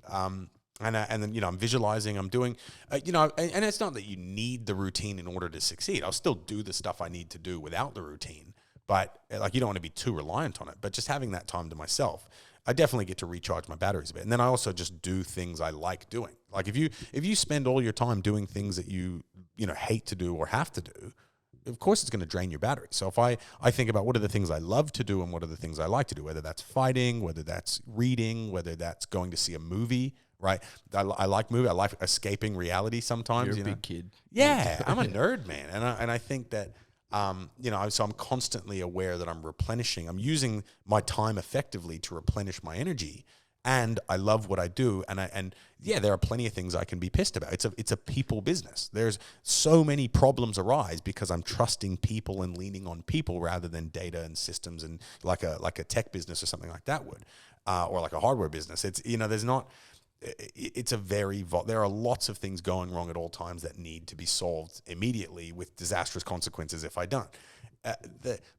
And then I'm visualizing. I'm doing, and it's not that you need the routine in order to succeed. I'll still do the stuff I need to do without the routine, but like you don't want to be too reliant on it. But just having that time to myself, I definitely get to recharge my batteries a bit. And then I also just do things I like doing. Like if you spend all your time doing things that you hate to do or have to do, of course it's going to drain your battery. So if I think about what are the things I love to do and what are the things I like to do, whether that's fighting, whether that's reading, whether that's going to see a movie, right? I like movie. I like escaping reality sometimes. You're a big kid. Yeah, I'm a nerd, man. And I think that, so I'm constantly aware that I'm replenishing. I'm using my time effectively to replenish my energy. And I love what I do. And there are plenty of things I can be pissed about. It's a people business. There's so many problems arise because I'm trusting people and leaning on people rather than data and systems and like a tech business or something like that would, or like a hardware business. It's, there's not, it's a there are lots of things going wrong at all times that need to be solved immediately with disastrous consequences if I don't.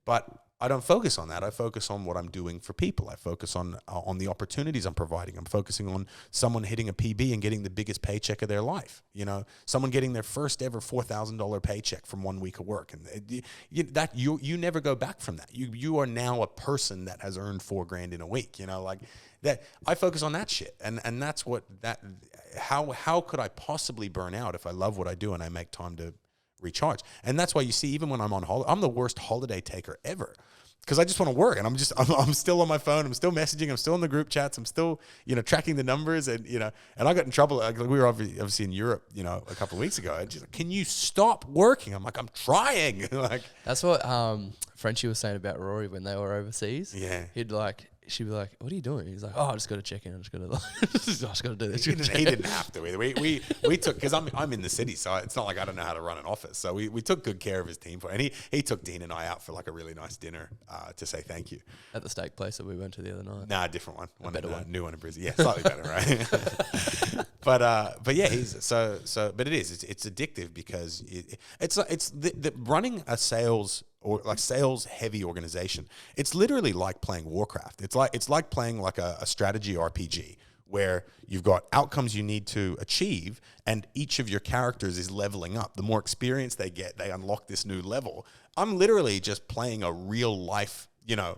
But I don't focus on that. I focus on what I'm doing for people. I focus on the opportunities I'm providing. I'm focusing on someone hitting a PB and getting the biggest paycheck of their life. Someone getting their first ever $4,000 paycheck from 1 week of work, and you never go back from that. You are now a person that has earned $4,000 in a week. Like that. I focus on that shit, and that's how could I possibly burn out if I love what I do and I make time to recharge? And that's why you see, even when I'm on holiday, I'm the worst holiday taker ever, because I just want to work, and I'm still on my phone, I'm still messaging, I'm still in the group chats, I'm still tracking the numbers, and and I got in trouble. Like, we were obviously in Europe a couple of weeks ago, and she's like, "Can you stop working?" I'm like, "I'm trying." Like, that's what Frenchie was saying about Rory when they were overseas. Yeah, she'd be like, "What are you doing?" He's like, "Oh, I just got to check in. I just got to do this." He didn't have to either. We took, because I'm in the city, so it's not like I don't know how to run an office. So we took good care of his team and he took Dean and I out for like a really nice dinner to say thank you at the steak place that we went to the other night. Nah, different one. A better one. New one in Brisbane. Yeah, slightly better, right? but yeah, but it is. It's addictive because it's the running a sales or like sales heavy organization. It's literally like playing Warcraft. It's like playing like a strategy RPG where you've got outcomes you need to achieve, and each of your characters is leveling up. The more experience they get, they unlock this new level. I'm literally just playing a real life,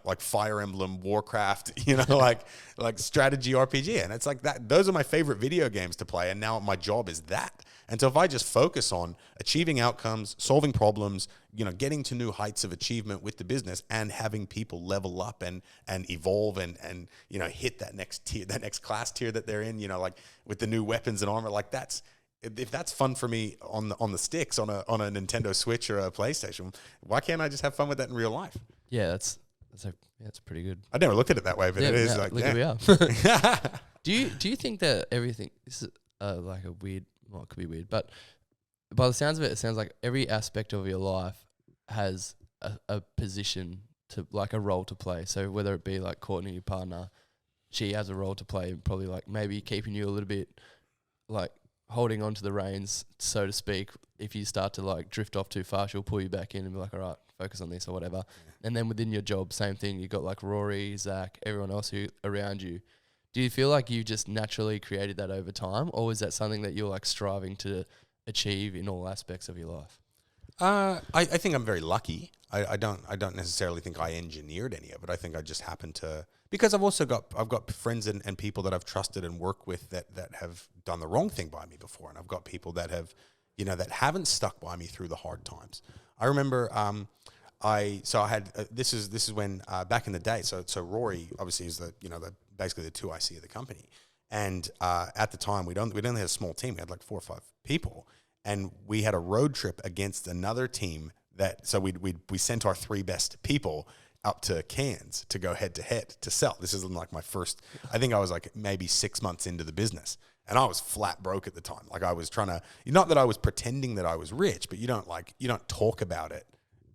like Fire Emblem, Warcraft, like strategy RPG. And it's like that. Those are my favorite video games to play. And now my job is that. And so if I just focus on achieving outcomes, solving problems, getting to new heights of achievement with the business, and having people level up and evolve and hit that next tier, that next class tier that they're in, like with the new weapons and armor, like if that's fun for me on the sticks on a Nintendo Switch or a PlayStation, why can't I just have fun with that in real life? Yeah, that's pretty good. I never looked at it that way, but it is like, look yeah. we are. Do you think that everything, this is like a weird, well, it could be weird, but by the sounds of it, it sounds like every aspect of your life has a position to, like, a role to play. So whether it be like Courtney, your partner, she has a role to play, probably like maybe keeping you a little bit like holding on to the reins, so to speak. If you start to like drift off too far, she'll pull you back in and be like, all right, focus on this or whatever. Yeah. And then within your job, same thing. You got like Rory, Zach, everyone else who around you. Do you feel like you just naturally created that over time, or is that something that you're like striving to achieve in all aspects of your life? I think I'm very lucky. I don't necessarily think I engineered any of it. I think I just happened to, because I've got friends and people that I've trusted and worked with that have done the wrong thing by me before, and I've got people that have, that haven't stuck by me through the hard times. I remember I had this is when back in the day. So Rory obviously is the basically the 2IC of the company, And at the time, we'd only had a small team. We had like 4 or 5 people, and we had a road trip against another team. So we sent our 3 best people up to Cairns to go head to head to sell. This isn't like my first. I think I was like maybe 6 months into the business, and I was flat broke at the time. Like I was trying to, not that I was pretending that I was rich, but you don't talk about it.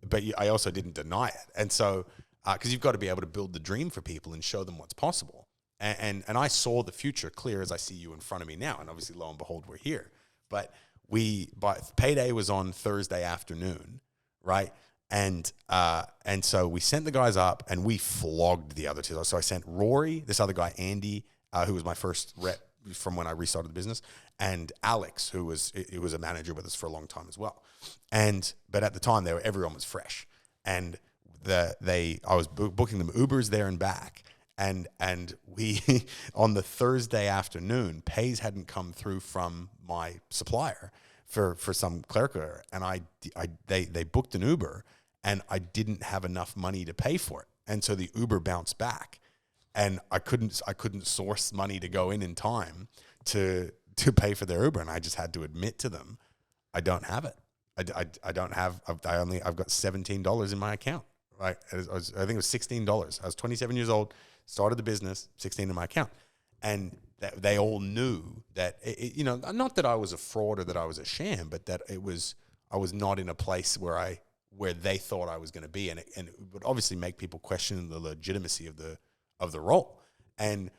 But I also didn't deny it, and so because you've got to be able to build the dream for people and show them what's possible. And I saw the future clear as I see you in front of me now, and obviously lo and behold, we're here. But payday was on Thursday afternoon, right? And so we sent the guys up, and we flogged the other 2. So I sent Rory, this other guy Andy, who was my first rep from when I restarted the business, and Alex, who was a manager with us for a long time as well. But at the time, everyone was fresh, and I was booking them Ubers there and back. And we on the Thursday afternoon, pays hadn't come through from my supplier for some clerical error, and they booked an Uber, and I didn't have enough money to pay for it, and so the Uber bounced back, and I couldn't source money to go in time to pay for their Uber, and I just had to admit to them, I don't have it. I've got $17 in my account. Right, I think it was $16. I was 27 years old, started the business, 16 in my account, and they all knew that not that I was a fraud or that I was a sham, but that I was not in a place where they thought I was going to be, and it would obviously make people question the legitimacy of the role. And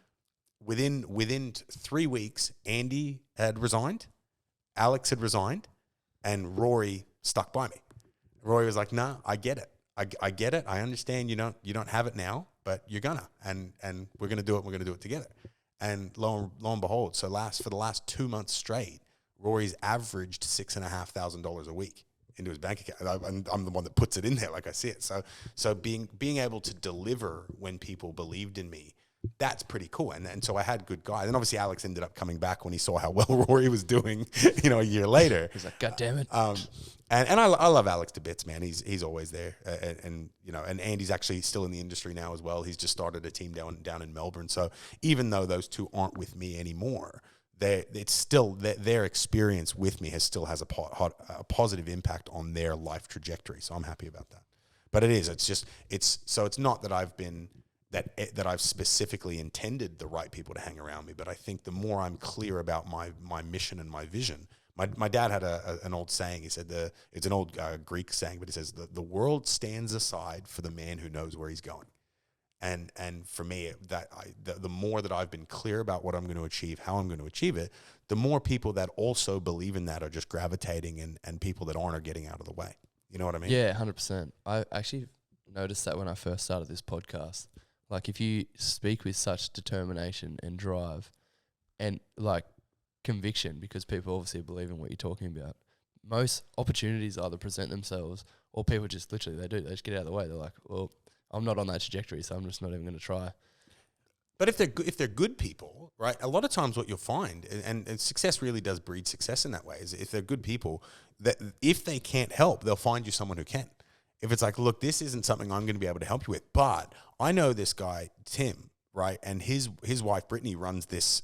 within 3 weeks, Andy had resigned, Alex had resigned, and Rory stuck by me. Rory was like, "Nah, I get it. I get it. I understand you don't have it now, but you're gonna, and we're gonna do it. We're gonna do it together." And lo and behold, for the last 2 months straight, Rory's averaged $6,500 a week into his bank account. I'm the one that puts it in there, like I see it. So being able to deliver when people believed in me, that's pretty cool. And so I had good guys. And obviously Alex ended up coming back when he saw how well Rory was doing, a year later. He's like, God damn it. And I love Alex to bits, man. He's always there. And Andy's actually still in the industry now as well. He's just started a team down in Melbourne. So even though those 2 aren't with me anymore, it's still their experience with me has a positive impact on their life trajectory. So I'm happy about that. But it's not that I've been that I've specifically intended the right people to hang around me, but I think the more I'm clear about my mission and my vision. My dad had an old saying. He said it's an old Greek saying, but he says the world stands aside for the man who knows where he's going. And for me, the more that I've been clear about what I'm going to achieve, how I'm going to achieve it, the more people that also believe in that are just gravitating, and people that aren't are getting out of the way. You know what I mean? Yeah, 100%. I actually noticed that when I first started this podcast. Like, if you speak with such determination and drive and, like, conviction, because people obviously believe in what you're talking about, most opportunities either present themselves or people just literally, they just get out of the way. They're like, well, I'm not on that trajectory, so I'm just not even going to try. But if they're good people, right, a lot of times what you'll find, and success really does breed success in that way, is if they're good people, that if they can't help, they'll find you someone who can. If it's like, look, this isn't something I'm going to be able to help you with, but I know this guy, Tim, right? And his wife, Brittany, runs this,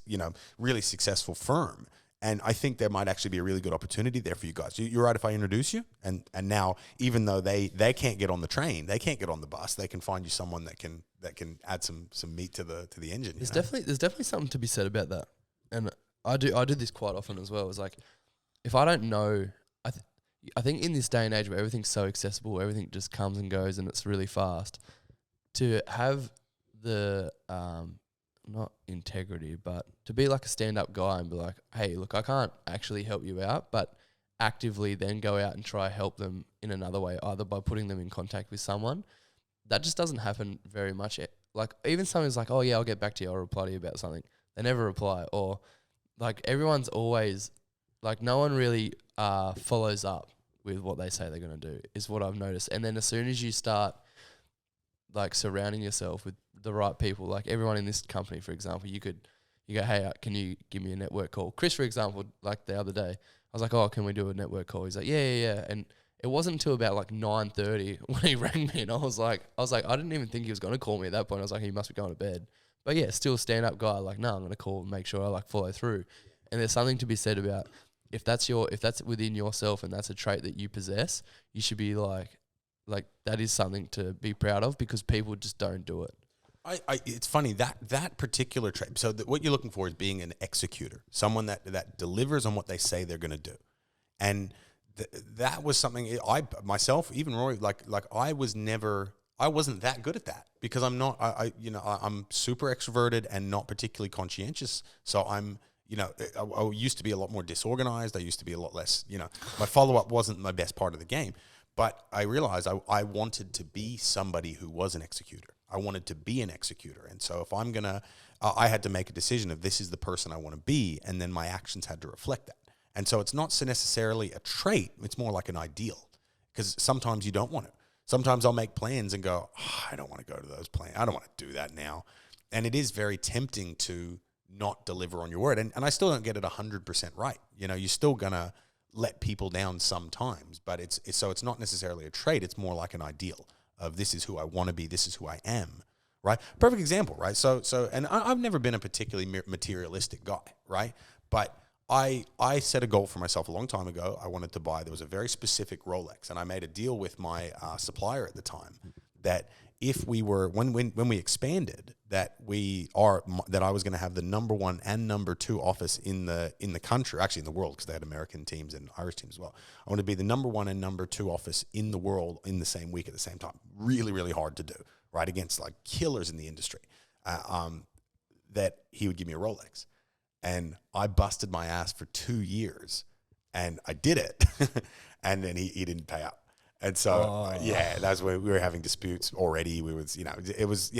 really successful firm. And I think there might actually be a really good opportunity there for you guys. You're right if I introduce you? And now, even though they can't get on the train, they can't get on the bus, they can find you someone that can add some meat to the engine. There's definitely something to be said about that. And I do this quite often as well. It's like, if I don't know, I think in this day and age where everything's so accessible, everything just comes and goes and it's really fast, to have the not integrity, but to be like a stand-up guy and be like, hey, look, I can't actually help you out, but actively then go out and try help them in another way, either by putting them in contact with someone. That just doesn't happen very much. Like, even someone's like, oh yeah, I'll get back to you, I'll reply to you about something. They never reply. Or like, everyone's always like, no one really follows up with what they say they're going to do, is what I've noticed. And then as soon as you start like surrounding yourself with the right people, like everyone in this company, for example, you go, hey, can you give me a network call? Chris, for example, like the other day, I was like, oh, can we do a network call? He's like, yeah. And it wasn't until about like 9:30 when he rang me, and I was like, I didn't even think he was going to call me at that point. I was like, he must be going to bed. But yeah, still a stand up guy. Like, no, I'm gonna call and make sure I like follow through. And there's something to be said about if that's within yourself and that's a trait that you possess, you should be like that is something to be proud of because people just don't do it. It's funny that particular trait. So what you're looking for is being an executor, someone that delivers on what they say they're going to do, and that was something I myself, even Roy, like I wasn't that good at that because I'm not. I'm super extroverted and not particularly conscientious. So I'm. I used to be a lot more disorganized. I used to be a lot less. My follow up wasn't my best part of the game. But I realized I wanted to be somebody who was an executor. I wanted to be an executor. And so if I'm going to, I had to make a decision of this is the person I want to be, and then my actions had to reflect that. And so it's not necessarily a trait. It's more like an ideal because sometimes you don't want to. Sometimes I'll make plans and go, I don't want to go to those plans. I don't want to do that now. And it is very tempting to not deliver on your word. And I still don't get it 100% right. You're still going to let people down sometimes, but it's not necessarily a trait. It's more like an ideal of this is who I want to be. This is who I am, right? Perfect example, right? So, and I've never been a particularly materialistic guy, right? But I set a goal for myself a long time ago. I wanted to buy, there was a very specific Rolex, and I made a deal with my supplier at the time that if we were, when we expanded, that I was going to have the number 1 and number 2 office in the country, actually in the world, because they had American teams and Irish teams as well. I want to be the number 1 and number 2 office in the world in the same week at the same time. Really, really hard to do, right? Against like killers in the industry. That he would give me a Rolex. And I busted my ass for 2 years and I did it. And then he didn't pay up. And so, that's where we were having disputes already. It was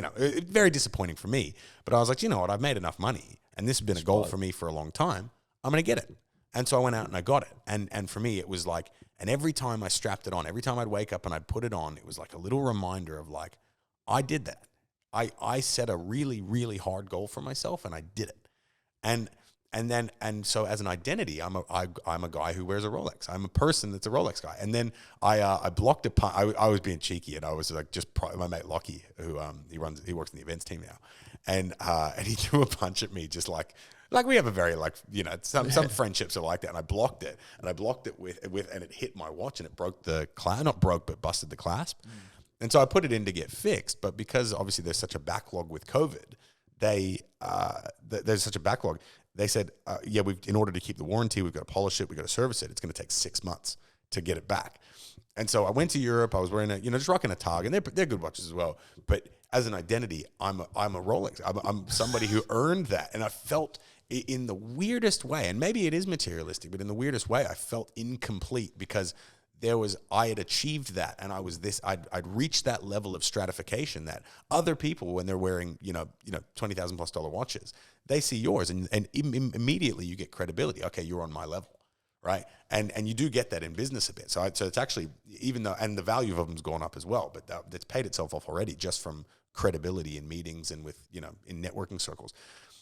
very disappointing for me. But I was like, you know what? I've made enough money, and this has been a goal for me for a long time. I'm going to get it. And so I went out and I got it. And for me, it was like, and every time I strapped it on, every time I'd wake up and I'd put it on, it was like a little reminder of like, I did that. I set a really, really hard goal for myself, and I did it. And so as an identity, I'm a guy who wears a Rolex. I'm a person that's a Rolex guy. And then I blocked a punch. I was being cheeky, and I was like my mate Lockie, who he works in the events team now, and he threw a punch at me just like we have a very some friendships are like that. And I blocked it, with and it hit my watch, and it broke the clasp, not broke, but busted the clasp. And so I put it in to get fixed, but because obviously there's such a backlog with COVID, there's such a backlog. They said, in order to keep the warranty, we've got to polish it, we've got to service it. It's going to take 6 months to get it back. And so I went to Europe. I was wearing just rocking a Tag, and they're good watches as well. But as an identity, I'm a Rolex. I'm somebody who earned that, and I felt in the weirdest way, and maybe it is materialistic, but in the weirdest way, I felt incomplete because I had achieved that, and I'd reached that level of stratification that other people, when they're wearing, $20,000+ watches, they see yours, and immediately you get credibility. Okay, you're on my level, right? And you do get that in business a bit. So it's actually, even though, and the value of them's gone up as well, but that's paid itself off already just from credibility in meetings and with, in networking circles.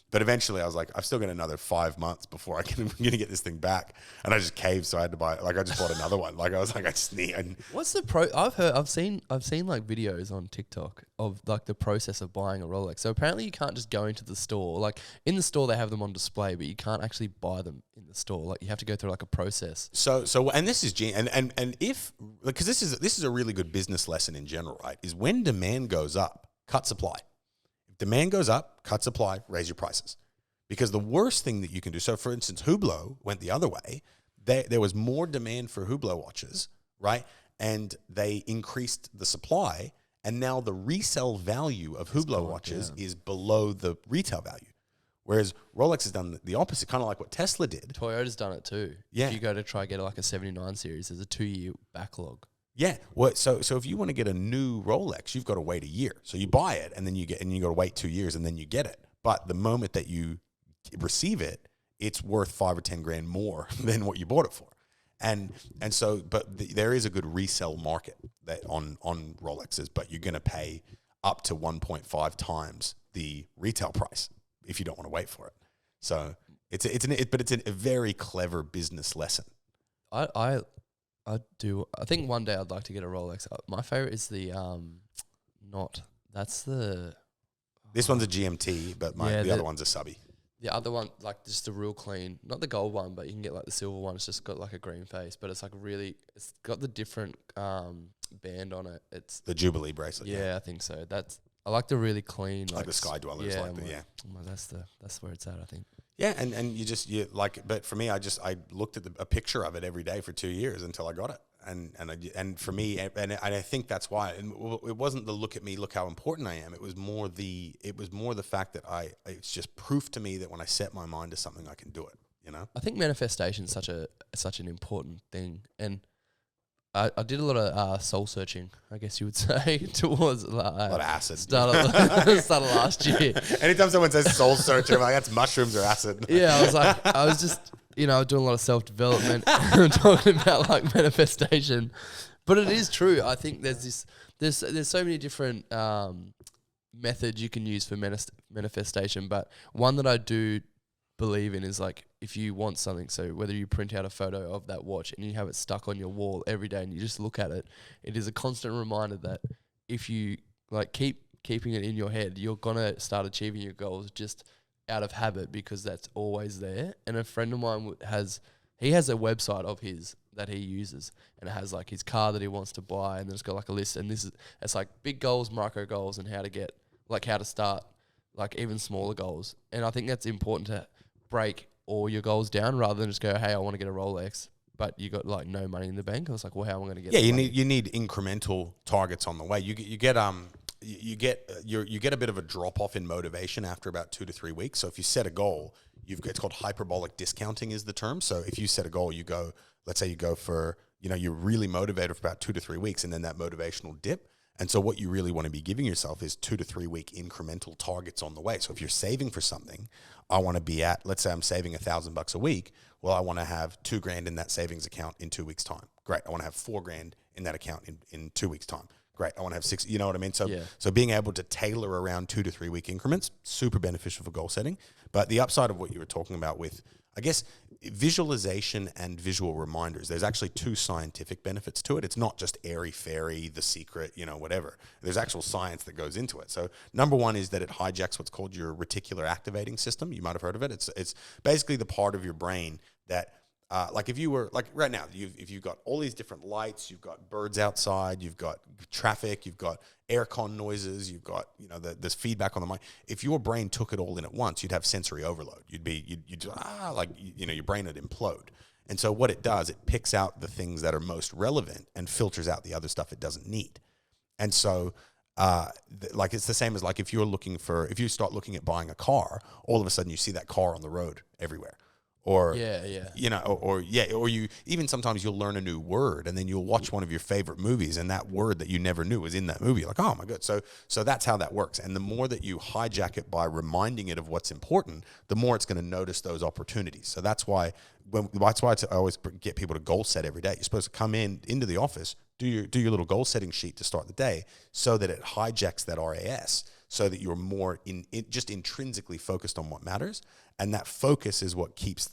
But eventually I was like, I've still got another 5 months before I'm going to get this thing back. And I just caved. So I had to buy, I just bought another one. I was like, I just need. What's the I've seen like videos on TikTok of like the process of buying a Rolex. So apparently you can't just go into the store. Like in the store, they have them on display, but you can't actually buy them in the store. Like you have to go through like a process. So, and this is, and if, because this is a really good business lesson in general, right? Is when demand goes up, cut supply. Demand goes up, cut supply, raise your prices. Because the worst thing that you can do, so for instance, Hublot went the other way. There was more demand for Hublot watches, right? And they increased the supply, and now the resale value of Hublot watches is below the retail value. Whereas Rolex has done the opposite, kind of like what Tesla did. Toyota's done it too. Yeah. If you go to try get like a 79 series, there's a 2-year backlog. Yeah. Well, so if you want to get a new Rolex, you've got to wait a year. So you buy it, and then you got to wait 2 years, and then you get it. But the moment that you receive it, it's worth $5 or $10 more than what you bought it for. And so, but there is a good resale market that on Rolexes, but you're going to pay up to 1.5 times the retail price if you don't want to wait for it. So it's a very clever business lesson. I think one day I'd like to get a Rolex. My favorite is the This one's a GMT, but the other one's a subby. The other one, like just a real clean, not the gold one, but you can get like the silver one. It's just got like a green face, but it's like it's got the different band on it. It's the Jubilee bracelet. Yeah, I think so. I like the really clean, like the Sky Dwellers. Yeah, Well, that's where it's at, I think. Yeah, and you like, but for me, I looked at a picture of it every day for 2 years until I got it, and for me, and I think that's why it wasn't the look at me, look how important I am. It was more the fact that it's just proof to me that when I set my mind to something, I can do it. You know, I think manifestation is such an important thing, and I did a lot of soul searching, I guess you would say, towards a lot of acid. Start of last year. Anytime someone says soul searching, I'm like, that's mushrooms or acid. Yeah, I was just, doing a lot of self-development, talking about like manifestation. But it is true. I think there's so many different methods you can use for manifestation, but one that I do believe in is like, if you want something, so whether you print out a photo of that watch and you have it stuck on your wall every day and you just look at it, it is a constant reminder that if you like keeping it in your head, you're gonna start achieving your goals just out of habit, because that's always there. And a friend of mine has a website of his that he uses, and it has like his car that he wants to buy, and then it's got like a list, and it's like big goals, micro goals, and how to start like even smaller goals. And I think that's important to break all your goals down rather than just go, hey, I want to get a Rolex, but you got like no money in the bank. I was like, well, how am I going to get? Yeah, you need incremental targets on the way. You get a bit of a drop off in motivation after about 2 to 3 weeks. So if you set a goal, it's called hyperbolic discounting is the term. So if you set a goal, let's say you go for, you're really motivated for about 2 to 3 weeks, and then that motivation will dip. And so what you really want to be giving yourself is 2 to 3 week incremental targets on the way. So if you're saving for something, I want to be at, let's say I'm saving $1,000 a week. Well, I want to have $2,000 in that savings account in 2 weeks' time. Great. I want to have $4,000 in that account in 2 weeks' time. Great. I want to have 6, you know what I mean? So being able to tailor around 2 to 3 week increments, super beneficial for goal setting. But the upside of what you were talking about with, I guess, visualization and visual reminders, there's actually 2 scientific benefits to it. It's not just airy-fairy, the secret, whatever. There's actual science that goes into it. So number one is that it hijacks what's called your reticular activating system. You might have heard of it. It's basically the part of your brain that, like if you were, like right now, if you've got all these different lights, you've got birds outside, you've got traffic, you've got aircon noises, you've got, this feedback on the mind. If your brain took it all in at once, you'd have sensory overload. Your brain would implode. And so what it does, it picks out the things that are most relevant and filters out the other stuff it doesn't need. And so, it's the same as like if you start looking at buying a car, all of a sudden you see that car on the road everywhere. Or you even sometimes you'll learn a new word, and then you'll watch one of your favorite movies, and that word that you never knew was in that movie. Like, oh my god! So that's how that works. And the more that you hijack it by reminding it of what's important, the more it's going to notice those opportunities. So that's why I always get people to goal set every day. You're supposed to come into the office, do your little goal setting sheet to start the day, so that it hijacks that RAS, so that you're more just intrinsically focused on what matters. And that focus is what keeps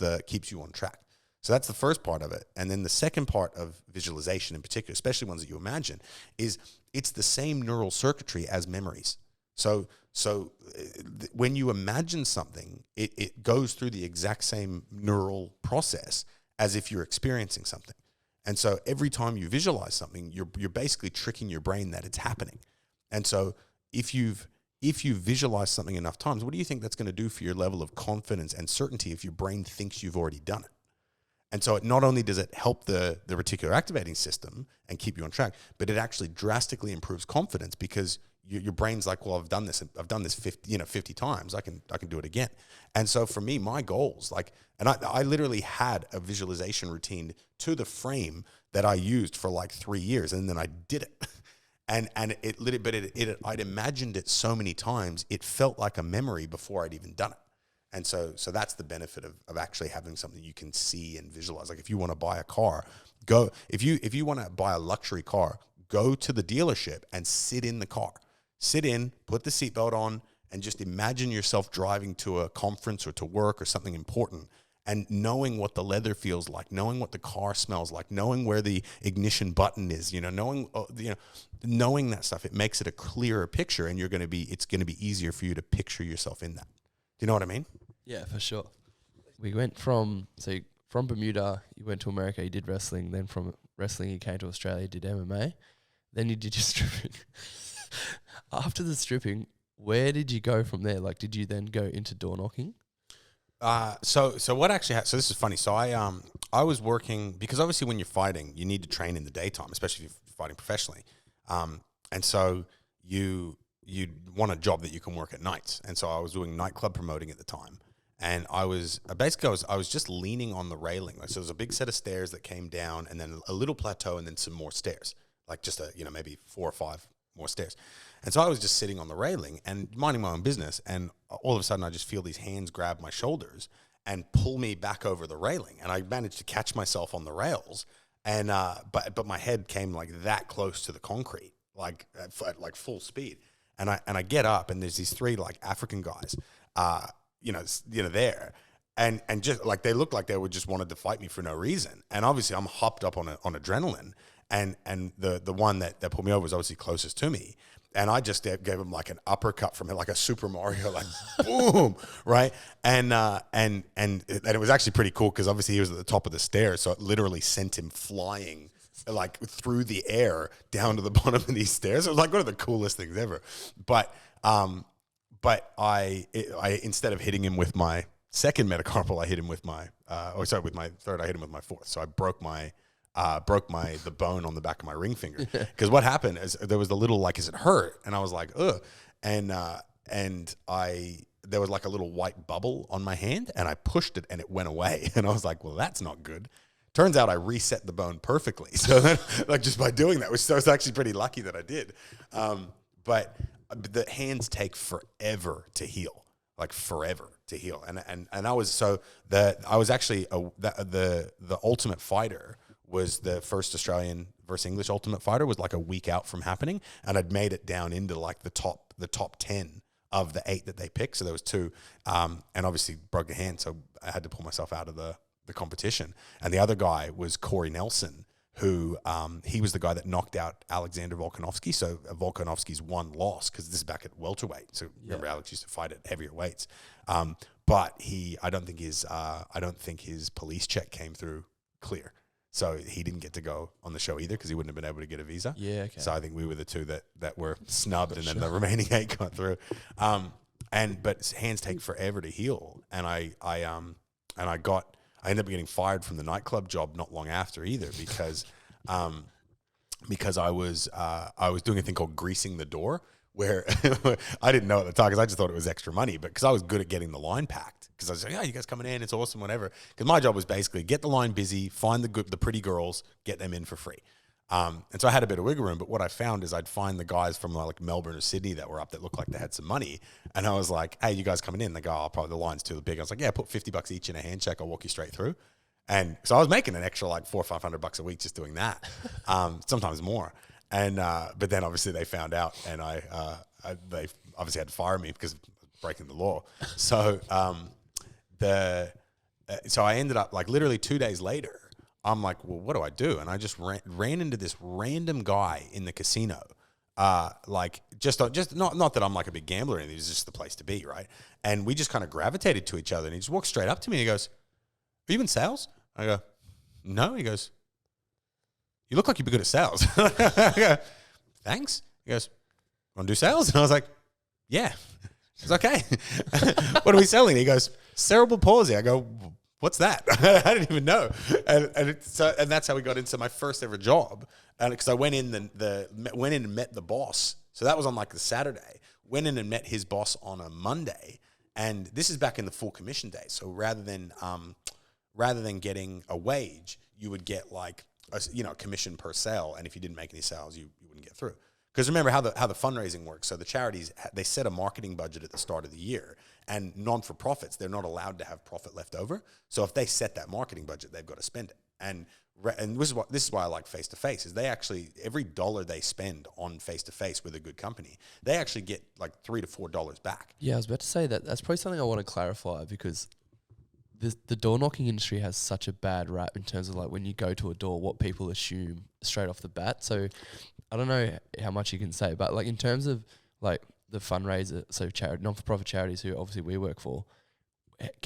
you on track. So that's the first part of it. And then the second part of visualization in particular, especially ones that you imagine, is it's the same neural circuitry as memories. So when you imagine something, it goes through the exact same neural process as if you're experiencing something. And so every time you visualize something, you're basically tricking your brain that it's happening. And so if you visualize something enough times, what do you think that's going to do for your level of confidence and certainty if your brain thinks you've already done it? And so not only does it help the reticular activating system and keep you on track, but it actually drastically improves confidence, because your brain's like, well, I've done this 50 times. I can do it again. And so for me, my goals, I literally had a visualization routine to the frame that I used for like 3 years, and then I did it. And I'd imagined it so many times, it felt like a memory before I'd even done it. And so that's the benefit of actually having something you can see and visualize. Like if you want to buy a car, if you want to buy a luxury car, go to the dealership and sit in the car. Sit in, put the seatbelt on, and just imagine yourself driving to a conference or to work or something important, and knowing what the leather feels like, knowing what the car smells like, knowing where the ignition button is, knowing that stuff, it makes it a clearer picture, and it's going to be easier for you to picture yourself in that. Do you know what I mean? Yeah, for sure. We went from Bermuda, you went to America, you did wrestling, then from wrestling you came to Australia, did MMA, then you did your stripping. After the stripping, where did you go from there? Like, did you then go into door knocking? So what actually so this is funny. So I was working, because obviously when you're fighting, you need to train in the daytime, especially if you're fighting professionally. And so you want a job that you can work at nights. And so I was doing nightclub promoting at the time. And I was just leaning on the railing. Like, so there's a big set of stairs that came down, and then a little plateau, and then some more stairs, like just maybe 4 or 5 more stairs. And so I was just sitting on the railing and minding my own business. And all of a sudden I just feel these hands grab my shoulders and pull me back over the railing. And I managed to catch myself on the rails. And, but my head came like that close to the concrete, like at like full speed. And I get up, and there's these 3 like African guys, there. And just like, they looked like they would just wanted to fight me for no reason. And obviously I'm hopped up on adrenaline. And the one that pulled me over was obviously closest to me. And I just gave him like an uppercut from it, like a Super Mario, like boom, right? And it was actually pretty cool, because obviously he was at the top of the stairs, so it literally sent him flying like through the air down to the bottom of these stairs. It was like one of the coolest things ever. But I instead of hitting him with my second metacarpal, I hit him with my with my third, I hit him with my fourth. So I broke the bone on the back of my ring finger. Because what happened is there was the little, like, is it hurt? And I was like, ugh. And there was like a little white bubble on my hand, and I pushed it and it went away. And I was like, well, that's not good. Turns out I reset the bone perfectly. So then, like, just by doing that, I was actually pretty lucky that I did. But the hands take forever to heal, like forever to heal. And I was actually the Ultimate Fighter was the first Australian versus English Ultimate Fighter, was like a week out from happening, and I'd made it down into like the top 10 of the 8 that they picked. So there was 2, and obviously broke a hand, so I had to pull myself out of the competition. And the other guy was Corey Nelson, who he was the guy that knocked out Alexander Volkanovski. So Volkanovski's one loss, because this is back at welterweight. So remember, Alex used to fight at heavier weights, but I don't think his police check came through clear. So he didn't get to go on the show either, because he wouldn't have been able to get a visa. Yeah, okay. So I think we were the 2 that were snubbed, and then the remaining 8 got through. But hands take forever to heal, and I ended up getting fired from the nightclub job not long after either, because I was doing a thing called greasing the door, where I didn't know at the time, because I just thought it was extra money, but because I was good at getting the line packed, because I was like, you guys coming in, it's awesome, whatever. Because my job was basically get the line busy, find the pretty girls, get them in for free. And so I had a bit of wiggle room, but what I found is I'd find the guys from like Melbourne or Sydney that were up that looked like they had some money, and I was like, hey, you guys coming in? They go, oh, probably the line's too big. I was like, yeah, put $50 each in a hand check, I'll walk you straight through. And so I was making an extra like $400 or $500 a week just doing that, sometimes more. And but then obviously they found out, and they obviously had to fire me because of breaking the law. So so I ended up, like, literally 2 days later, I'm like, well, what do I do? And I just ran into this random guy in the casino. Like just not that I'm like a big gambler or anything, it's just the place to be, right? And we just kind of gravitated to each other, and he just walked straight up to me and he goes, are you in sales? I go, no. He goes, you look like you'd be good at sales. I go, thanks. He goes, want to do sales? And I was like, yeah. It's okay. What are we selling? He goes, cerebral palsy. I go, what's that? I didn't even know. And that's how we got into my first ever job. And because I went in and met the boss. So that was on like the Saturday. Went in and met his boss on a Monday. And this is back in the full commission day. So rather than getting a wage, you would get like a commission per sale. And if you didn't make any sales, you wouldn't get through. Because remember how the fundraising works. So the charities, they set a marketing budget at the start of the year, and non-for-profits, they're not allowed to have profit left over. So if they set that marketing budget, they've got to spend it. And this is why I like face-to-face, is they actually, every dollar they spend on face-to-face with a good company, they actually get like $3 to $4 back. Yeah, I was about to say that's probably something I want to clarify, because the door knocking industry has such a bad rap in terms of like when you go to a door, what people assume straight off the bat. So I don't know how much you can say, but like in terms of like the fundraiser, so non-for-profit charities who obviously we work for.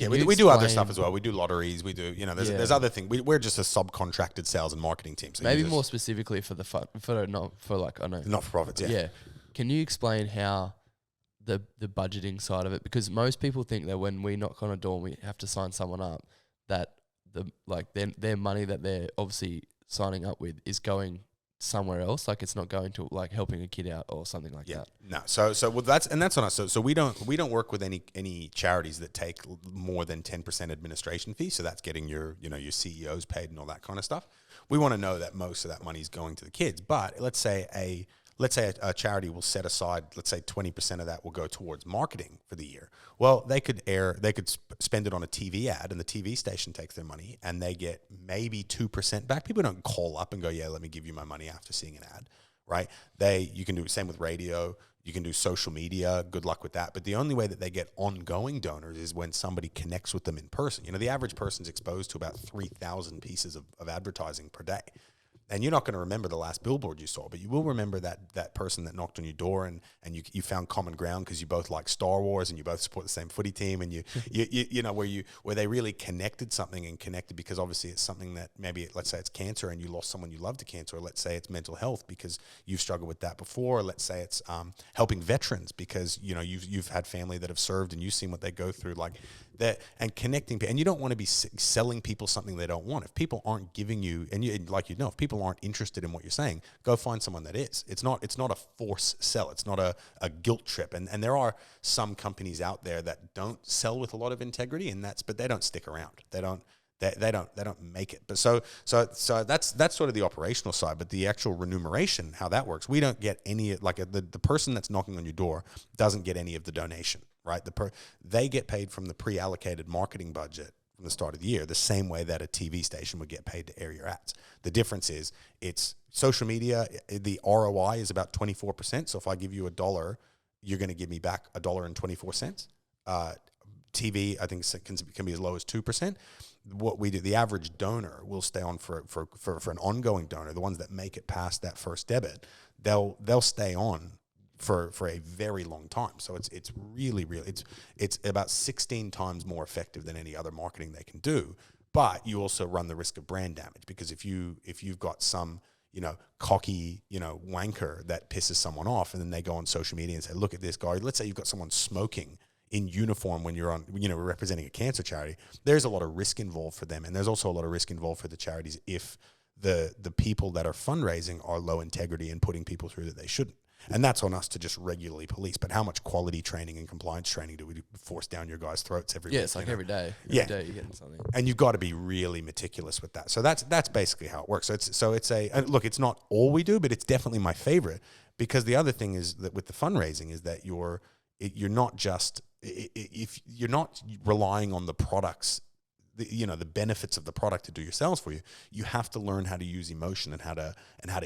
We do other stuff as well. We do lotteries. We do, there's other things. We're just a subcontracted sales and marketing team. So maybe more specifically for not for profits. Yeah. Can you explain how the budgeting side of it? Because most people think that when we knock on a door and we have to sign someone up, that their money that they're obviously signing up with is going somewhere else, like it's not going to like helping a kid out or something like that. No. So that's on us. So we don't work with any charities that take more than 10% administration fee. So that's getting your CEOs paid and all that kind of stuff. We want to know that most of that money is going to the kids. But let's say a charity will set aside, let's say 20% of that will go towards marketing for the year. Well, they could spend it on a TV ad, and the TV station takes their money and they get maybe 2% back. People don't call up and go, yeah, let me give you my money after seeing an ad, right? You can do the same with radio. You can do social media. Good luck with that. But the only way that they get ongoing donors is when somebody connects with them in person. The average person's exposed to about 3,000 pieces of advertising per day. And you're not going to remember the last billboard you saw, but you will remember that person that knocked on your door and you found common ground because you both like Star Wars and you both support the same footy team, and where they really connected because obviously it's something that maybe, let's say it's cancer and you lost someone you love to cancer, or let's say it's mental health because you've struggled with that before, or let's say it's helping veterans because you've had family that have served and you've seen what they go through, like that, and connecting. And you don't want to be selling people something they don't want. If people aren't giving you, if people aren't interested in what you're saying, go find someone that is. It's not a force sell. It's not a guilt trip. And there are some companies out there that don't sell with a lot of integrity, but they don't stick around. They don't make it. But so that's sort of the operational side. But the actual remuneration, how that works, we don't get any, like the person that's knocking on your door doesn't get any of the donation, right? They get paid from the pre-allocated marketing budget from the start of the year, the same way that a TV station would get paid to air your ads. The difference is it's social media. The ROI is about 24%. So if I give you $1, you're going to give me back $1.24. TV, I think, can be as low as 2%. What we do, the average donor will stay on for an ongoing donor. The ones that make it past that first debit, they'll stay on for a very long time. So it's really it's about 16 times more effective than any other marketing they can do. But you also run the risk of brand damage, because if you've got some cocky wanker that pisses someone off, and then they go on social media and say, look at this guy. Let's say you've got someone smoking in uniform when you're on, representing a cancer charity. There's a lot of risk involved for them, and there's also a lot of risk involved for the charities if the people that are fundraising are low integrity and putting people through that they shouldn't. And that's on us to just regularly police. But how much quality training and compliance training do we force down your guys' throats every week? Yeah, it's like every day. Every day you're getting something. And you've got to be really meticulous with that. So that's basically how it works. So it's not all we do, but it's definitely my favorite, because the other thing is that with the fundraising is that you're not just, if you're not relying on the products, the benefits of the product to do your sales for you, you have to learn how to use emotion and how to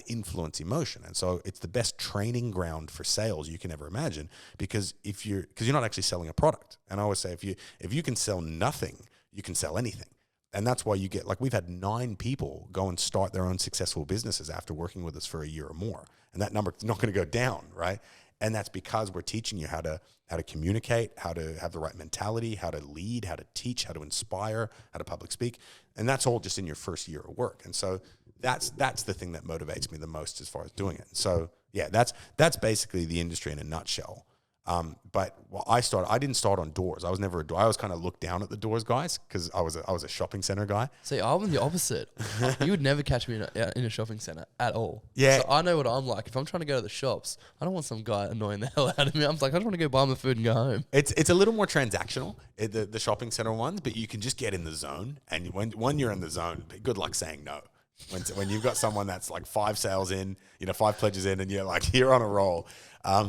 influence emotion. And so it's the best training ground for sales you can ever imagine, because you're not actually selling a product. And I always say, if you can sell nothing, you can sell anything. And that's why you get, like, we've had 9 people go and start their own successful businesses after working with us for a year or more. And that number is not going to go down, right? And that's because we're teaching you how to communicate, how to have the right mentality, how to lead, how to teach, how to inspire, how to public speak. And that's all just in your first year of work. And so that's the thing that motivates me the most as far as doing it. So yeah, that's basically the industry in a nutshell. But I didn't start on doors. I was never a door. I was kind of looked down at the doors guys, because I was a shopping center guy. See, I'm the opposite. You would never catch me in a shopping center at all. Yeah. So I know what I'm like. If I'm trying to go to the shops, I don't want some guy annoying the hell out of me. I'm like, I just want to go buy my food and go home. It's a little more transactional, the shopping center ones, but you can just get in the zone. And when you're in the zone, good luck saying no. When you've got someone that's like 5 sales in, 5 pledges in, and you're like, you're on a roll. But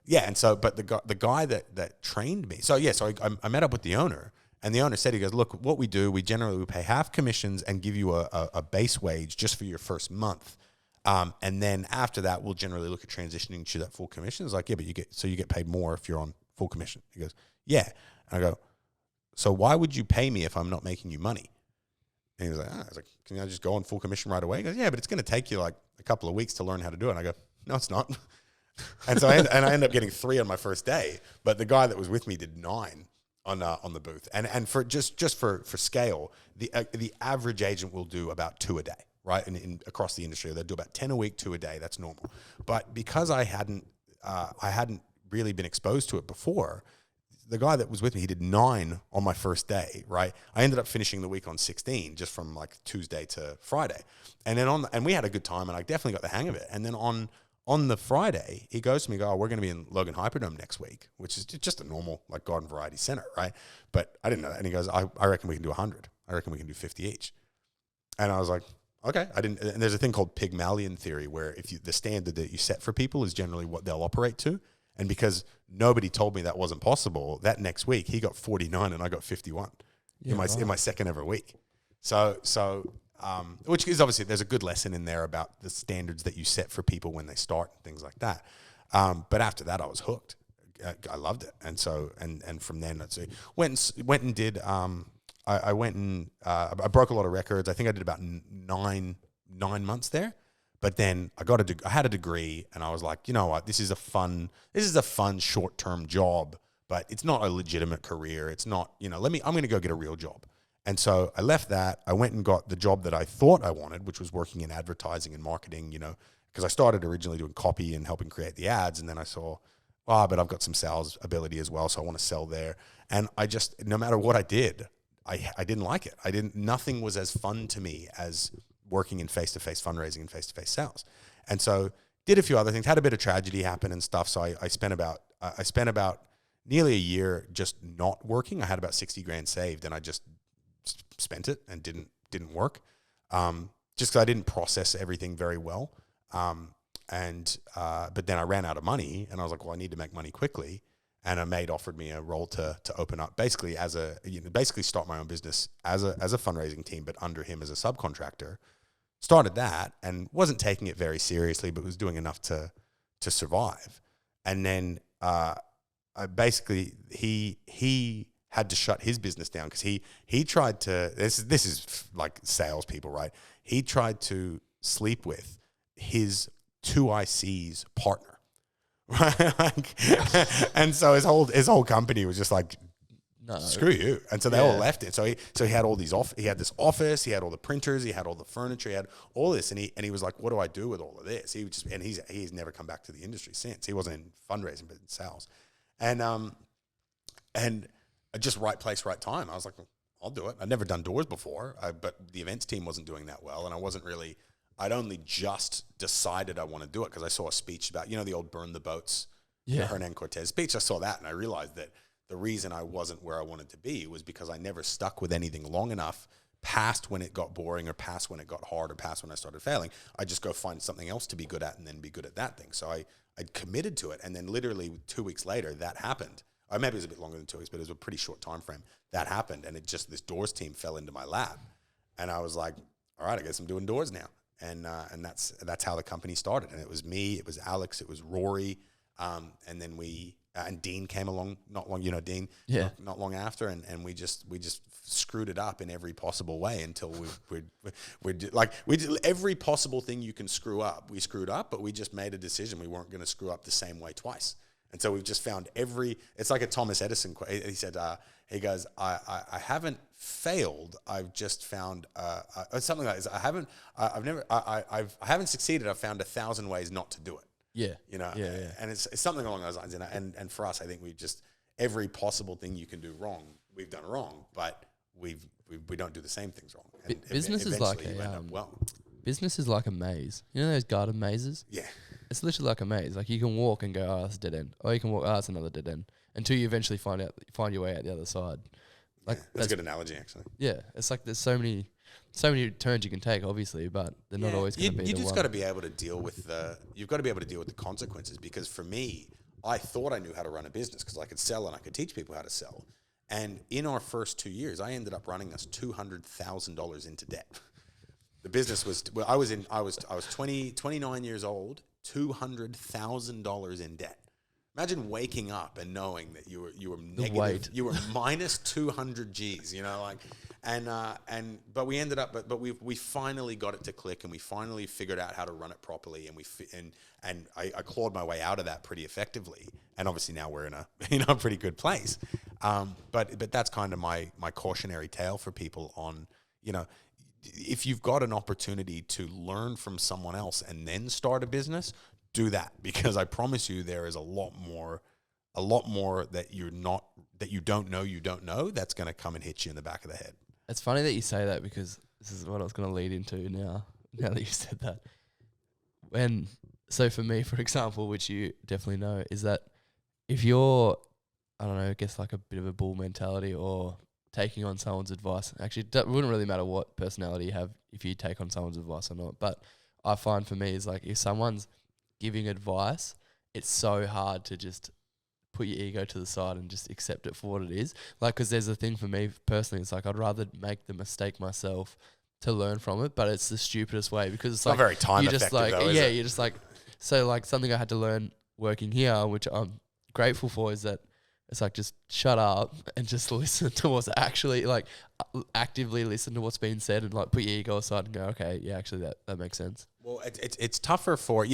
the guy that trained me, so I met up with the owner, and the owner said, he goes, look, what we do, we generally pay half commissions and give you a base wage just for your first month. And then after that, we'll generally look at transitioning to that full commission. It's like, yeah, but you get paid more if you're on full commission. He goes, yeah. And I go, So why would you pay me if I'm not making you money? And he was like, I was like, can I just go on full commission right away? He goes, yeah, but it's going to take you like a couple of weeks to learn how to do it. And I go, no, it's not. And so I ended up getting 3 on my first day, but the guy that was with me did 9 on the booth. And for just for scale, the average agent will do about 2 a day, right? In across the industry, they'll do about 10 a week, 2 a day. That's normal. But because I hadn't really been exposed to it before, the guy that was with me, he did 9 on my first day, right? I ended up finishing the week on 16, just from like Tuesday to Friday. And then and we had a good time, and I definitely got the hang of it. And then on the Friday, he goes to me, we're going to be in Logan Hyperdome next week, which is just a normal like garden variety center, right? But I didn't know that. And he goes, I reckon we can do 100. I reckon we can do 50 each. And I was like, okay. And there's a thing called Pygmalion theory, where the standard that you set for people is generally what they'll operate to. And because nobody told me that wasn't possible, that next week he got 49 and I got 51 in my second ever week. So which is obviously, there's a good lesson in there about the standards that you set for people when they start and things like that. But after that, I was hooked. I loved it. And so, and from then, went and did, I went and I broke a lot of records. I think I did about 9 months there. But then I had a degree, and I was like, you know what, this is a fun short-term job, but it's not a legitimate career. It's not, I'm going to go get a real job. And so I left that. I went and got the job that I thought I wanted, which was working in advertising and marketing, because I started originally doing copy and helping create the ads. And then I saw, but I've got some sales ability as well, so I want to sell there. And I just, no matter what I did, I didn't like it. Nothing was as fun to me as working in face-to-face fundraising and face-to-face sales. And so did a few other things, had a bit of tragedy happen and stuff. So I spent about nearly a year just not working. I had about 60 grand saved, and I just spent it and didn't work. Just because I didn't process everything very well. But then I ran out of money, and I was like, well, I need to make money quickly. And a mate offered me a role to open up, basically basically start my own business as a fundraising team, but under him as a subcontractor. Started that and wasn't taking it very seriously, but was doing enough to survive. And then he had to shut his business down because he tried to. This is like salespeople, right? He tried to sleep with his 2IC's partner. Right? And so his whole company was just like, no, screw you. And so they all left it. So he had all these he had this office, he had all the printers, he had all the furniture, he had all this, and he was like, what do I do with all of this? He's never come back to the industry since. He wasn't in fundraising, but in sales. And just right place, right time. I was like, well, I'll do it. I'd never done doors before, but the events team wasn't doing that well, and I'd only just decided I want to do it because I saw a speech about, the old burn the boats, the Hernan Cortez speech. I saw that, and I realized that the reason I wasn't where I wanted to be was because I never stuck with anything long enough past when it got boring or past when it got hard or past when I started failing. I just go find something else to be good at and then be good at that thing. So I'd committed to it, and then literally 2 weeks later, that happened. Or maybe it was a bit longer than 2 weeks, but it was a pretty short time frame. That happened, and this doors team fell into my lap. And I was like, all right, I guess I'm doing doors now. And that's how the company started. And it was me, it was Alex, it was Rory, and then and Dean came along not long, Dean, not long after, and we just screwed it up in every possible way until we did every possible thing you can screw up. We screwed up, but we just made a decision we weren't going to screw up the same way twice. And so we've just found it's like a Thomas Edison quote. He said, he goes, I haven't failed. I've just found something like this. I haven't succeeded. I've found 1,000 ways not to do it. Yeah. And it's something along those lines. And for us, I think every possible thing you can do wrong, we've done wrong, but we don't do the same things wrong. And business is like business is like a maze. You know those garden mazes? Yeah. It's literally like a maze. Like you can walk and go, oh, that's a dead end. Or you can walk, oh, that's another dead end. Until you eventually find your way out the other side. Like that's a good analogy, actually. Yeah. It's like there's so many turns you can take, obviously, but they're not always going to be the one. You just got to be able to deal with you've got to be able to deal with the consequences, because for me, I thought I knew how to run a business because I could sell and I could teach people how to sell. And in our first 2 years, I ended up running us $200,000 into debt. The business was, I was 29 years old, $200,000 in debt. Imagine waking up and knowing that you were weight. negative, you were minus 200 G's, you know, like, but we ended up, but we finally got it to click, and we finally figured out how to run it properly, and I clawed my way out of that pretty effectively, and obviously now we're in a pretty good place. But that's kind of my cautionary tale for people on, you know, if you've got an opportunity to learn from someone else and then start a business, do that, because I promise you there is a lot more that you don't know that's going to come and hit you in the back of the head. It's funny that you say that, because this is what I was going to lead into now that you said that. So for me, for example, which you definitely know, is that if you're, I don't know, I guess like a bit of a bull mentality or taking on someone's advice, actually it wouldn't really matter what personality you have if you take on someone's advice or not. But I find for me is like, if someone's giving advice, it's so hard to just put your ego to the side and just accept it for what it is. Like, because there's a thing for me personally, it's like I'd rather make the mistake myself to learn from it, but it's the stupidest way, because it's like not very time you're just effective like, though, is yeah, it? you're just like, so like something I had to learn working here, which I'm grateful for, is that it's like, just shut up and just listen to what's actually, like, actively listen to what's being said, and like put your ego aside and go, okay, yeah, actually that makes sense. Well, it's tougher for,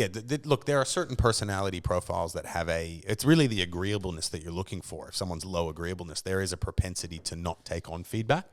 look, there are certain personality profiles that have it's really the agreeableness that you're looking for. If someone's low agreeableness, there is a propensity to not take on feedback,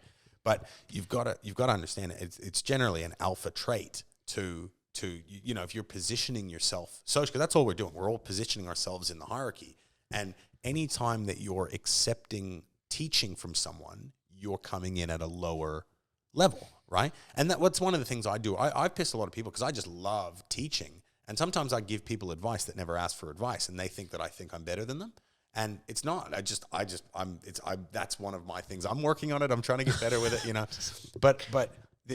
but you've got to understand it's generally an alpha trait to you know, if you're positioning yourself socially, because that's all we're doing. We're all positioning ourselves in the hierarchy, and anytime that you're accepting teaching from someone, you're coming in at a lower level, right? And what's one of the things I do. I've pissed a lot of people because I just love teaching, and sometimes I give people advice that never ask for advice, and they think that I think I'm better than them, and it's not. That's one of my things. I'm working on it. I'm trying to get better with it, you know. But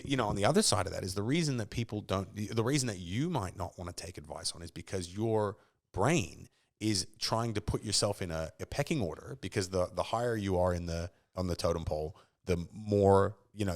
you know, on the other side of that is the reason that people don't. The reason that you might not want to take advice on is because your brain is trying to put yourself in a pecking order, because the higher you are on the totem pole, the more, you know,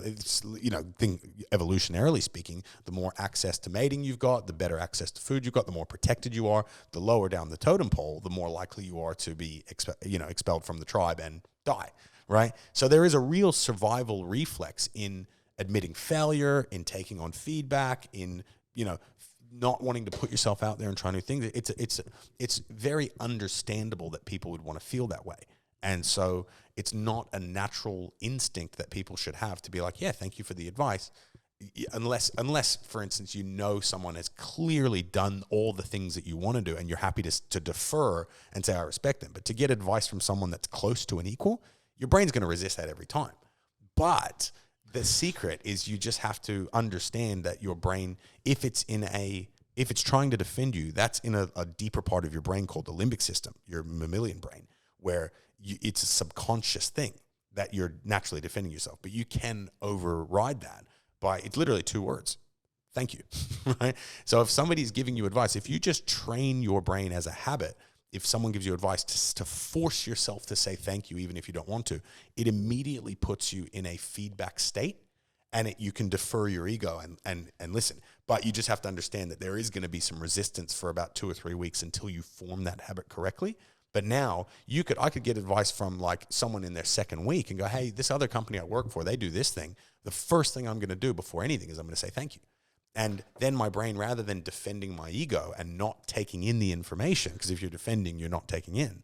evolutionarily speaking, the more access to mating you've got, the better access to food you've got, the more protected you are. The lower down the totem pole, the more likely you are to be expelled from the tribe and die, right? So there is a real survival reflex in admitting failure, in taking on feedback, in, you know, not wanting to put yourself out there and try new things. It's very understandable that people would want to feel that way. And so it's not a natural instinct that people should have to be like, yeah, thank you for the advice. Unless, for instance, you know someone has clearly done all the things that you want to do and you're happy to defer and say, I respect them. But to get advice from someone that's close to an equal, your brain's going to resist that every time. But the secret is you just have to understand that your brain, if it's trying to defend you, that's in a deeper part of your brain called the limbic system, your mammalian brain, where it's a subconscious thing that you're naturally defending yourself. But you can override that by, it's literally 2 words: thank you, right? So if somebody's giving you advice, if you just train your brain as a habit, if someone gives you advice to force yourself to say thank you, even if you don't want to, it immediately puts you in a feedback state, and you can defer your ego and listen. But you just have to understand that there is going to be some resistance for about 2 or 3 weeks until you form that habit correctly. But now I could get advice from like someone in their second week and go, hey, this other company I work for, they do this thing. The first thing I'm going to do before anything is I'm going to say thank you. And then my brain, rather than defending my ego and not taking in the information, because if you're defending, you're not taking in,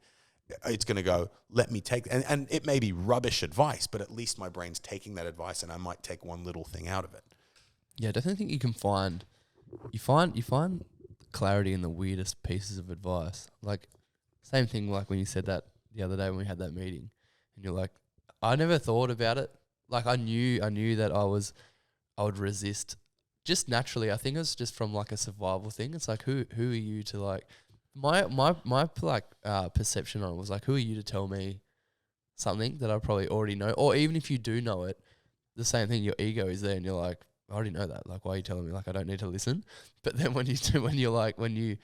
it's going to go, let me take, and it may be rubbish advice, but at least my brain's taking that advice and I might take one little thing out of it. Yeah, I definitely think you find clarity in the weirdest pieces of advice. Like, same thing like when you said that the other day when we had that meeting, and you're like, I never thought about it. Like I knew that I would resist just naturally. I think it was just from like a survival thing. It's like, who are you to like, my like perception on it was like, who are you to tell me something that I probably already know? Or even if you do know it, the same thing, your ego is there and you're like, I already know that. Like, why are you telling me? Like, I don't need to listen. But then when you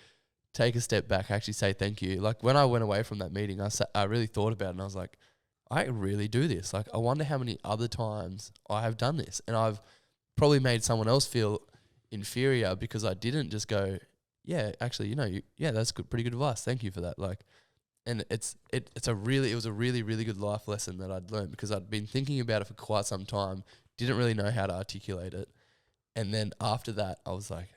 take a step back, actually say thank you. Like when I went away from that meeting, I really thought about it and I was like, I really do this. Like, I wonder how many other times I have done this. And I've probably made someone else feel inferior because I didn't just go, yeah, actually, that's good, pretty good advice. Thank you for that. Like, And it was a really, really good life lesson that I'd learned because I'd been thinking about it for quite some time, didn't really know how to articulate it. And then after that, I was like,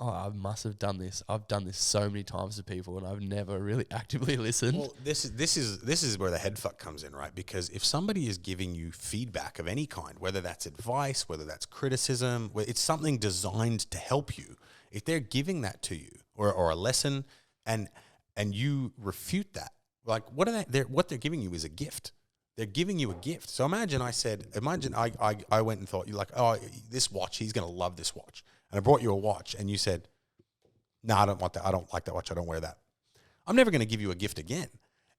oh, I must have done this. I've done this so many times to people, and I've never really actively listened. Well, this is where the head fuck comes in, right? Because if somebody is giving you feedback of any kind, whether that's advice, whether that's criticism, it's something designed to help you. If they're giving that to you or a lesson, and you refute that, like what they're giving you is a gift. They're giving you a gift. So imagine I went and thought, you're like, oh, this watch, he's going to love this watch. And I brought you a watch and you said, no, I don't want that. I don't like that watch. I don't wear that. I'm never going to give you a gift again.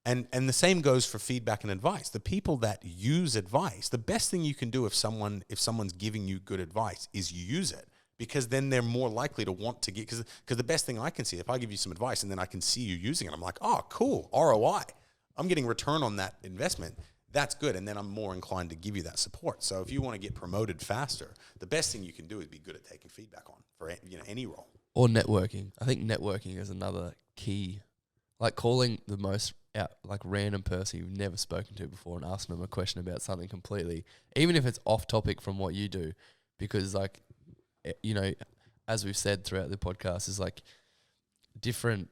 And the same goes for feedback and advice. The people that use advice, the best thing you can do if someone's giving you good advice is you use it, because then they're more likely to want to get, because the best thing I can see, if I give you some advice and then I can see you using it, I'm like, oh, cool, ROI. I'm getting return on that investment. That's good. And then I'm more inclined to give you that support. So if you want to get promoted faster, the best thing you can do is be good at taking feedback on for any role. Or networking. I think networking is another key. Like calling the most random person you've never spoken to before and asking them a question about something completely, even if it's off topic from what you do, because as we've said throughout the podcast, is like different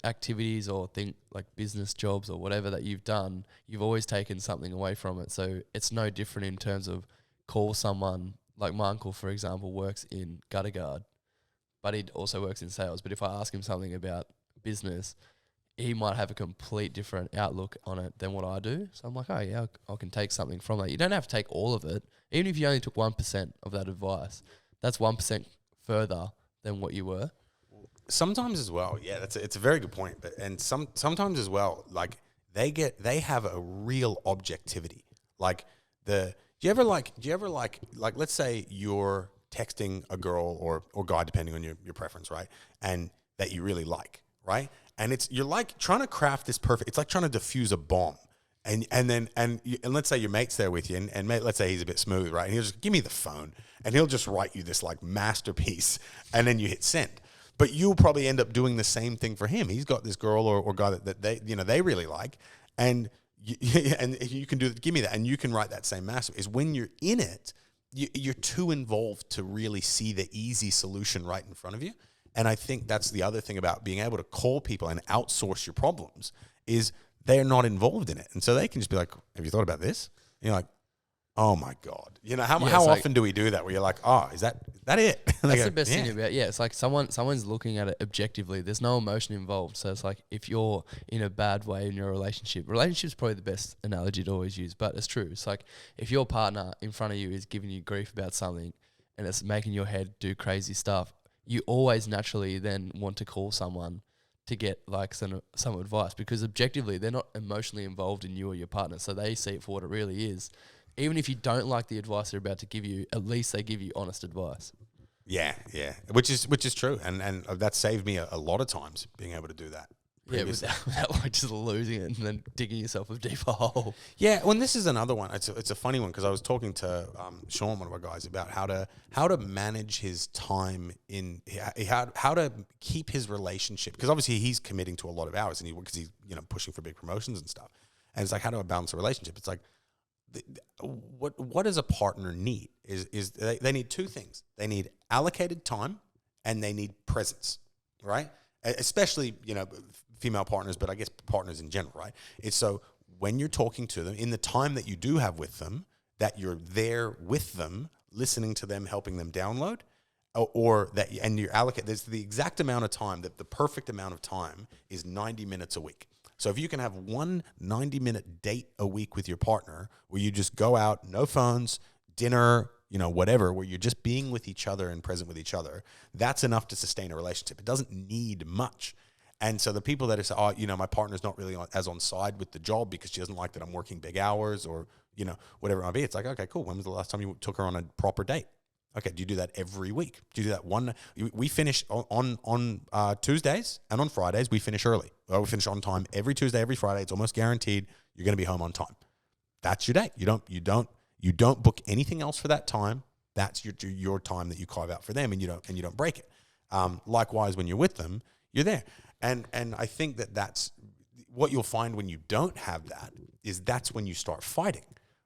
activities or like business jobs or whatever that you've done, you've always taken something away from it. So it's no different in terms of call someone, like my uncle, for example, works in gutter guard, but he also works in sales. But if I ask him something about business, he might have a complete different outlook on it than what I do. So I'm like, oh yeah, I can take something from that. You don't have to take all of it. Even if you only took 1% of that advice, that's 1% further than what you were. Sometimes as well, yeah, it's a very good point. But sometimes as well, like they have a real objectivity. Like do you ever let's say you're texting a girl or guy, depending on your preference, right? And that you really like, right? And you're like trying to craft this perfect. It's like trying to defuse a bomb. And let's say your mate's there with you, and mate, let's say he's a bit smooth, right? And he'll just give me the phone, and he'll just write you this like masterpiece, and then you hit send. But you'll probably end up doing the same thing for him. He's got this girl or guy that they really like, and you can give me that, and you can write that same masterpiece. When you're in it, you're too involved to really see the easy solution right in front of you. And I think that's the other thing about being able to call people and outsource your problems is they're not involved in it. And so they can just be like, have you thought about this? And you're like, oh my God. How often do we do that where you're like, oh, is that it? That's the best thing about it. Yeah, it's like someone's looking at it objectively. There's no emotion involved. So it's like if you're in a bad way in your relationship's probably the best analogy to always use, but it's true. It's like if your partner in front of you is giving you grief about something and it's making your head do crazy stuff, you always naturally then want to call someone to get like some advice, because objectively they're not emotionally involved in you or your partner, so they see it for what it really is. Even if you don't like the advice they're about to give you, at least they give you honest advice. Yeah, which is true, and that saved me a lot of times being able to do that. Previously. Yeah, without like just losing it and then digging yourself a deeper hole. Yeah, well, and this is another one. It's a funny one because I was talking to Sean, one of our guys, about how to manage his time how to keep his relationship, because obviously he's committing to a lot of hours and because he's pushing for big promotions and stuff. And it's like, how do I balance a relationship? It's like, what does a partner need? Is they need two things. They need allocated time and they need presence, right? Especially, female partners, but I guess partners in general, right? It's so when you're talking to them, in the time that you do have with them, that you're there with them, listening to them, helping them download, and you allocate, there's the exact amount of time, that the perfect amount of time is 90 minutes a week. So if you can have one 90-minute date a week with your partner where you just go out, no phones, dinner, whatever, where you're just being with each other and present with each other, that's enough to sustain a relationship. It doesn't need much. And so the people that say, my partner's not really as on side with the job because she doesn't like that I'm working big hours or, whatever it might be. It's like, okay, cool. When was the last time you took her on a proper date? Okay, do you do that every week? Do you do that one? We finish on Tuesdays and on Fridays. We finish early. We finish on time every Tuesday, every Friday. It's almost guaranteed you're going to be home on time. That's your day. You don't book anything else for that time. That's your time that you carve out for them, and you don't break it. Likewise, when you're with them, you're there. And I think that's what you'll find when you don't have that is that's when you start fighting,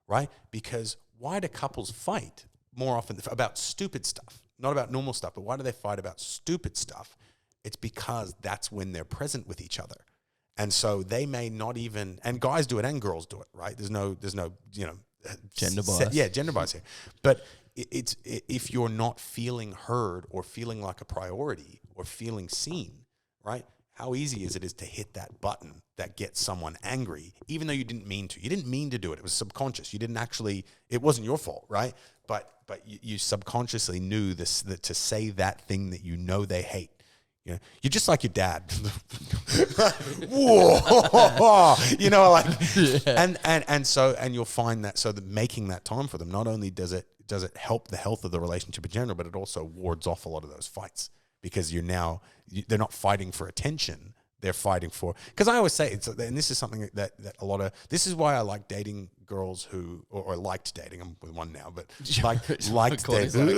right? Because why do couples fight more often about stupid stuff? Not about normal stuff, but why do they fight about stupid stuff? It's because that's when they're present with each other. And so they may not even, and guys do it and girls do it, right? There's no, Gender bias. Gender bias here. But if you're not feeling heard or feeling like a priority or feeling seen, right? How easy is it to hit that button that gets someone angry, even though you didn't mean to? You didn't mean to do it. It was subconscious. You didn't actually, it wasn't your fault, right? But you subconsciously knew this, that to say that thing that you know they hate. You know, you're just like your dad. Whoa, you know, like, and you'll find that, so that making that time for them, not only does it help the health of the relationship in general, but it also wards off a lot of those fights, because they're not fighting for attention. They're fighting for, because I always say, and this is something that a lot of, this is why I like dating girls who, or liked dating, I'm with one now, but liked dating,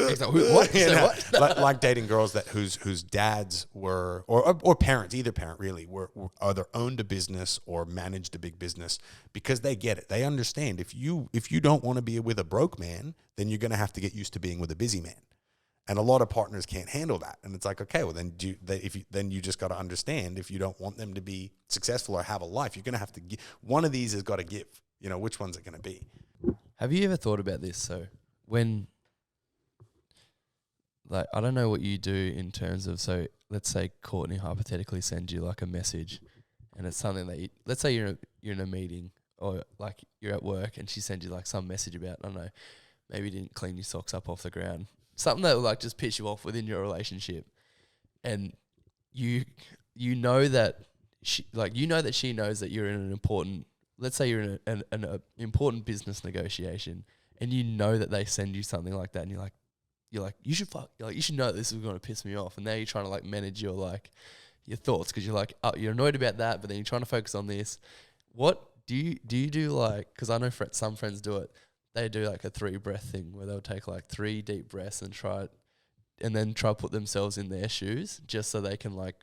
like dating girls whose dads were, or parents, either parent really, were either owned a business or managed a big business, because they get it. They understand if you don't want to be with a broke man, then you're going to have to get used to being with a busy man. And a lot of partners can't handle that. And it's like, okay, well then you just got to understand, if you don't want them to be successful or have a life, you're going to have to give. One of these has got to give. You know, which one's it going to be? Have you ever thought about this? So when, like, I don't know what you do in terms of, so let's say Courtney hypothetically sends you like a message, and it's something that let's say you're in a meeting, or like you're at work, and she sends you like some message about, I don't know, maybe you didn't clean your socks up off the ground. Something that will like just piss you off within your relationship, and you know that she knows that you're in an important, let's say you're in an important business negotiation, and you know that they send you something like that, and you're like you should know that this is going to piss me off, and now you're trying to like manage your thoughts, because you're like, oh, you're annoyed about that, but then you're trying to focus on this. What do you do, like, because I know some friends do it. They do like a 3 breath thing where they'll take like 3 deep breaths and try to put themselves in their shoes, just so they can like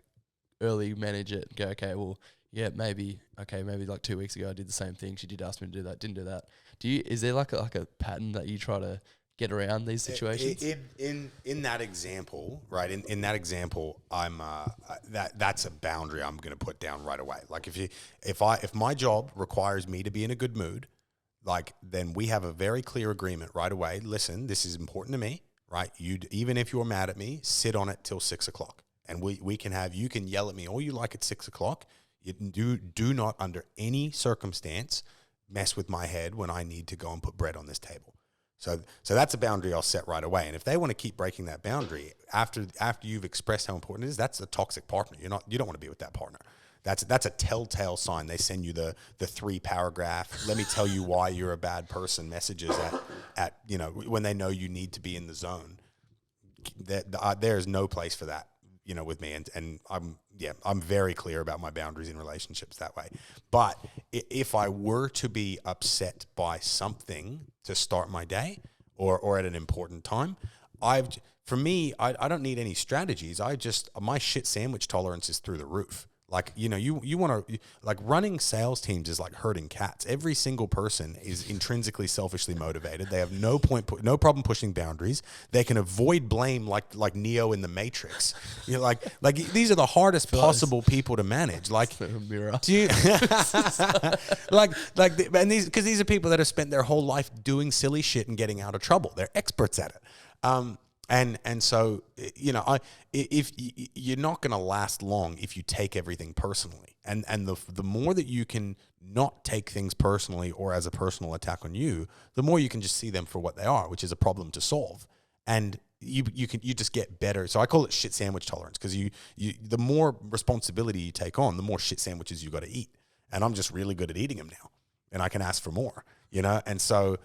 early manage it and go, okay, well, yeah, maybe like 2 weeks ago I did the same thing. She did ask me to do that, didn't do that. Is there like a pattern that you try to get around these situations? In that example, right? In that example, I'm that's a boundary I'm going to put down right away. Like if my job requires me to be in a good mood, like, then we have a very clear agreement right away. Listen, this is important to me, right? Even if you're mad at me, sit on it till 6 o'clock, and you can yell at me all you like at 6 o'clock. You do not under any circumstance mess with my head when I need to go and put bread on this table. So that's a boundary I'll set right away. And if they want to keep breaking that boundary after you've expressed how important it is, that's a toxic partner. You don't want to be with that partner. That's a telltale sign. They send you the 3-paragraph, let me tell you why you're a bad person messages at when they know you need to be in the zone. There's no place for that, with me. And I'm very clear about my boundaries in relationships that way. But if I were to be upset by something to start my day or at an important time, I don't need any strategies. My shit sandwich tolerance is through the roof. Like, you want to, like, running sales teams is like herding cats. Every single person is intrinsically selfishly motivated. They have no problem pushing boundaries. They can avoid blame like Neo in the Matrix. Like these are the hardest possible people to manage. Like, mirror. Do you, because these are people that have spent their whole life doing silly shit and getting out of trouble. They're experts at it. And so, if you're not going to last long if you take everything personally, and the more that you can not take things personally or as a personal attack on you, the more you can just see them for what they are, which is a problem to solve. And you just get better. So I call it shit sandwich tolerance, because the more responsibility you take on, the more shit sandwiches you got to eat. And I'm just really good at eating them now, and I can ask for more, and so,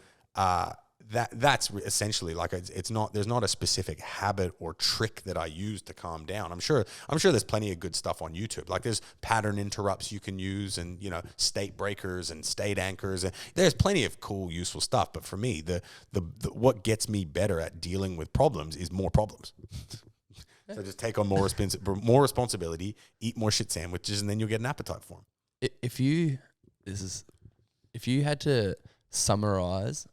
that's essentially, like, there's not a specific habit or trick that I use to calm down. I'm sure there's plenty of good stuff on YouTube. Like, there's pattern interrupts you can use, and state breakers and state anchors, and there's plenty of cool, useful stuff. But for me, the what gets me better at dealing with problems is more problems. So just take on more responsibility, eat more shit sandwiches, and then you'll get an appetite for them. if you if you had to summarize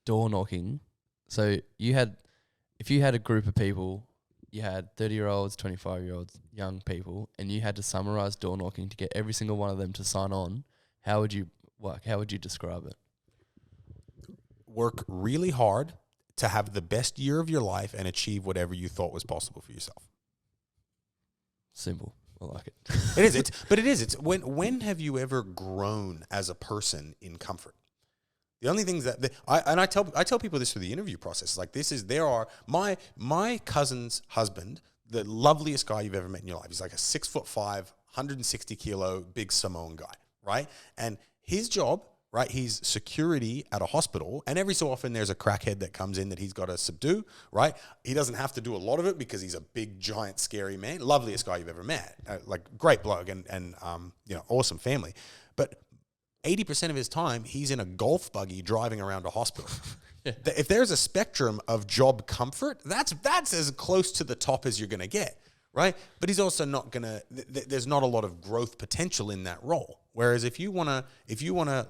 door knocking, so if you had a group of people, you had 30-year-olds, 25-year-olds, young people, and you had to summarize door knocking to get every single one of them to sign on, how would you describe it? Work really hard to have the best year of your life and achieve whatever you thought was possible for yourself. Simple. I like it. It is. It's when have you ever grown as a person in comfort? The only things that I tell people this through the interview process. Like my cousin's husband, the loveliest guy you've ever met in your life. He's like a 6'5", 160 kilo big Samoan guy, right? And his job, right? He's security at a hospital, and every so often there's a crackhead that comes in that he's got to subdue, right? He doesn't have to do a lot of it because he's a big, giant, scary man. Loveliest guy you've ever met, like great bloke and awesome family, but 80% of his time he's in a golf buggy driving around a hospital. Yeah. If there's a spectrum of job comfort, that's as close to the top as you're going to get, right? But he's also not going to. There's not a lot of growth potential in that role. Whereas if you wanna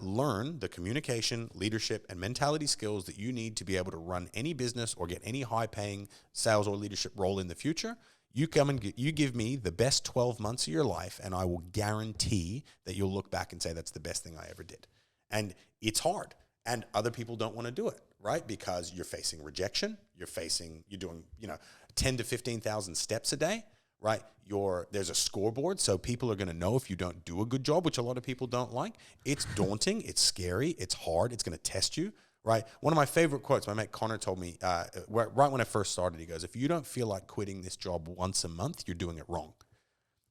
learn the communication, leadership, and mentality skills that you need to be able to run any business or get any high-paying sales or leadership role in the future, you give me the best 12 months of your life, and I will guarantee that you'll look back and say that's the best thing I ever did. And it's hard, and other people don't want to do it, right? Because you're facing rejection, you're doing 10 to 15,000 steps a day, right? There's a scoreboard, so people are going to know if you don't do a good job, which a lot of people don't like. It's daunting, it's scary, it's hard, it's going to test you, right? One of my favorite quotes, my mate Connor told me right when I first started, he goes, if you don't feel like quitting this job once a month, you're doing it wrong.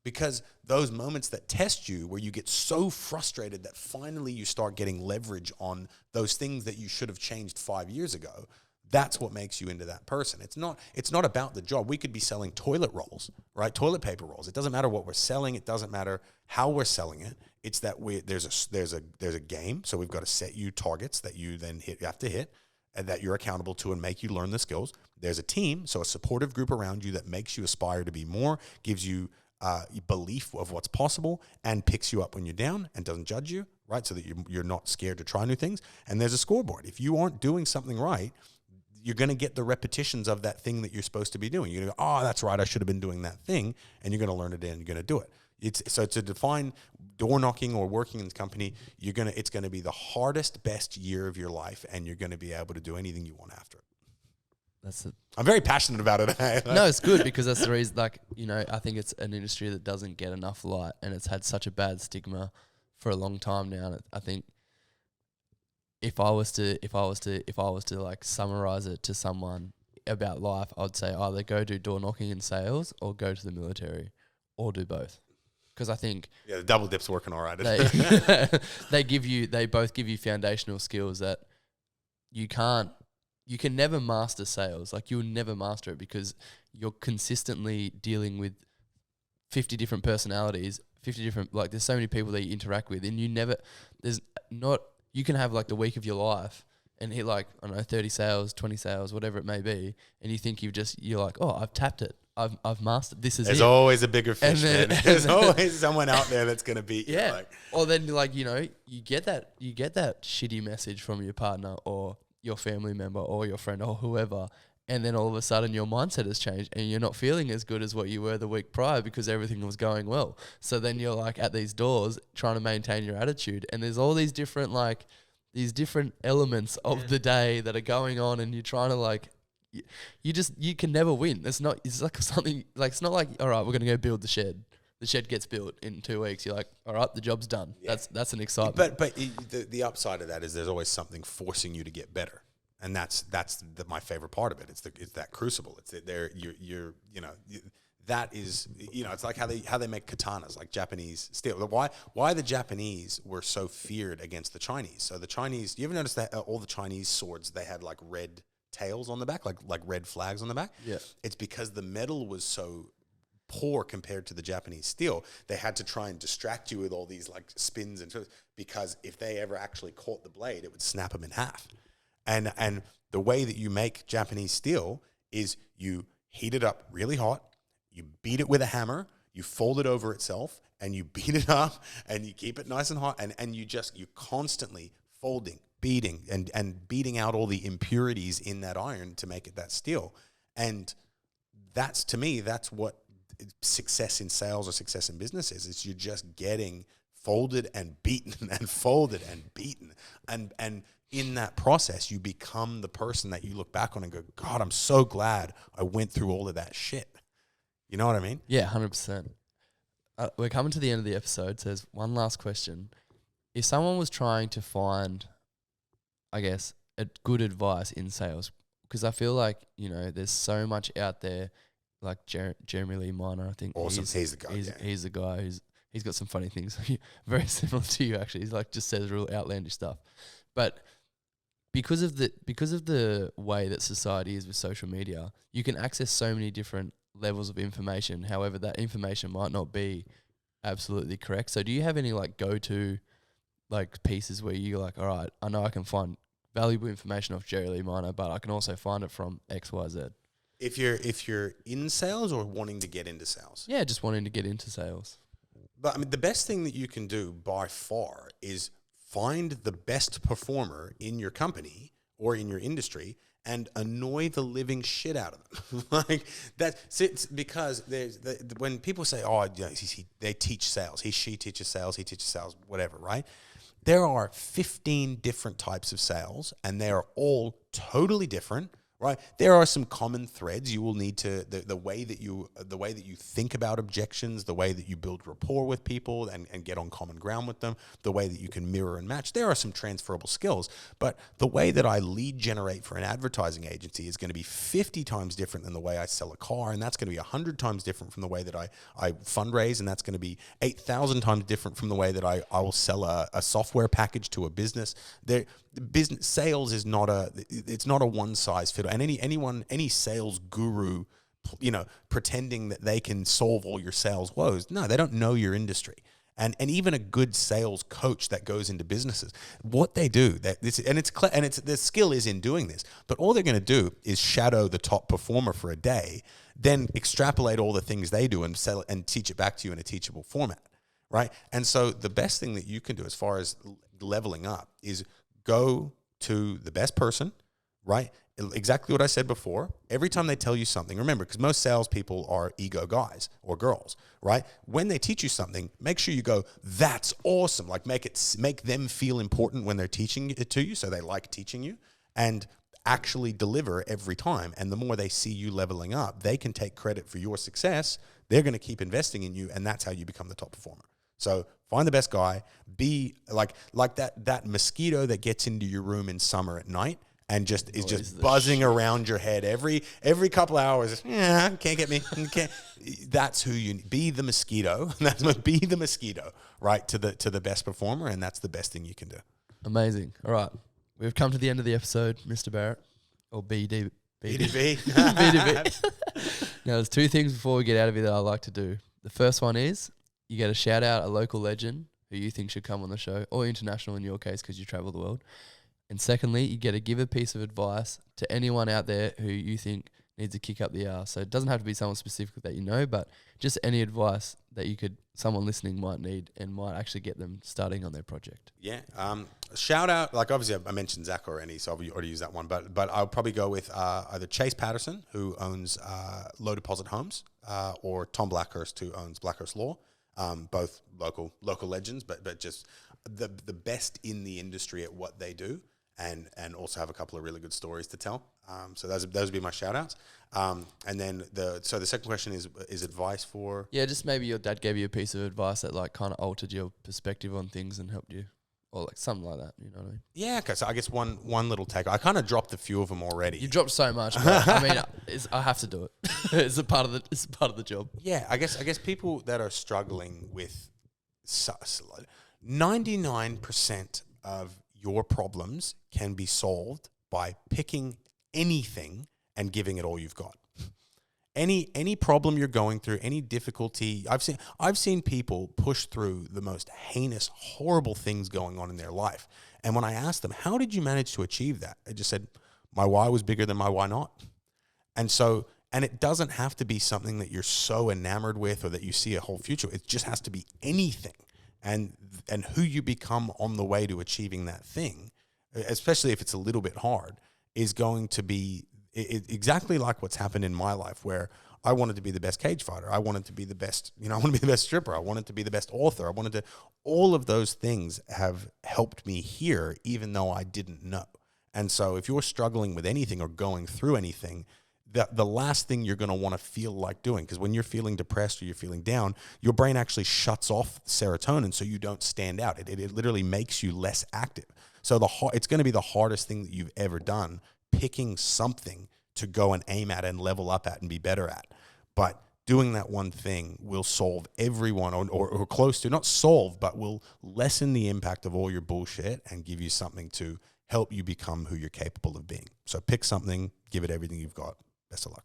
Because those moments that test you, where you get so frustrated that finally you start getting leverage on those things that you should have changed 5 years ago, that's what makes you into that person. It's not about the job. We could be selling toilet rolls, right? Toilet paper rolls. It doesn't matter what we're selling. It doesn't matter how we're selling it. It's that there's a game. So we've got to set you targets that you then have to hit, and that you're accountable to and make you learn the skills. There's a team, so a supportive group around you that makes you aspire to be more, gives you belief of what's possible, and picks you up when you're down and doesn't judge you, right? So that you're not scared to try new things. And there's a scoreboard. If you aren't doing something right, you're going to get the repetitions of that thing that you're supposed to be doing. You're going to go, oh, that's right, I should have been doing that thing, and you're going to learn it and you're going to do it. So to define door knocking or working in this company, it's going to be the hardest, best year of your life, and you're going to be able to do anything you want after it. I'm very passionate about it. No, it's good because that's the reason. I think it's an industry that doesn't get enough light, and it's had such a bad stigma for a long time now. And I think if I was to like summarize it to someone about life, I'd say either go do door knocking in sales or go to the military, or do both. Because I think the double dip's working all right. They both give you foundational skills that you can never master sales. Like, you'll never master it because you're consistently dealing with 50 different personalities, 50 different, like, there's so many people that you interact with, and you can have like the week of your life and hit like, I don't know, 30 sales, 20 sales, whatever it may be. And you think you're like, oh, I've tapped it. I've mastered. There's always a bigger fish, man. There's always someone out there that's going to beat you. Yeah. Like. Or then you get that shitty message from your partner or your family member or your friend or whoever. And then all of a sudden your mindset has changed and you're not feeling as good as what you were the week prior because everything was going well. So then you're like at these doors trying to maintain your attitude. And there's all these different elements of the day that are going on, and you're trying to you can never win. It's like something like, it's not like, all right, we're going to go build the shed. The shed gets built in 2 weeks. You're like, all right, the job's done. Yeah. That's an excitement. But the upside of that is there's always something forcing you to get better. And that's my favorite part of it. It's that crucible. It's there. That is, it's like how they make katanas, like Japanese steel. Why the Japanese were so feared against the Chinese? So the Chinese, you ever notice that all the Chinese swords, they had like red tails on the back, like red flags on the back? Yeah. It's because the metal was so poor compared to the Japanese steel. They had to try and distract you with all these like spins and because if they ever actually caught the blade, it would snap them in half. And the way that you make Japanese steel is you heat it up really hot, you beat it with a hammer, you fold it over itself and you beat it up and you keep it nice and hot and you're constantly folding, beating and beating out all the impurities in that iron to make it that steel. And that's, to me, that's what success in sales or success in business is. It's you're just getting folded and beaten and folded and beaten. And in that process, you become the person that you look back on and go, God, I'm so glad I went through all of that shit. You know what I mean? Yeah, 100%. We're coming to the end of the episode. So there's one last question. If someone was trying to find, I guess, a good advice in sales, because I feel like, there's so much out there, like Jeremy Lee Minor, I think. Awesome. He's the guy. He's the guy he's got some funny things, very similar to you actually. He's like just says real outlandish stuff. But because of the way that society is with social media, you can access so many different levels of information. However, that information might not be absolutely correct. So do you have any like go-to like pieces where you're like, all right, I know I can find valuable information off Jerry Lee Minor, but I can also find it from XYZ? If you're in sales or wanting to get into sales? Yeah, just wanting to get into sales. But I mean, the best thing that you can do by far is find the best performer in your company or in your industry and annoy the living shit out of them. Like that's because when people say, "Oh, they teach sales," she teaches sales, he teaches sales, whatever, right? There are 15 different types of sales, and they are all totally different. Right, there are some common threads. You will need to the way that you think about objections, the way that you build rapport with people and get on common ground with them, the way that you can mirror and match. There are some transferable skills, but the way that I lead generate for an advertising agency is going to be 50 times different than the way I sell a car, and that's going to be 100 times different from the way that I fundraise, and that's going to be 8,000 times different from the way that I will sell a software package to a business. Business sales is not a one size fit all. And any sales guru, pretending that they can solve all your sales woes, no, they don't know your industry. And even a good sales coach that goes into businesses, what they do, the skill is in doing this, but all they're going to do is shadow the top performer for a day, then extrapolate all the things they do and sell and teach it back to you in a teachable format, right? And so the best thing that you can do as far as leveling up is go to the best person, right? Exactly what I said before. Every time they tell you something, remember, because most salespeople are ego guys or girls, right? When they teach you something, make sure you go, "That's awesome." Like make them feel important when they're teaching it to you, so they like teaching you, and actually deliver every time. And the more they see you leveling up, they can take credit for your success. They're going to keep investing in you, and that's how you become the top performer. So find the best guy, be like that mosquito that gets into your room in summer at night and is just buzzing around your head every couple hours. Yeah, can't get me. Can't. That's who you be, the mosquito. Be the mosquito, right, to the best performer, and that's the best thing you can do. Amazing. All right. We've come to the end of the episode, Mr. Barrett, or BDB. BDB. Now, there's two things before we get out of here that I like to do. The first one is you get to shout out a local legend who you think should come on the show, or international in your case because you travel the world. And secondly, you get to give a piece of advice to anyone out there who you think needs a kick up the arse. So it doesn't have to be someone specific that you know, but just any advice that someone listening might need and might actually get them starting on their project. Yeah. Shout out, like obviously I mentioned Zach already, so I've already used that one, but I'll probably go with either Chase Patterson, who owns Low Deposit Homes, or Tom Blackhurst, who owns Blackhurst Law. Both local legends, but just the best in the industry at what they do, and also have a couple of really good stories to tell. So those would be my shout outs. And then the second question is advice for? Yeah, just maybe your dad gave you a piece of advice that like kind of altered your perspective on things and helped you, or like something like that. You know what I mean? Yeah. Okay. So I guess one little take. I kind of dropped a few of them already. You dropped so much, but I mean, I have to do it. It's a part of the job. Yeah. I guess people that are struggling with 99% of your problems can be solved by picking anything and giving it all you've got. Any problem you're going through, any difficulty, I've seen people push through the most heinous, horrible things going on in their life. And when I asked them, how did you manage to achieve that? They just said, my why was bigger than my why not. And so And it doesn't have to be something that you're so enamored with or that you see a whole future. It just has to be anything. And who you become on the way to achieving that thing, especially if it's a little bit hard, is going to be exactly like what's happened in my life, where I wanted to be the best cage fighter. I wanted to be the best, I want to be the best stripper. I wanted to be the best author. All of those things have helped me here, even though I didn't know. And so if you're struggling with anything or going through anything, the last thing you're going to want to feel like doing, because when you're feeling depressed or you're feeling down, your brain actually shuts off serotonin so you don't stand out. It literally makes you less active. So it's going to be the hardest thing that you've ever done, picking something to go and aim at and level up at and be better at. But doing that one thing will solve everyone, or close to, not solve, but will lessen the impact of all your bullshit and give you something to help you become who you're capable of being. So pick something, give it everything you've got. Best of luck.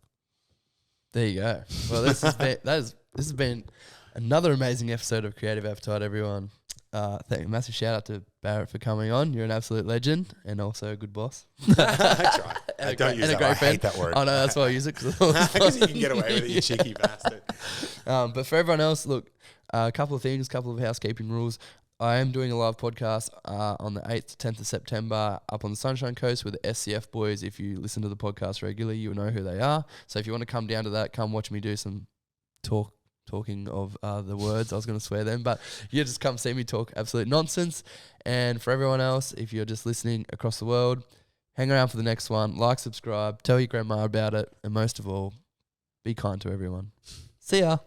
There you go. Well, this has been another amazing episode of Creative Appetite, everyone. Massive shout out to Barrett for coming on. You're an absolute legend and also a good boss. I try. I don't use that word. I hate that word. Oh no, that's why I use it. Because you can get away with it, you cheeky bastard. But for everyone else, look, a couple of housekeeping rules. I am doing a live podcast on the 8th to 10th of September up on the Sunshine Coast with the SCF boys. If you listen to the podcast regularly, you'll know who they are. So if you want to come down to that, come watch me do some talking of the words. I was going to swear them, but you just come see me talk absolute nonsense. And for everyone else, if you're just listening across the world, hang around for the next one. Like, subscribe, tell your grandma about it, and most of all, be kind to everyone. See ya.